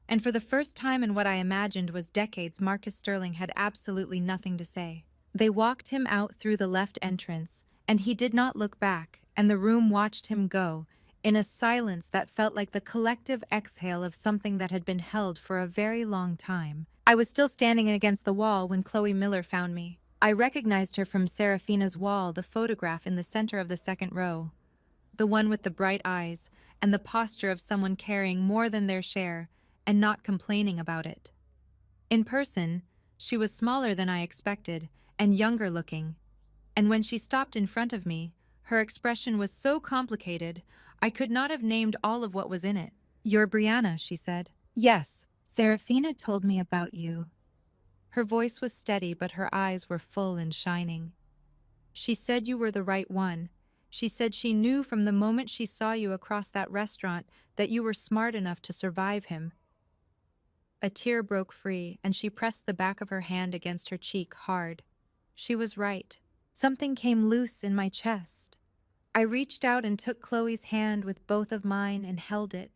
And for the first time in what I imagined was decades, Marcus Sterling had absolutely nothing to say. They walked him out through the left entrance, and he did not look back, and the room watched him go, in a silence that felt like the collective exhale of something that had been held for a very long time. I was still standing against the wall when Chloe Miller found me. I recognized her from Seraphina's wall, the photograph in the center of the second row. The one with the bright eyes, and the posture of someone carrying more than their share, and not complaining about it. In person, she was smaller than I expected, and younger looking. And when she stopped in front of me, her expression was so complicated, I could not have named all of what was in it. You're Brianna, she said. Yes, Seraphina told me about you. Her voice was steady, but her eyes were full and shining. She said you were the right one. She said she knew from the moment she saw you across that restaurant that you were smart enough to survive him. A tear broke free, and she pressed the back of her hand against her cheek hard. She was right. Something came loose in my chest. I reached out and took Chloe's hand with both of mine and held it,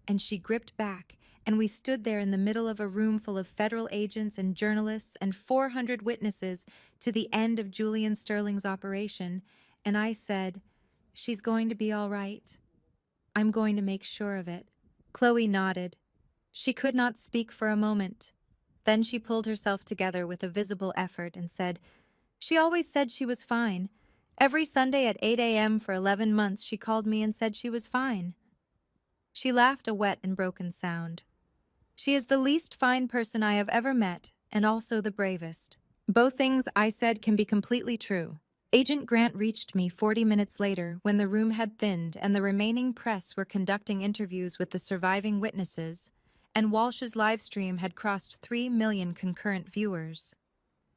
and she gripped back, and we stood there in the middle of a room full of federal agents and journalists and 400 witnesses to the end of Julian Sterling's operation, and I said, "She's going to be all right. I'm going to make sure of it." Chloe nodded. She could not speak for a moment. Then she pulled herself together with a visible effort and said, "She always said she was fine. Every Sunday at 8 a.m. for 11 months she called me and said she was fine." She laughed a wet and broken sound. "She is the least fine person I have ever met, and also the bravest." Both things I said can be completely true. Agent Grant reached me 40 minutes later when the room had thinned and the remaining press were conducting interviews with the surviving witnesses, and Walsh's live stream had crossed 3 million concurrent viewers.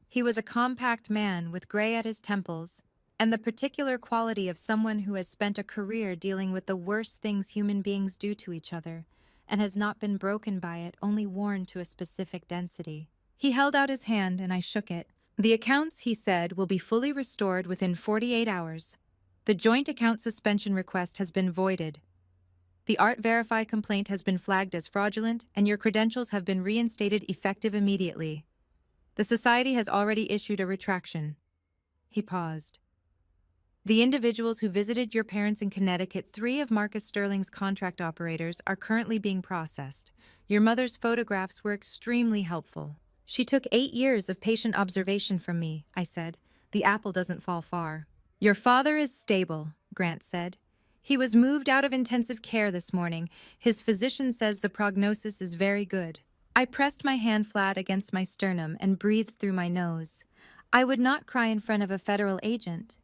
He was a compact man with gray at his temples, and the particular quality of someone who has spent a career dealing with the worst things human beings do to each other, and has not been broken by it, only worn to a specific density. He held out his hand and I shook it. "The accounts," he said, "will be fully restored within 48 hours. The joint account suspension request has been voided." The Art Verify complaint has been flagged as fraudulent, and your credentials have been reinstated effective immediately. The Society has already issued a retraction. He paused. The individuals who visited your parents in Connecticut, 3 of Marcus Sterling's contract operators, are currently being processed. Your mother's photographs were extremely helpful. She took 8 years of patient observation from me, I said. The apple doesn't fall far. Your father is stable, Grant said. He was moved out of intensive care this morning. His physician says the prognosis is very good. I pressed my hand flat against my sternum and breathed through my nose. I would not cry in front of a federal agent.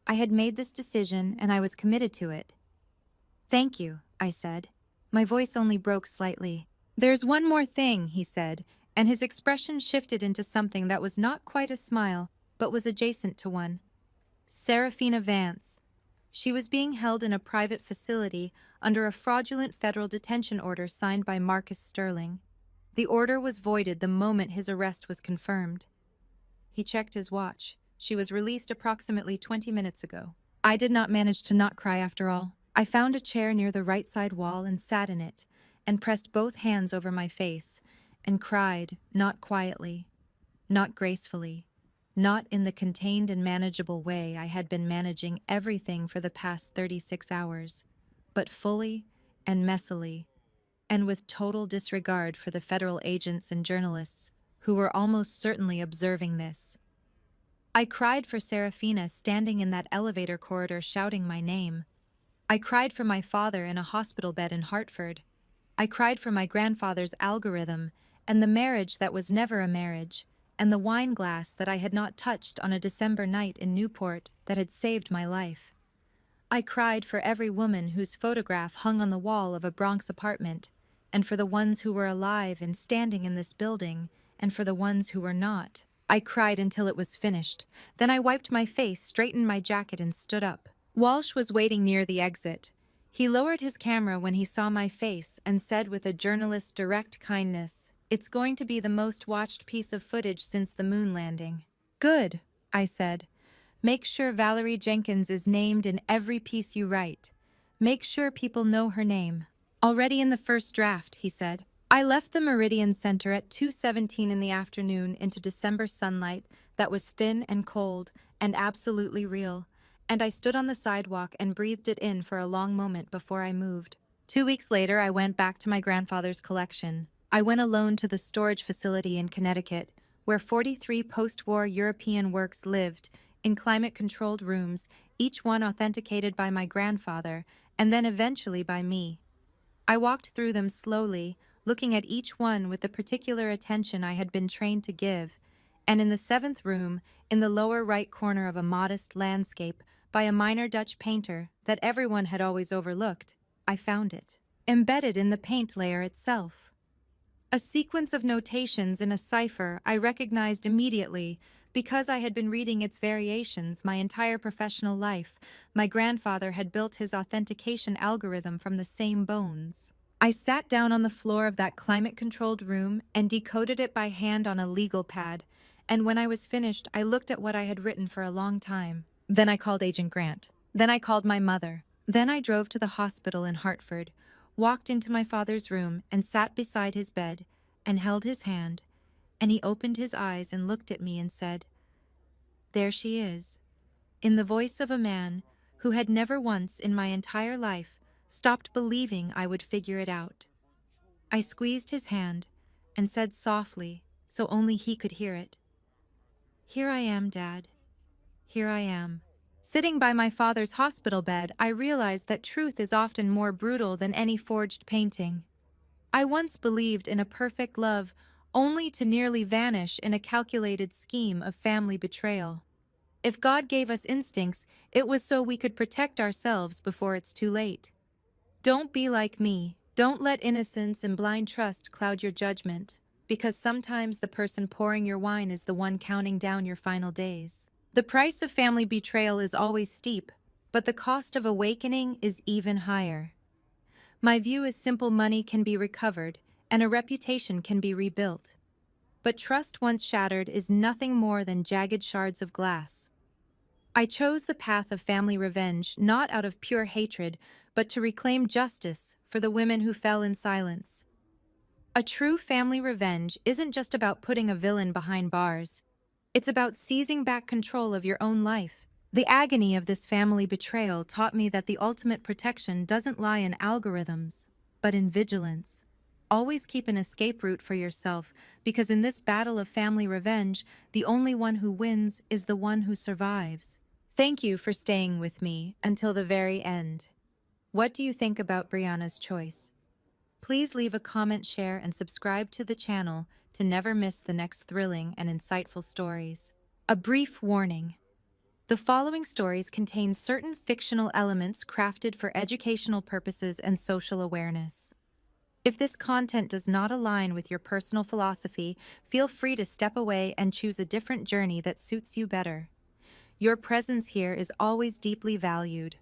I had made this decision, and I was committed to it. Thank you, I said. My voice only broke slightly. There's one more thing, he said, and his expression shifted into something that was not quite a smile, but was adjacent to one. Serafina Vance. She was being held in a private facility under a fraudulent federal detention order signed by Marcus Sterling. The order was voided the moment his arrest was confirmed. He checked his watch. She was released approximately 20 minutes ago. I did not manage to not cry after all. I found a chair near the right side wall and sat in it, and pressed both hands over my face, and cried, not quietly, not gracefully, not in the contained and manageable way I had been managing everything for the past 36 hours, but fully and messily, and with total disregard for the federal agents and journalists who were almost certainly observing this. I cried for Serafina standing in that elevator corridor shouting my name. I cried for my father in a hospital bed in Hartford. I cried for my grandfather's algorithm and the marriage that was never a marriage, and the wine glass that I had not touched on a December night in Newport that had saved my life. I cried for every woman whose photograph hung on the wall of a Bronx apartment, and for the ones who were alive and standing in this building, and for the ones who were not. I cried until it was finished. Then I wiped my face, straightened my jacket, and stood up. Walsh was waiting near the exit. He lowered his camera when he saw my face and said with a journalist's direct kindness, "It's going to be the most watched piece of footage since the moon landing." "Good," I said. "Make sure Valerie Jenkins is named in every piece you write. Make sure people know her name." "Already in the first draft," he said. I left the Meridian Center at 2:17 in the afternoon into December sunlight that was thin and cold and absolutely real, and I stood on the sidewalk and breathed it in for a long moment before I moved. 2 weeks later, I went back to my grandfather's collection. I went alone to the storage facility in Connecticut, where 43 post-war European works lived, in climate-controlled rooms, each one authenticated by my grandfather, and then eventually by me. I walked through them slowly, looking at each one with the particular attention I had been trained to give, and in the 7th room, in the lower right corner of a modest landscape by a minor Dutch painter that everyone had always overlooked, I found it, embedded in the paint layer itself. A sequence of notations in a cipher I recognized immediately because I had been reading its variations my entire professional life. My grandfather had built his authentication algorithm from the same bones. I sat down on the floor of that climate-controlled room and decoded it by hand on a legal pad, and when I was finished, I looked at what I had written for a long time. Then I called Agent Grant. Then I called my mother. Then I drove to the hospital in Hartford, walked into my father's room and sat beside his bed and held his hand, and he opened his eyes and looked at me and said, "There she is," in the voice of a man who had never once in my entire life stopped believing I would figure it out. I squeezed his hand and said softly, so only he could hear it, "Here I am, Dad. Here I am." Sitting by my father's hospital bed, I realized that truth is often more brutal than any forged painting. I once believed in a perfect love only to nearly vanish in a calculated scheme of family betrayal. If God gave us instincts, it was so we could protect ourselves before it's too late. Don't be like me. Don't let innocence and blind trust cloud your judgment, because sometimes the person pouring your wine is the one counting down your final days. The price of family betrayal is always steep, but the cost of awakening is even higher. My view is simple: money can be recovered, and a reputation can be rebuilt. But trust once shattered is nothing more than jagged shards of glass. I chose the path of family revenge not out of pure hatred, but to reclaim justice for the women who fell in silence. A true family revenge isn't just about putting a villain behind bars. It's about seizing back control of your own life. The agony of this family betrayal taught me that the ultimate protection doesn't lie in algorithms, but in vigilance. Always keep an escape route for yourself, because in this battle of family revenge, the only one who wins is the one who survives. Thank you for staying with me until the very end. What do you think about Brianna's choice? Please leave a comment, share, and subscribe to the channel to never miss the next thrilling and insightful stories. A brief warning. The following stories contain certain fictional elements crafted for educational purposes and social awareness. If this content does not align with your personal philosophy, feel free to step away and choose a different journey that suits you better. Your presence here is always deeply valued.